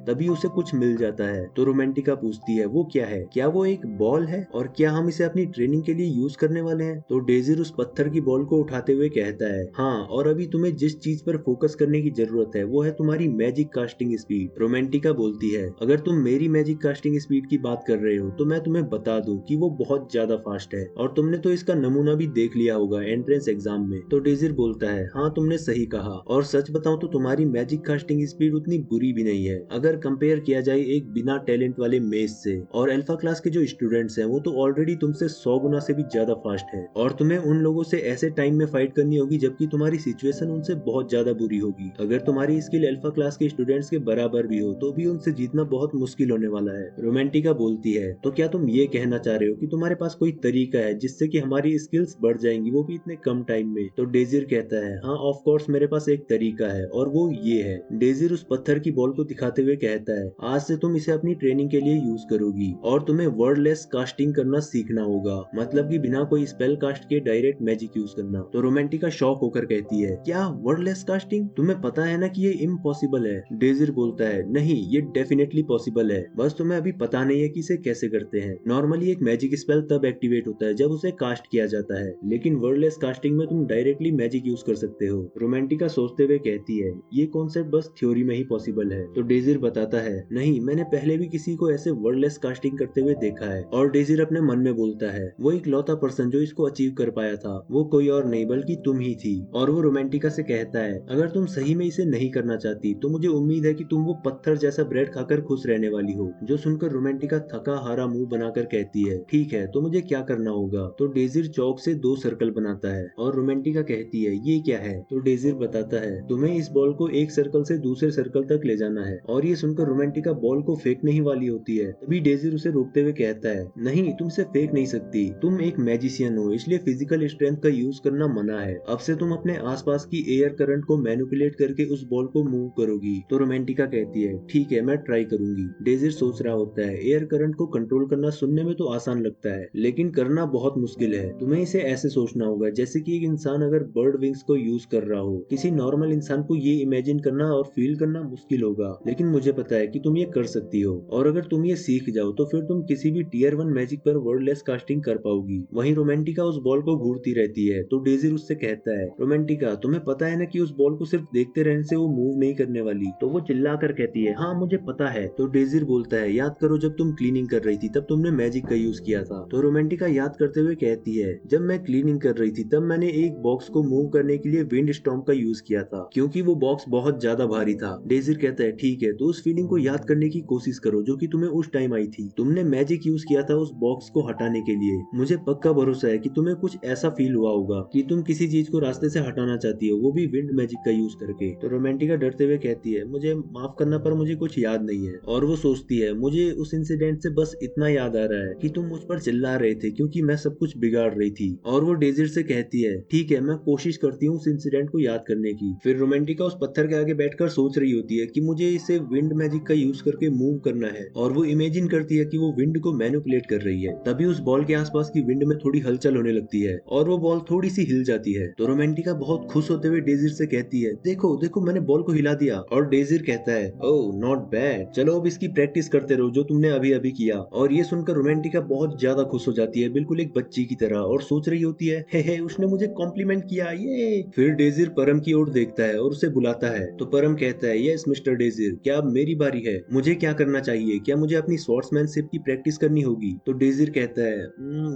तभी उसे कुछ मिल जाता है। तो रोमांटिका पूछती है, वो क्या है? क्या वो एक बॉल है और क्या हम इसे अपनी ट्रेनिंग के लिए यूज करने वाले हैं? तो डेजिर उस पत्थर की बॉल को उठाते हुए कहता है, हाँ, और अभी तुम्हें जिस चीज पर फोकस करने की जरूरत है वो है तुम्हारी मैजिक कास्टिंग स्पीड। रोमांटिका बोलती है, अगर तुम मेरी मैजिक कास्टिंग स्पीड की बात कर रहे हो तो मैं तुम्हें बता दूं कि वो बहुत ज्यादा फास्ट है और तुमने तो इसका नमूना भी देख लिया होगा एंट्रेंस एग्जाम में। तो डेजिर बोलता है, हाँ तुमने सही कहा, और सच बताऊं तो तुम्हारी मैजिक कास्टिंग स्पीड उतनी बुरी भी नहीं है अगर कंपेयर किया जाए एक बिना टैलेंट वाले मेज से। और अल्फा क्लास के जो स्टूडेंट्स हैं वो तो ऑलरेडी तुमसे 100 गुना से भी ज्यादा फास्ट है और तुम्हें उन लोगों से ऐसे टाइम में फाइट करनी होगी जबकि तुम्हारी सिचुएशन उनसे बहुत ज्यादा बुरी होगी। अगर तुम्हारी स्किल अल्फा क्लास के स्टूडेंट्स के बराबर भी हो तो भी उनसे जीतना बहुत मुश्किल होने वाला है। रोमांटिका बोलती है, तो क्या तुम ये कहना चाह रहे हो कि तुम्हारे पास कोई तरीका है जिससे कि हमारी स्किल्स बढ़ जाएंगी, वो भी इतने कम टाइम में? तो डेजिर कहता है, हाँ ऑफ कोर्स मेरे पास एक तरीका है और वो ये है। डेजिर उस पत्थर की बॉल को दिखाते हुए कहता है, आज से तुम इसे अपनी ट्रेनिंग के लिए यूज करोगी और तुम्हें वर्डलेस कास्टिंग करना सीखना होगा, मतलब कि बिना कोई स्पेल कास्ट के डायरेक्ट मैजिक यूज करना। तो रोमांटिका शॉक होकर कहती है, क्या वर्डलेस कास्टिंग? तुम्हें पता है ना कि ये इम्पॉसिबल है। डेजिर बोलता है, नहीं ये डेफिनेटली पॉसिबल है, बस तुम्हें अभी पता नहीं है कि इसे कैसे करते हैं। नॉर्मली एक मैजिक स्पेल तब एक्टिवेट होता है जब उसे कास्ट किया जाता है, लेकिन वर्डलेस कास्टिंग में तुम डायरेक्टली मैजिक यूज कर सकते हो। रोमांटिका सोचते हुए कहती है, ये कॉन्सेप्ट बस थ्योरी में ही पॉसिबल है। तो डेजिर बताता है, नहीं मैंने पहले भी किसी को ऐसे वर्डलेस कास्टिंग करते हुए देखा है। और डेजिर अपने मन में बोलता है, वो एक लौता पर्सन जो इसको अचीव कर पाया था वो कोई और नहीं बल्कि तुम ही थी। और वो रोमांटिका से कहता है, अगर तुम सही में इसे नहीं करना चाहती तो मुझे उम्मीद है कि तुम वो पत्थर जैसा ब्रेड खाकर खुश रहने वाली हो। जो सुनकर रोमांटिका थका हारा मुंह बनाकर कहती है, ठीक है, तो मुझे क्या करना होगा? तो डेजिर चौक से 2 सर्कल बनाता है और रोमांटिका कहती है, ये क्या है? तो डेजिर बताता है, तुम्हें इस बॉल को एक सर्कल सर्कल से दूसरे सर्कल तक ले जाना है। और ये सुनकर रोमांटिका बॉल को फेंकने ही वाली होती है, तभी डेजिर उसे रोकते हुए कहता है, नहीं, तुम इसे फेंक नहीं सकती, तुम एक मैजिशियन हो, इसलिए फिजिकल स्ट्रेंथ का यूज करना मना है। अब से तुम अपने आसपास की एयर करंट को मैनिपुलेट करके उस बॉल को मूव करोगी। तो रोमांटिका कहती है, ठीक है, मैं ट्राई करूंगी। डेजिर सोच रहा होता है, एयर करंट को कंट्रोल करना सुनने में तो आसान लगता है, लेकिन करना बहुत मुश्किल है। तुम्हें इसे ऐसे सोचना होगा जैसे कि एक इंसान अगर बर्ड विंग्स को यूज कर रहा हो। किसी नॉर्मल इंसान को ये इमेजिन करना और फील करना मुश्किल होगा, लेकिन मुझे पता है कि तुम ये कर सकती हो। और अगर तुम ये सीख जाओ तो फिर तुम किसी भी टीयर 1 मैजिक पर वर्डलेस कास्टिंग कर पाओगी। वहीं रोमांटिका उस बॉल को घूरती रहती है, तो डेजिर उससे कहता है, रोमांटिका, तुम्हें पता है ना कि उस बॉल को सिर्फ देखते रहने से वो मूव नहीं करने वाली। तो वो चिल्लाकर कहती है, हाँ मुझे पता है। तो डेजिर बोलता है, याद करो जब तुम क्लीनिंग कर रही थी तब तुमने मैजिक का यूज किया था। तो रोमांटिका याद करते हुए कहती है, जब मैं क्लीनिंग कर रही थी तब मैंने एक बॉक्स को मूव करने के लिए विंड स्टॉर्म का यूज किया था, क्योंकि वो बॉक्स बहुत ज्यादा भारी था। डेजिर कहता है, ठीक है, तो उस फीलिंग को याद करने की कोशिश करो जो कि तुम्हें उस टाइम आई थी। तुमने मैजिक यूज किया था उस बॉक्स को हटाने के लिए। मुझे पक्का भरोसा है कि तुम्हें कुछ ऐसा फील हुआ होगा कि तुम किसी चीज को रास्ते से हटाना चाहती हो, वो भी विंड मैजिक का यूज करके। तो रोमांटिका डरते हुए कहती है, मुझे माफ करना पर मुझे कुछ याद नहीं है। और वो सोचती है, मुझे उस इंसिडेंट से बस इतना याद आ रहा है कि तुम मुझ पर चिल्ला रहे थे क्योंकि मैं सब कुछ बिगाड़ रही थी। और वो डेजिर से कहती है, ठीक है, मैं कोशिश करती हूँ उस इंसिडेंट को याद करने की। फिर रोमांटिका उस पत्थर के आगे बैठकर सोच रही होती है कि मुझे इसे विंड मैजिक का यूज करके मूव करना है। और वो इमेजिन करती है कि वो विंड को मैनिपुलेट कर रही है। तभी उस बॉल के आसपास की विंड में थोड़ी हलचल होने लगती है और वो बॉल थोड़ी सी हिल जाती है। तो रोमांटिका बहुत खुश होते हुए डेजिर से कहती है, देखो देखो, मैंने बॉल को हिला दिया। और डेजिर कहता है, ओह नॉट बैड, चलो अब इसकी प्रैक्टिस करते रहो जो तुमने अभी अभी किया। और ये सुनकर रोमांटिका बहुत ज्यादा खुश हो जाती है, बिल्कुल एक बच्ची की तरह, और सोच रही होती है, हे उसने मुझे कॉम्प्लीमेंट किया, ये। फिर डेजिर परम की ओर देखता है और उसे बुलाता है। तो परम कहता है, यस मिस्टर डेजिर, क्या अब मेरी बारी है? मुझे क्या करना चाहिए? क्या मुझे अपनी स्वॉर्ड्समैनशिप की प्रैक्टिस करनी होगी?" तो डेजिर कहता है,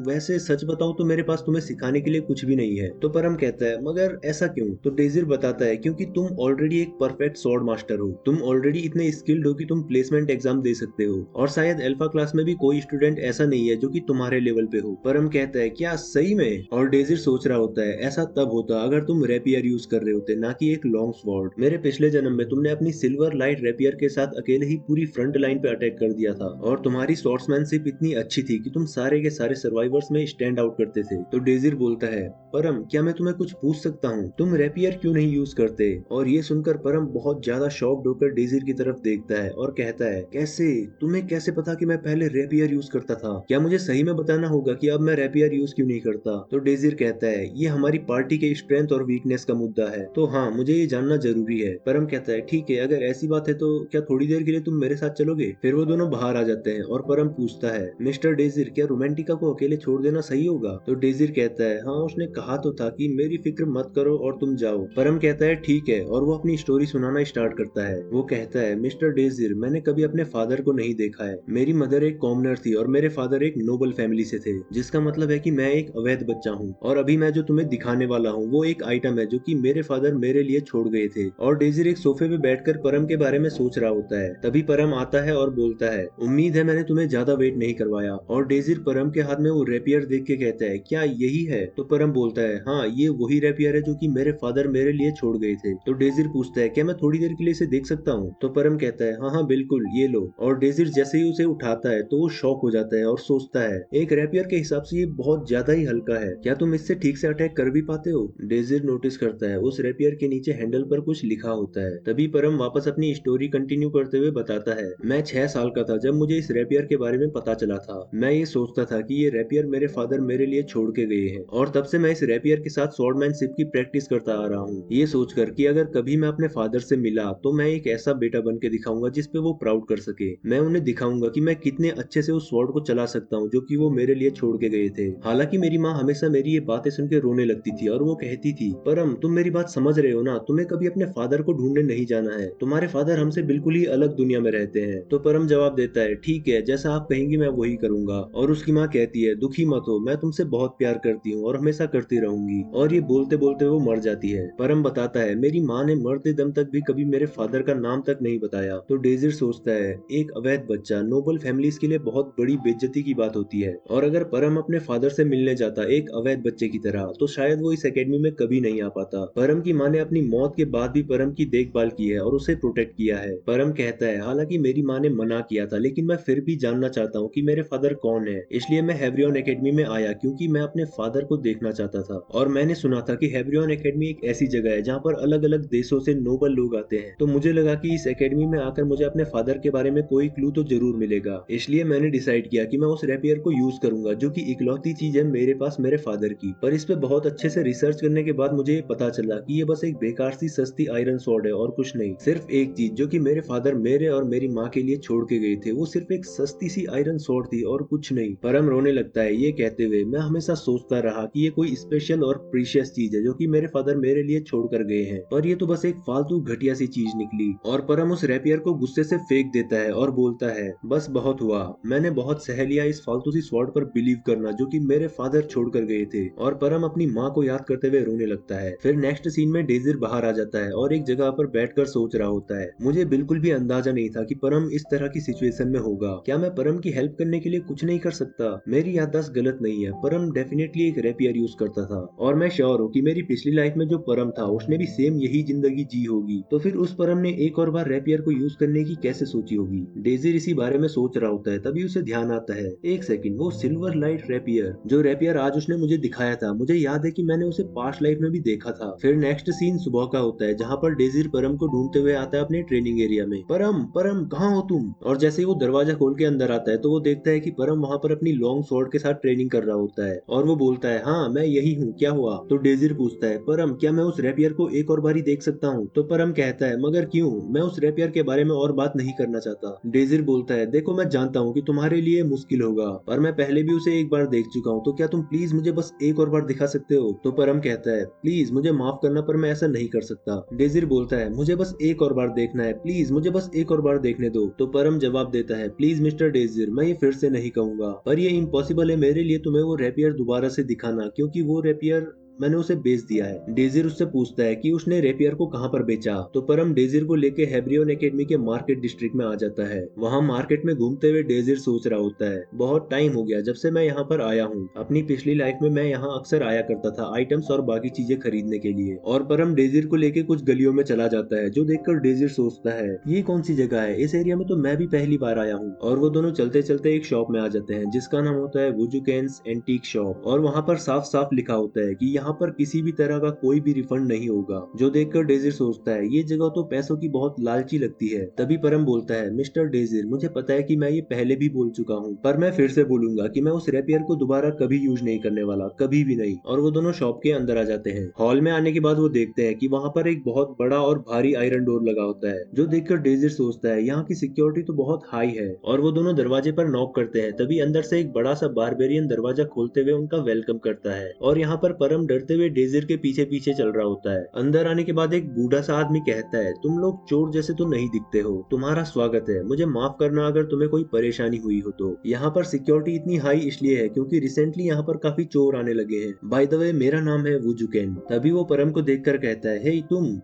वैसे सच बताऊं तो मेरे पास तुम्हें सिखाने के लिए कुछ भी नहीं है।" तो परम कहता है, मगर ऐसा क्यों? तो डेजिर बताता है, क्योंकि तुम ऑलरेडी एक परफेक्ट स्वॉर्ड मास्टर हो। तुम ऑलरेडी इतने स्किल्ड हो कि तुम प्लेसमेंट एग्जाम दे सकते हो, और शायद अल्फा क्लास में भी कोई स्टूडेंट ऐसा नहीं है जो कि तुम्हारे लेवल पे हो। परम कहता है, क्या सही में? और डेजिर सोच रहा होता है, ऐसा तब होता अगर तुम रेपियर यूज कर रहे होते, ना कि एक लॉन्ग स्वॉर्ड। मेरे पिछले जन्म में तुमने अपनी सिल्वर लाइट रेपियर के साथ अकेले ही पूरी फ्रंट लाइन पे अटैक कर दिया था, और तुम्हारी स्वॉर्ड्समैनशिप इतनी अच्छी थी कि तुम सारे के सारे सर्वाइवर्स में स्टैंड आउट करते थे। तो डेजिर बोलता है, परम, क्या मैं तुम्हें कुछ पूछ सकता हूँ? तुम रेपियर क्यों नहीं यूज करते? और ये सुनकर परम बहुत ज्यादा शॉक्ड होकर डेजिर की तरफ देखता है और कहता है, कैसे? तुम्हें कैसे पता कि मैं पहले रेपियर यूज करता था? क्या मुझे सही में बताना होगा कि अब मैं रेपियर यूज क्यों नहीं करता? तो डेजिर कहता है, ये हमारी पार्टी के स्ट्रेंथ और वीकनेस का मुद्दा है, तो हाँ, मुझे ये जानना जरूरी है। परम कहता है, ठीक है, अगर ऐसी बात है तो क्या थोड़ी देर के लिए तुम मेरे साथ चलोगे? फिर वो दोनों बाहर आ जाते हैं और परम पूछता है, मिस्टर डेजिर, क्या रोमांटिका को अकेले छोड़ देना सही होगा? तो डेजिर कहता है, हाँ, उसने कहा तो था कि मेरी फिक्र मत करो और तुम जाओ। परम कहता है, ठीक है, और वो अपनी स्टोरी सुनाना स्टार्ट करता है। वो कहता है, मिस्टर डेजिर, मैंने कभी अपने फादर को नहीं देखा है। मेरी मदर एक कॉमनर थी और मेरे फादर एक नोबल फैमिली से थे, जिसका मतलब है कि मैं एक अवैध बच्चा हूँ। और अभी मैं जो तुम्हें दिखाने वाला हूँ वो एक आइटम है जो कि मेरे फादर मेरे लिए छोड़ गए थे। और डेजिर एक सोफे पे बैठकर परम के बारे में सोच रहा होता है। तभी परम आता है और बोलता है, उम्मीद है मैंने तुम्हें ज्यादा वेट नहीं करवाया। और डेजिर परम के हाथ में वो रेपियर देख के कहता है, क्या यही है? तो परम बोलता है, हाँ, ये वही रेपियर है जो कि मेरे फादर मेरे लिए छोड़ गए थे। तो डेजिर पूछता है, क्या मैं थोड़ी देर के लिए इसे देख सकता हूँ? तो परम कहता है, हाँ हाँ बिल्कुल, ये लो। और डेजिर जैसे ही उसे उठाता है तो वो शॉक हो जाता है और सोचता है, एक रेपियर के हिसाब से ये बहुत ज्यादा ही हल्का है, क्या तुम इससे ठीक से अटैक कर भी पाते हो? डेजिर नोटिस करता है उस रेपियर के नीचे हैंडल पर कुछ लिखा होता है। तभी परम वापस अपनी स्टोरी कंटिन्यू करते हुए बताता है, मैं 6 साल का था जब मुझे इस रेपियर के बारे में पता चला था। मैं ये सोचता था कि ये रेपियर मेरे फादर मेरे लिए छोड़ के गए हैं, और तब से मैं इस रेपियर के साथ स्वॉर्डमैनशिप की प्रैक्टिस करता आ रहा हूँ, ये सोचकर कि अगर कभी मैं अपने फादर से मिला तो मैं एक ऐसा बेटा बन के दिखाऊंगा जिसपे वो प्राउड कर सके। मैं उन्हें दिखाऊंगा कि मैं कितने अच्छे से उस स्वॉर्ड को चला सकता हूँ जो कि वो मेरे लिए छोड़ के गए थे। हालांकि मेरी माँ हमेशा मेरी ये बातें सुन के रोने लगती थी और वो कहती थी, परम, तुम मेरी बात समझ रहे हो ना? तुम्हें कभी अपने फादर को ढूंढने नहीं जाना है, तुम्हारे फादर हमसे बिल्कुल ही अलग दुनिया में रहते हैं। तो परम जवाब देता है, ठीक है, जैसा आप कहेंगी मैं वही करूंगा। और उसकी माँ कहती है, दुखी मत हो, मैं तुमसे बहुत प्यार करती हूँ और हमेशा करती रहूंगी। और ये बोलते बोलते वो मर जाती है। परम बताता है, मेरी माँ ने मरते दम तक भी कभी मेरे फादर का नाम तक नहीं बताया। तो डेजिर सोचता है, एक अवैध बच्चा नोबल फैमिलीज के लिए बहुत बड़ी बेइज्जती की बात होती है, और अगर परम अपने फादर से मिलने जाता एक अवैध बच्चे की तरह तो शायद वो इस एकेडमी में कभी नहीं आ पाता। परम की माँ ने अपनी मौत के बाद भी परम की देखभाल की है और उसे प्रोटेक्ट किया है। परम कहता है, हालांकि मेरी माँ ने मना किया था, लेकिन मैं फिर भी जानना चाहता हूँ कि मेरे फादर कौन है। इसलिए मैं हेब्रियन एकेडमी में आया क्योंकि मैं अपने फादर को देखना चाहता था। और मैंने सुना था कि हेब्रियन एकेडमी एक ऐसी जगह है जहाँ पर अलग अलग देशों से नोबल लोग आते हैं। तो मुझे लगा कि इस एकेडमी में आकर मुझे अपने फादर के बारे में कोई क्लू तो जरूर मिलेगा। इसलिए मैंने डिसाइड किया कि मैं उस रेपियर को यूज करूंगा, जो कि इकलौती चीज है मेरे पास मेरे फादर की। पर इस पे बहुत अच्छे से रिसर्च करने के बाद मुझे ये पता चला कि ये बस एक बेकार सी सस्ती आयरन स्वॉर्ड है और कुछ नहीं। सिर्फ एक चीज जो कि मेरे फादर मेरे और मेरी माँ के लिए छोड़ के गए थे, वो सिर्फ एक सस्ती सी आयरन स्वॉर्ड थी और कुछ नहीं। परम रोने लगता है ये कहते हुए, मैं हमेशा सोचता रहा कि ये कोई स्पेशल और प्रीशियस चीज है जो कि मेरे फादर मेरे लिए छोड़ कर गए हैं, पर ये तो बस एक फालतू घटिया सी चीज निकली। और परम उस रेपियर को गुस्से से फेंक देता है और बोलता है, बस बहुत हुआ, मैंने बहुत सह लिया इस फालतू सी स्वॉर्ड पर बिलीव करना जो कि मेरे फादर छोड़ कर गए थे। और परम अपनी माँ को याद करते हुए रोने लगता है। फिर नेक्स्ट सीन में डेजिर बाहर आ जाता है और एक जगह पर बैठकर सोच रहा होता है। मुझे बिल्कुल भी अंदाजा नहीं था कि परम इस तरह की सिचुएशन में होगा। क्या मैं परम की हेल्प करने के लिए कुछ नहीं कर सकता? मेरी याददाश्त गलत नहीं है, परम डेफिनेटली एक रेपियर यूज करता था और मैं श्योर हूँ कि मेरी पिछली लाइफ में जो परम था उसने भी सेम यही जिंदगी जी होगी। तो फिर उस परम ने एक और बार रेपियर को यूज करने की कैसे सोची होगी? डेजिर इसी बारे में सोच रहा होता है, तभी उसे ध्यान आता है, एक सेकंड, वो सिल्वर लाइट रेपियर, जो रेपियर आज उसने मुझे दिखाया था, मुझे याद है कि मैंने उसे पास्ट लाइफ में भी देखा था। फिर नेक्स्ट सीन सुबह का होता है जहाँ पर डेजिर परम को ढूंढते हुए आता है अपने ट्रेनिंग एरिया में। परम परम कहाँ हो तुम? और जैसे ही वो दरवाजा खोल के अंदर आता है तो वो देखता है कि परम वहाँ पर अपनी लॉन्ग स्वॉर्ड के साथ ट्रेनिंग कर रहा होता है और वो बोलता है, हाँ मैं यही हूँ, क्या हुआ? तो डेजिर पूछता है, परम क्या मैं उस रेपियर को एक और बारी देख सकता हूँ? तो परम कहता है, मगर क्यों? मैं उस रेपियर के बारे में और बात नहीं करना चाहता। डेजिर बोलता है, देखो मैं जानता हूँ कि तुम्हारे लिए मुश्किल होगा, पर मैं पहले भी उसे एक बार देख चुका हूँ, तो क्या तुम प्लीज मुझे बस एक और बार दिखा सकते हो? तो परम कहता है, प्लीज मुझे माफ करना पर मैं ऐसा नहीं कर सकता। डेजिर बोलता है, मुझे बस एक और बार देखना है, प्लीज मुझे बस एक और बार देखने दो। तो परम जवाब देता है, प्लीज मिस्टर डेजिर, मैं ये फिर से नहीं कहूंगा, पर ये इम्पॉसिबल है मेरे लिए तुम्हें वो रेपियर दोबारा से दिखाना, क्योंकि वो रेपियर मैंने उसे बेच दिया है। डेजिर उससे पूछता है कि उसने रेपियर को कहां पर बेचा। तो परम डेजिर को लेके हेब्रियन एकेडमी के मार्केट डिस्ट्रिक्ट में आ जाता है। वहां मार्केट में घूमते हुए डेजिर सोच रहा होता है, बहुत टाइम हो गया जब से मैं यहाँ पर आया हूँ। अपनी पिछली लाइफ में मैं यहाँ अक्सर आया करता था आइटम्स और बाकी चीजें खरीदने के लिए। और परम डेजिर को लेके कुछ गलियों में चला जाता है, जो देखकर डेजिर सोचता है, ये कौन सी जगह है? इस एरिया में तो मैं भी पहली बार आया हूँ। और वो दोनों चलते चलते एक शॉप में आ जाते हैं जिसका नाम होता है वुजुकेन्स एंटीक शॉप। और वहाँ पर साफ साफ लिखा होता है कि यहाँ पर किसी भी तरह का कोई भी रिफंड नहीं होगा। जो देखकर डेजिर सोचता है, ये जगह तो पैसों की बहुत लालची लगती है। तभी परम बोलता है, मिस्टर डेजिर, मुझे पता है कि मैं ये पहले भी बोल चुका हूँ, पर मैं फिर से बोलूंगा कि मैं उस रेपियर को दोबारा कभी यूज नहीं करने वाला, कभी भी नहीं। और वो दोनों शॉप के अंदर आ जाते हैं। हॉल में आने के बाद वो देखते हैं कि वहाँ पर एक बहुत बड़ा और भारी आयरन डोर लगा होता है, जो देखकर डेजिर सोचता है, यहाँ की सिक्योरिटी तो बहुत हाई है। और वो दोनों दरवाजे पर नॉक करते हैं, तभी अंदर से एक बड़ा सा बारबेरियन दरवाजा खोलते हुए उनका वेलकम करता है। और यहाँ पर परम डरते हुए डेजिर के पीछे पीछे चल रहा होता है। अंदर आने के बाद एक बूढ़ा सा आदमी कहता है, तुम लोग चोर जैसे तो नहीं दिखते हो, तुम्हारा स्वागत है, मुझे माफ करना अगर तुम्हें कोई परेशानी हुई हो तो। यहाँ पर सिक्योरिटी इतनी हाई इसलिए है क्योंकि रिसेंटली यहाँ पर काफी चोर आने लगे हैं। बाय द वे मेरा नाम है वुजुकेन। तभी वो परम को देखकर कहता है, हे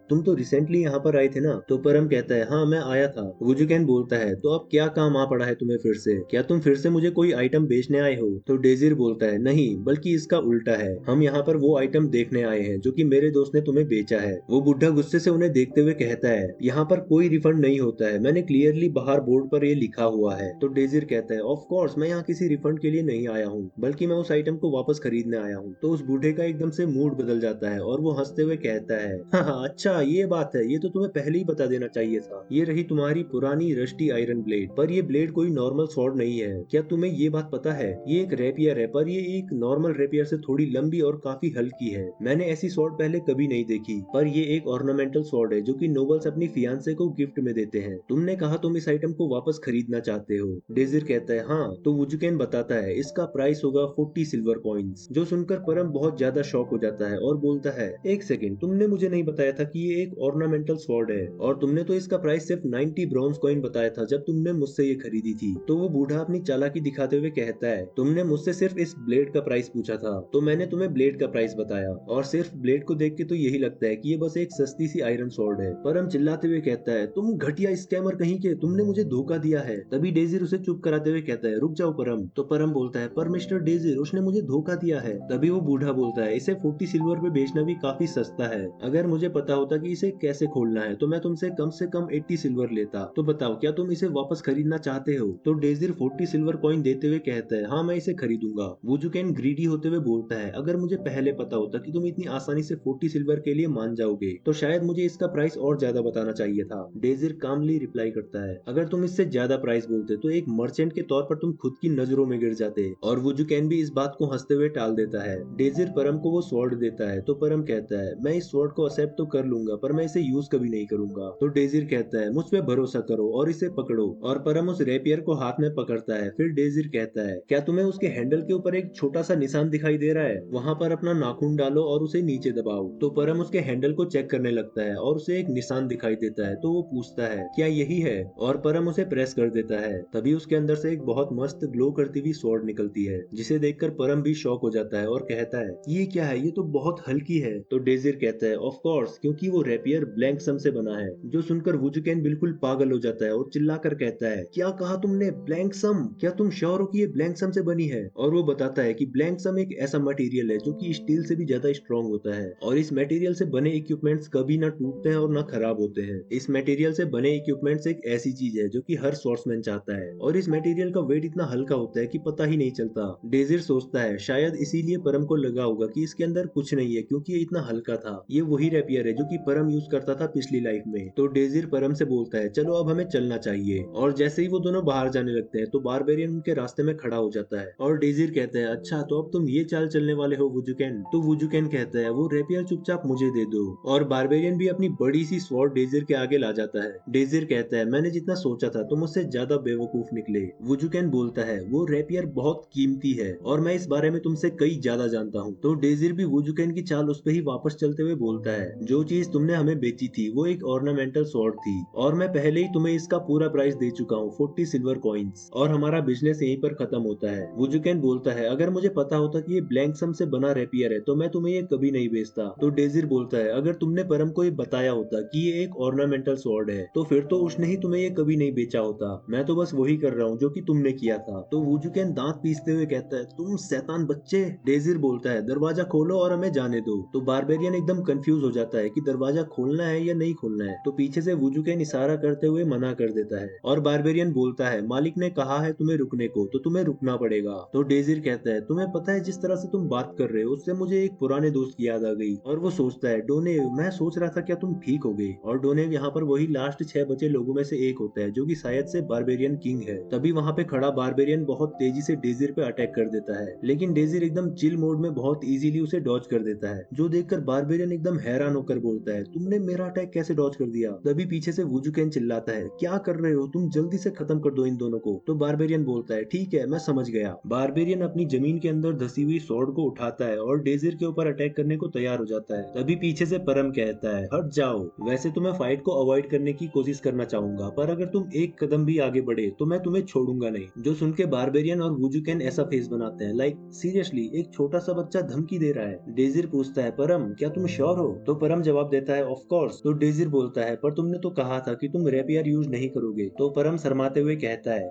तुम तो रिसेंटली यहाँ पर आए थे ना? तो परम कहता है, हाँ मैं आया था। वुजुकेन बोलता है, तो अब क्या काम आ पड़ा है तुम्हें फिर से? क्या तुम फिर से मुझे कोई आइटम बेचने आए हो? तो डेजिर बोलता है, नहीं, बल्कि इसका उल्टा है, हम यहाँ पर वो आइटम देखने आए हैं जो कि मेरे दोस्त ने तुम्हें बेचा है। वो बुढ़ा गुस्से से उन्हें देखते हुए कहता है, यहाँ पर कोई रिफंड नहीं होता है, मैंने क्लियरली बाहर बोर्ड पर ये लिखा हुआ है। तो डेजिर कहता है, ऑफ कोर्स मैं यहाँ किसी रिफंड के लिए नहीं आया हूँ, बल्कि मैं उस आइटम को वापस खरीदने आया हूँ। तो उस बूढ़े का एकदम से मूड बदल जाता है और वो हंसते हुए कहता है, हाँ अच्छा ये बात है, ये तो तुम्हें पहले ही बता देना चाहिए था। ये रही तुम्हारी पुरानी रस्टी आयरन ब्लेड, पर ये ब्लेड कोई नॉर्मल स्वॉर्ड नहीं है। क्या तुम्हें ये बात पता है? ये एक रेपियर है, पर ये एक नॉर्मल रेपियर से थोड़ी लंबी और काफी हल्की है। मैंने ऐसी स्वॉर्ड पहले कभी नहीं देखी, पर ये एक ऑर्नामेंटल स्वॉर्ड है जो कि नोबल्स अपनी फियांसे को गिफ्ट में देते हैं। तुमने कहा तुम इस आइटम को वापस खरीदना चाहते हो। डेजिर कहता है, हाँ। तो वुजुकेन बताता है, इसका प्राइस होगा 40 सिल्वर कॉइन्स। जो सुनकर परम बहुत ज्यादा शॉक हो जाता है और बोलता है, एक सेकेंड, तुमने मुझे नहीं बताया था कि ये एक ऑर्नामेंटल स्वॉर्ड है, और तुमने तो इसका प्राइस सिर्फ 90 ब्रॉन्ज कॉइन बताया था जब तुमने मुझसे ये खरीदी थी। तो वो बूढ़ा अपनी चालाकी दिखाते हुए कहता है, तुमने मुझसे सिर्फ इस ब्लेड का प्राइस पूछा था, तो मैंने तुम्हें ब्लेड का प्राइस बताया और सिर्फ ब्लेड को देख के तो यही लगता है कि ये बस एक सस्ती सी आयरन स्वॉर्ड है। परम चिल्लाते हुए कहता है, तुम घटिया स्कैमर कहीं के, तुमने मुझे धोखा दिया है। तभी डेजिर उसे चुप कराते हुए कहता है, रुक जाओ परम। तो परम बोलता है, पर मिस्टर डेजिर उसने मुझे धोखा दिया है। तभी वो बूढ़ा बोलता है, इसे 40 सिल्वर पे बेचना भी काफी सस्ता है। अगर मुझे पता होता कि इसे कैसे खोलना है तो मैं तुमसे कम से कम 80 सिल्वर लेता। तो बताओ क्या तुम इसे वापस खरीदना चाहते हो? तो डेजिर 40 सिल्वर कॉइन देते हुए कहता है, हाँ मैं इसे खरीदूंगा। वुजुकेन ग्रीडी होते हुए बोलता है, अगर मुझे पहले पता होता कि तुम इतनी आसानी से 40 सिल्वर के लिए मान जाओगे तो शायद मुझे इसका प्राइस और ज्यादा बताना चाहिए था। डेजिर कामली रिप्लाई करता है, अगर तुम इससे ज्यादा प्राइस बोलते तो एक मर्चेंट के तौर पर तुम खुद की नजरों में गिर जाते। और वुजुकेन भी इस बात को हंसते हुए टाल देता है। डेजिर परम को वो स्वॉर्ड देता है तो परम कहता है, मैं इस स्वॉर्ड को एक्सेप्ट तो कर लूंगा पर मैं इसे यूज कभी नहीं करूंगा। तो डेजिर कहता है, मुझ पे भरोसा करो और इसे पकड़ो। और परम उस रेपियर को हाथ में पकड़ता है। फिर डेजिर कहता है, क्या तुम्हें उसके हैंडल के ऊपर एक छोटा सा निशान दिखाई दे रहा है? वहां पर अपना नाखून डालो और उसे नीचे दबाओ। तो परम उसके हैंडल को चेक करने लगता है और उसे एक निशान दिखाई देता है। तो वो पूछता है, क्या यही है? और परम उसे प्रेस कर देता है। तभी उसके अंदर से एक बहुत मस्त ग्लो करती हुई स्वॉर्ड निकलती है, जिसे देखकर परम भी शॉक हो जाता है और कहता है, ये क्या है? ये तो बहुत हल्की है। तो डेजिर कहता है, ऑफ कोर्स, क्योंकि वो रेपियर ब्लैंक सम से बना है। जो सुनकर वुजुकेन बिल्कुल पागल हो जाता है और चिल्लाकर कहता है, क्या कहा तुमने? ब्लैंक सम? क्या तुम श्योर हो कि ये ब्लैंक सम से बनी है? और वो बताता है कि ब्लैंक सम एक ऐसा मटेरियल है जो कि स्टील से भी ज्यादा स्ट्रॉन्ग होता है और इस मटेरियल से बने इक्विपमेंट्स कभी ना टूटते हैं और ना खराब होते हैं। इस मटेरियल से बने इक्विपमेंट्स एक ऐसी चीज है जो कि हर स्वॉर्ड्समैन चाहता है और इस मटेरियल का वेट इतना हल्का होता है कि पता ही नहीं चलता। डेजिर सोचता है, शायद इसीलिए परम को लगा होगा कि इसके अंदर कुछ नहीं है क्योंकि ये इतना हल्का था। ये वही रेपियर है जो कि परम यूज करता था पिछली लाइफ में। तो डेजिर परम से बोलता है, चलो अब हमें चलना चाहिए। और जैसे ही वो दोनों बाहर जाने लगते हैं तो बारबेरियन उनके रास्ते में खड़ा हो जाता है और डेजिर कहता है, अच्छा तो अब तुम ये चाल चलने वाले हो वुजुकेन? तो वुजुकेन कहता है, वो रेपियर चुपचाप मुझे दे दो। और बारबेरियन भी अपनी बड़ी सी स्वॉर्ड डेजिर के आगे ला जाता है। डेजिर कहता है, मैंने जितना सोचा था तुम मुझसे ज्यादा बेवकूफ निकले। वुजुकेन बोलता है, वो रेपियर बहुत कीमती है और मैं इस बारे में तुमसे कई ज्यादा जानता हूँ। तो डेजिर भी वुजुकेन की चाल उस पे ही वापस चलते हुए बोलता है, जो चीज तुमने हमें बेची थी वो एक ऑर्नामेंटल स्वॉर्ड थी और मैं पहले ही तुम्हें इसका पूरा प्राइस दे चुका हूँ, 40 सिल्वर कॉइन्स, और हमारा बिजनेस यहीं पर खत्म होता है। वुजुकेन बोलता है, अगर मुझे पता होता कि ये ब्लैंक सम से बना रेपियर है तो मैं तुम्हें ये कभी नहीं बेचता। तो डेजिर बोलता है, अगर तुमने परम को ये बताया होता कि ये एक ऑर्नामेंटल स्वॉर्ड है तो फिर तो उसने ही तुम्हें ये कभी नहीं बेचा होता। मैं तो बस वही कर रहा हूँ जो कि तुमने किया था। तो वुजुकेन दांत पीसते हुए कहता है, तुम शैतान बच्चे। डेजिर बोलता है, दरवाजा खोलो और हमें जाने दो। तो बारबेरियन एकदम कंफ्यूज हो जाता है कि दरवाजा खोलना है या नहीं खोलना है। तो पीछे से वुजुकेन इशारा करते हुए मना कर देता है और बारबेरियन बोलता है, मालिक ने कहा है तुम्हें रुकने को तो तुम्हें रुकना पड़ेगा। तो डेजिर कहता है, तुम्हें पता है जिस तरह से तुम बात कर रहे हो उससे मुझे एक पुराने दोस्त की याद आ गई। और वो सोचता है, डोनेव, मैं सोच रहा था क्या तुम ठीक हो गए? और डोनेव यहाँ पर वही लास्ट 6 बचे लोगों में से एक होता है जो कि शायद से बारबेरियन किंग है। तभी वहाँ पे खड़ा बारबेरियन बहुत तेजी से डेजिर पे अटैक कर देता है, लेकिन डेजिर एकदम चिल मोड में बहुत इजीली उसे डॉज कर देता है, जो देखकर बारबेरियन एकदम हैरान होकर बोलता है, तुमने मेरा अटैक कैसे डॉज कर दिया? तभी पीछे से वुजुकेन चिल्लाता है, क्या कर रहे हो तुम? जल्दी से खत्म कर दो इन दोनों को। तो बारबेरियन बोलता है, ठीक है मैं समझ गया। बारबेरियन अपनी जमीन के अंदर धसी हुई स्वॉर्ड को उठाता है और डेजिर के ऊपर अटैक करने को तैयार हो जाता है। तभी पीछे से परम कहता है, हट जाओ, वैसे तो मैं फाइट को अवॉइड करने की कोशिश करना चाहूंगा पर अगर तुम एक कदम भी आगे बढ़े तो मैं तुम्हें छोड़ूंगा नहीं। जो सुन के बारबेरियन और वुजुकेन ऐसा फेस बनाते हैं, लाइक सीरियसली एक छोटा सा बच्चा धमकी दे रहा है। डेजिर पूछता है, परम क्या तुम श्योर हो? तो परम जवाब देता है, ऑफ कोर्स। तो डेजिर बोलता है, पर तुमने तो कहा था कि तुम रेपियर यूज नहीं करोगे। तो परम शर्माते हुए कहता है,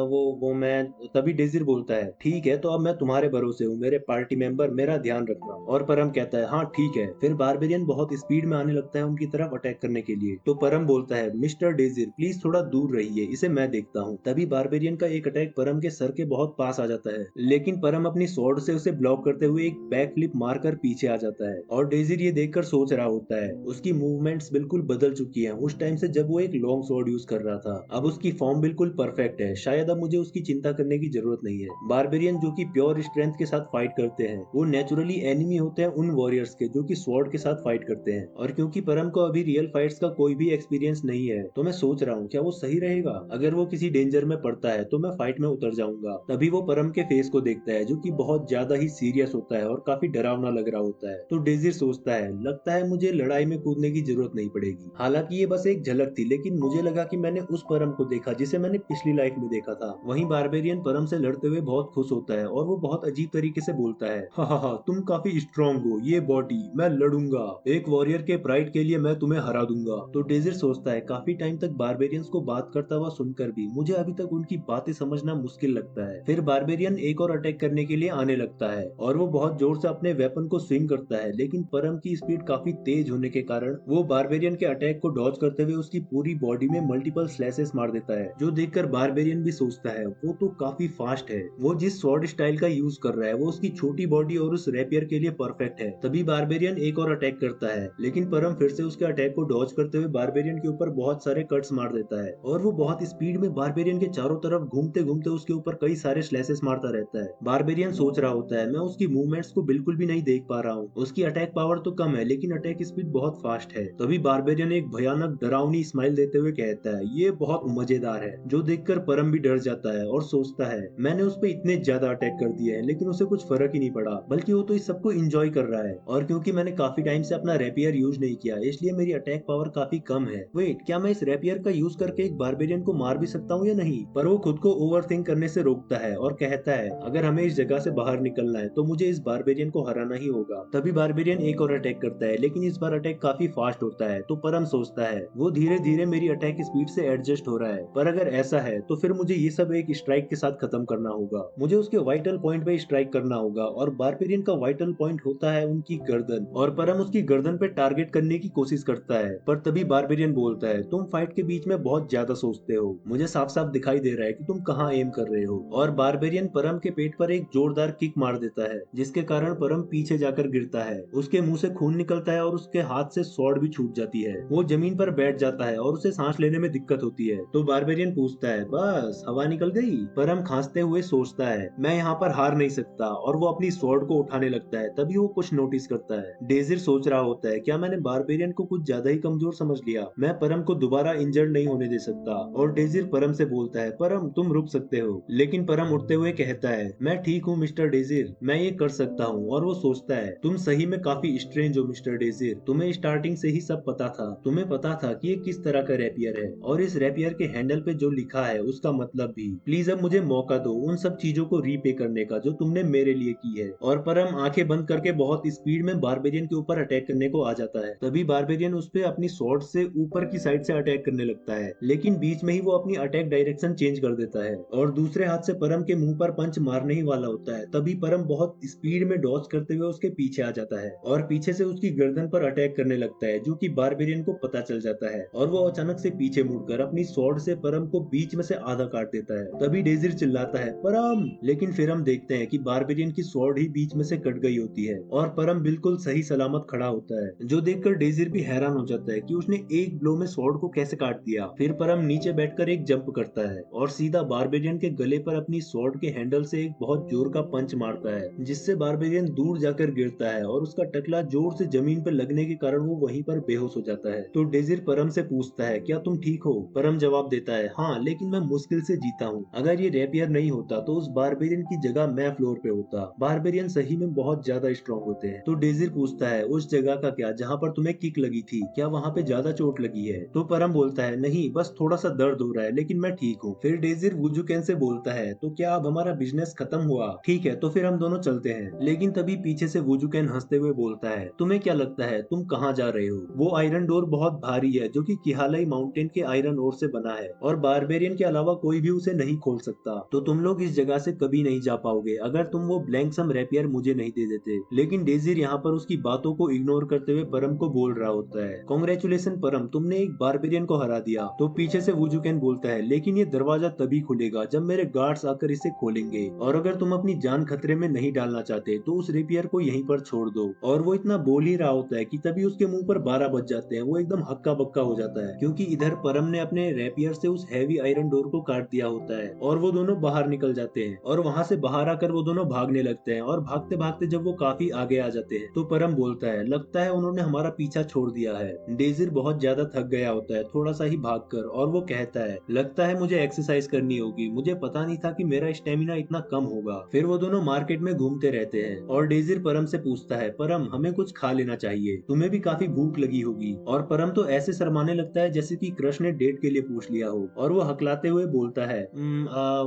वो मैं। तभी डेजिर बोलता है, ठीक है तो अब मैं तुम्हारे भरोसे हूँ मेरे पार्टी मेंबर, मेरा ध्यान रखना। और परम कहता है, हाँ ठीक है। फिर बारबेरियन बहुत स्पीड में आने लगता है उनकी तरफ अटैक करने के लिए। तो परम बोलता है, मिस्टर डेजिर प्लीज थोड़ा दूर रहिए, इसे मैं देखता हूँ। तभी बारबेरियन का एक अटैक परम के सर के बहुत पास आ जाता है, लेकिन परम अपनी स्वॉर्ड से उसे ब्लॉक करते हुए एक बैक फ्लिप मारकर पीछे आ जाता है। और डेजिर ये देखकर सोच रहा होता है, उसकी मूवमेंट्स बिल्कुल बदल चुकी हैं उस टाइम से जब वो एक लॉन्ग स्वॉर्ड यूज कर रहा था। अब उसकी फॉर्म बिल्कुल परफेक्ट है, शायद अब मुझे उसकी चिंता करने की जरूरत नहीं है। बारबेरियन जो कि प्योर स्ट्रेंथ के साथ फाइट करते हैं, वो नेचुरली एनिमी होते हैं उन वॉरियर्स के जो कि स्वॉर्ड के साथ फाइट करते हैं। और क्योंकि परम को अभी रियल फाइट्स का कोई भी एक्सपीरियंस नहीं है तो मैं सोच रहा हूँ क्या वो सही रहेगा? अगर वो किसी डेंजर में पड़ता है तो मैं फाइट में उतर जाऊंगा। तभी वो परम के फेस को देखता है जो कि बहुत ज्यादा ही सीरियस होता है और काफी डरावना लग रहा होता है। तो डेजिर सोचता है, लगता है मुझे लड़ाई में कूदने की जरूरत नहीं पड़ेगी। हालांकि ये बस एक झलक थी, लेकिन मुझे लगा कि मैंने उस परम को देखा जिसे मैंने पिछली लाइफ में देखा था। वहीं बारबेरियन परम से लड़ते हुए बहुत खुश होता है और वो बहुत अजीब तरीके से बोलता है, हा हा हा, तुम तुम काफी स्ट्रांग हो, ये बॉडी, मैं लड़ूंगा, एक वॉरियर के प्राइड के लिए मैं तुम्हें हरा दूंगा। तो डेजर सोचता है काफी टाइम तक बारबेरियंस को बात करता हुआ सुनकर भी मुझे अभी तक उनकी बातें समझना मुश्किल लगता है। फिर बारबेरियन एक और अटैक करने के लिए आने लगता है और वो बहुत जोर से अपने वेपन को स्विंग करता है, लेकिन परम की स्पीड काफी तेज होने के कारण वो बारबेरियन के अटैक को डॉज करते हुए उसकी पूरी बॉडी में मल्टीपल स्लैशेस मार देता है, जो देखकर बारबेरियन भी सोचता है वो तो काफी फास्ट है, वो जिस स्वॉर्ड स्टाइल का यूज कर रहा है वो उसकी छोटी बॉडी और उस रेपियर के लिए परफेक्ट है। तभी बारबेरियन एक और अटैक करता है, लेकिन परम फिर से उसके अटैक को डॉज करते हुए बारबेरियन के ऊपर बहुत सारे कट्स मार देता है और वो बहुत स्पीड में बारबेरियन के चारों तरफ घूमते घूमते उसके ऊपर कई सारे स्लैशेस मारता रहता है। बारबेरियन सोच रहा होता है मैं उसकी मूवमेंट्स को बिल्कुल भी नहीं देख पा रहा हूँ, उसकी अटैक पावर तो कम है लेकिन अटैक स्पीड बहुत फास्ट है। तभी बारबेरियन एक भयानक डरावनी स्माइल देते हुए कहता है ये बहुत मजेदार है, जो देखकर परम भी डर जाता है और सोचता है मैंने उस पर इतने ज्यादा अटैक कर दिए हैं लेकिन उसे कुछ फर्क ही नहीं पड़ा, बल्कि वो तो इस सबको एंजॉय कर रहा है। और क्योंकि मैंने काफी टाइम से अपना रेपियर यूज नहीं किया इसलिए मेरी अटैक पावर काफी कम है। वेट, क्या मैं इस रेपियर का यूज करके एक बारबेरियन को मार भी सकता हूँ या नहीं? पर वो खुद को ओवरथिंक करने से रोकता है और कहता है अगर हमें इस जगह से बाहर निकलना है तो मुझे इस बारबेरियन को हराना ही होगा। तभी बारबेरियन एक और अटैक करता है, लेकिन इस बार अटैक काफी फास्ट होता है। तो परम सोचता है वो धीरे धीरे मेरी अटैक स्पीड से एडजस्ट हो रहा है, पर अगर ऐसा है तो फिर मुझे ये सब एक स्ट्राइक के साथ खत्म करना होगा, मुझे उसके वाइटल पॉइंट पे स्ट्राइक करना होगा। और बारबेरियन का वाइटल पॉइंट होता है उनकी गर्दन, और परम उसकी गर्दन पे टारगेट करने की कोशिश करता है। पर तभी बारबेरियन बोलता है तुम फाइट के बीच में बहुत ज्यादा सोचते हो, मुझे साफ साफ दिखाई दे रहा है कि तुम कहाँ एम कर रहे हो। और बारबेरियन परम के पेट पर एक जोरदार किक मार देता है, जिसके कारण परम पीछे जाकर गिरता है, उसके मुंह से खून निकलता है और उसके हाथ से स्वॉर्ड भी छूट जाती है। वो जमीन पर बैठ जाता है और उसे सांस लेने में दिक्कत होती है। तो बारबेरियन पूछता है बस हवा निकल गई? परम खांसते हुए सोचता है मैं यहाँ पर हार नहीं सकता, और वो अपनी स्वॉर्ड को उठाने लगता है। तभी वो कुछ नोटिस करता है। डेजिर सोच रहा होता है क्या मैंने बारबेरियन को कुछ ज्यादा ही कमजोर समझ लिया, मैं परम को दोबारा इंजर्ड नहीं होने दे सकता। और डेजिर परम से बोलता है परम तुम रुक सकते हो, लेकिन परम उठते हुए कहता है मैं ठीक हूँ मिस्टर डेजिर, मैं ये कर सकता हूँ। और वो सोचता है तुम सही में काफी स्ट्रेंज हो मिस्टर डेजिर, तुम्हें स्टार्टिंग से ही सब पता था, तुम्हें पता था कि ये किस तरह का रैपियर है और इस रैपियर के हैंडल पे जो लिखा है उसका मतलब भी। प्लीज अब मुझे मौका दो उन सब चीजों को रीपे करने का जो तुमने मेरे लिए की है। और परम आंखें बंद करके बहुत स्पीड में बारबेरियन के ऊपर अटैक करने को आ जाता है। तभी बारबेरियन उस पे अपनी स्वॉर्ड से ऊपर की साइड से अटैक करने लगता है, लेकिन बीच में ही वो अपनी अटैक डायरेक्शन चेंज कर देता है और दूसरे हाथ से परम के मुंह पर पंच मारने ही वाला होता है। तभी परम बहुत स्पीड में डॉज करते हुए उसके पीछे आ जाता है और पीछे से उसकी गर्दन पर अटैक करने लगता है, जो कि बारबेरियन को पता चल जाता है और वो अचानक से पीछे मुड़कर अपनी स्वॉर्ड से परम को बीच में से आधा काट देता है। तभी डेजिर चिल्लाता है परम, लेकिन फिर हम देखते हैं कि बारबेरियन की स्वॉर्ड ही बीच में से कट गई होती है और परम बिल्कुल सही सलामत खड़ा होता है, जो देखकर डेजिर भी हैरान हो जाता है कि उसने एक ब्लो में स्वॉर्ड को कैसे काट दिया। फिर परम नीचे बैठकर एक जंप करता है और सीधा बारबेरियन के गले पर अपनी स्वॉर्ड के हैंडल से एक बहुत जोर का पंच मारता है, जिससे बारबेरियन दूर जाकर गिरता है और उसका टकला जोर से जमीन पर लगने के कारण वो वहीं पर बेहोश हो जाता है। तो डेजिर परम से पूछता है क्या तुम ठीक हो? परम जवाब देता है हाँ, लेकिन मैं मुश्किल से जीता हूँ, अगर ये रेपियर नहीं होता तो उस बारबेरियन की जगह मैं फ्लोर पे होता। बारबेरियन सही में बहुत ज्यादा स्ट्रॉन्ग होते हैं। तो डेजिर पूछता है उस जगह का क्या जहाँ पर तुम्हें किक लगी थी, क्या वहाँ पे ज्यादा चोट लगी है? तो परम बोलता है नहीं, बस थोड़ा सा दर्द हो रहा है लेकिन मैं ठीक हूँ। फिर डेजिर वुजुकेन से बोलता है तो क्या अब हमारा बिजनेस खत्म हुआ? ठीक है, तो फिर हम दोनों चलते हैं। लेकिन तभी पीछे से वुजुकेन हंसते हुए बोलता है तुम्हें क्या लगता है तुम कहाँ जा रहे हो? वो आयरन डोर बहुत भारी है जो कि किहालाई माउंटेन के आयरन ओर से बना है और बारबेरियन के अलावा कोई भी उसे नहीं खोल सकता, तो तुम लोग इस जगह से कभी नहीं जा पाओगे अगर तुम वो ब्लैंक सम रैपियर मुझे नहीं दे देते। लेकिन डेजिर यहाँ पर उसकी बातों को इग्नोर करते हुए परम को बोल रहा होता है कांग्रेचुलेशन परम, तुमने एक बारबेरियन को हरा दिया। तो पीछे से वुजुकेन बोलता है लेकिन ये दरवाजा तभी खुलेगा जब मेरे गार्ड्स आकर इसे खोलेंगे, और अगर तुम अपनी जान खतरे में नहीं डालना चाहते तो उस रेपियर को यहीं पर छोड़ दो। और वो इतना बोल ही रहा होता है कि तभी उसके मुंह पर 12 बज जाते हैं। वो एकदम हक्का बक्का हो जाता है क्योंकि इधर परम ने अपने रैपियर से उस हैवी आयरन डोर को काट दिया होता है और वो दोनों बाहर निकल जाते हैं। और वहां से बाहर आकर वो दोनों भागने लगते हैं और भागते भागते जब वो काफी आगे आ जाते हैं तो परम बोलता है लगता है उन्होंने हमारा पीछा छोड़ दिया है। डेजिर बहुत ज्यादा थक गया होता है थोड़ा सा ही भागकर, और वो कहता है लगता है मुझे एक्सरसाइज करनी होगी, मुझे पता नहीं था कि मेरा स्टेमिना इतना कम होगा। फिर वो दोनों मार्केट में घूमते रहते हैं और डेजिर परम से पूछता है परम हमें कुछ खा लेना चाहिए, तुम्हें भी काफी भूख लगी होगी। और परम तो ऐसे शर्माने लगता है जैसे कि क्रश ने डेट के लिए पूछ लिया हो, और वो हकलाते हुए बोलता है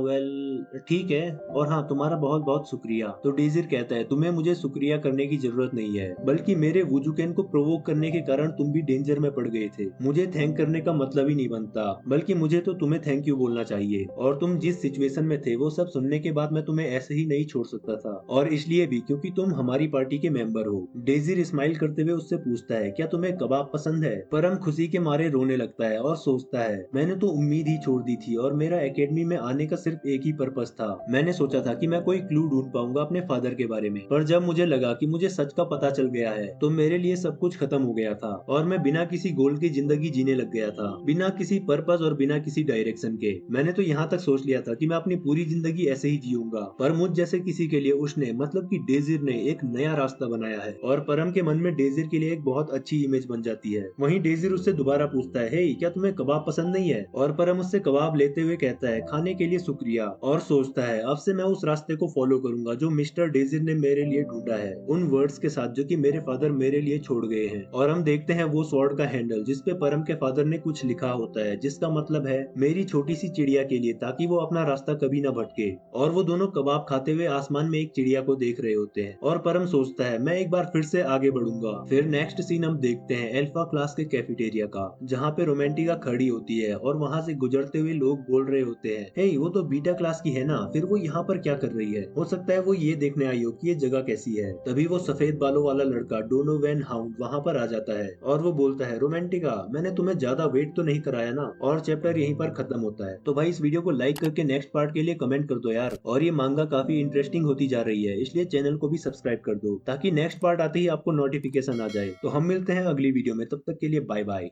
वेल ठीक है, और हाँ तुम्हारा बहुत बहुत शुक्रिया। तो डेजिर कहता है तुम्हें तुम्हें मुझे शुक्रिया करने की जरूरत नहीं है, बल्कि मेरे वुजुकेन को प्रोवोक करने के कारण तुम भी डेंजर में पड़ गए थे। मुझे थैंक करने का मतलब ही नहीं बनता, बल्कि मुझे तो तुम्हें थैंक यू बोलना चाहिए। और तुम जिस सिचुएशन में थे वो सब सुनने के बाद मैं तुम्हें ऐसे ही नहीं छोड़ सकता था, और इसलिए भी क्योंकि तुम हमारी पार्टी के मेंबर हो। डेजिर स्माइल करते हुए उससे पूछता है, क्या तुम्हें कबाब पसंद है? परम खुशी के मारे रोने लगता है और सोचता है, मैंने तो उम्मीद ही छोड़ दी थी और मेरा एकेडमी में आने का सिर्फ एक ही पर्पस था। मैंने सोचा था कि मैं कोई क्लू ढूंढ पाऊंगा अपने फादर के बारे में, पर जब मुझे लगा कि मुझे सच का पता चल गया है तो मेरे लिए सब कुछ खत्म हो गया था और मैं बिना किसी गोल की जिंदगी जीने लग गया था, बिना किसी पर्पस और बिना किसी डायरेक्शन के। मैंने तो यहाँ तक सोच लिया था कि मैं अपनी पूरी जिंदगी ऐसे ही जीऊंगा, पर मुझ जैसे किसी के लिए उसने मतलब कि डेजिर ने एक नया रास्ता बनाया है, और परम के मन में डेजिर के लिए एक बहुत अच्छी इमेज बन जाती है। वहीं डेजिर उससे दोबारा पूछता है, हे क्या तुम्हें कबाब पसंद नहीं है? और परम उससे कबाब लेते हुए कहता है, खाने के लिए शुक्रिया, और सोचता है अब से मैं उस रास्ते को फॉलो करूंगा जो मिस्टर डेजिर ने मेरे लिए ढूंढा है, उन वर्ड्स के साथ जो कि मेरे फादर मेरे लिए छोड़ गए हैं। और हम देखते हैं वो स्वॉर्ड का हैंडल जिसपे परम के फादर ने कुछ लिखा होता है, जिसका मतलब है मेरी छोटी सी चिड़िया के लिए, ताकि वो अपना रास्ता कभी ना भटके। और वो दोनों कबाब खाते हुए आसमान में एक चिड़िया को देख रहे होते हैं, और परम सोचता है मैं एक बार फिर से आगे बढ़ूंगा। फिर नेक्स्ट सीन हम देखते हैं अल्फा क्लास के कैफेटेरिया का, जहाँ पे रोमांटिका खड़ी होती है और वहाँ से गुजरते हुए लोग बोल रहे होते हैं, हे वो तो बीटा क्लास की है ना, फिर वो यहाँ पर क्या कर रही है? हो सकता है वो ये देखने आई हो कि ये जगह कैसी है। तभी वो सफेद बालों वाला लड़का डोनोवेन हाउंड वहाँ पर आ जाता है और वो बोलता है, रोमांटिका मैंने तुम्हें ज्यादा वेट तो नहीं कराया ना? और चैप्टर यहीं पर खत्म होता है। तो भाई इस वीडियो को लाइक करके नेक्स्ट पार्ट के लिए कमेंट कर दो यार, और ये मांगा काफी इंटरेस्टिंग होती जा रही है, इसलिए चैनल को भी सब्सक्राइब कर दो ताकि नेक्स्ट पार्ट आते ही आपको नोटिफिकेशन आ जाए। तो हम मिलते हैं अगली वीडियो में, तब तक के लिए बाय बाय।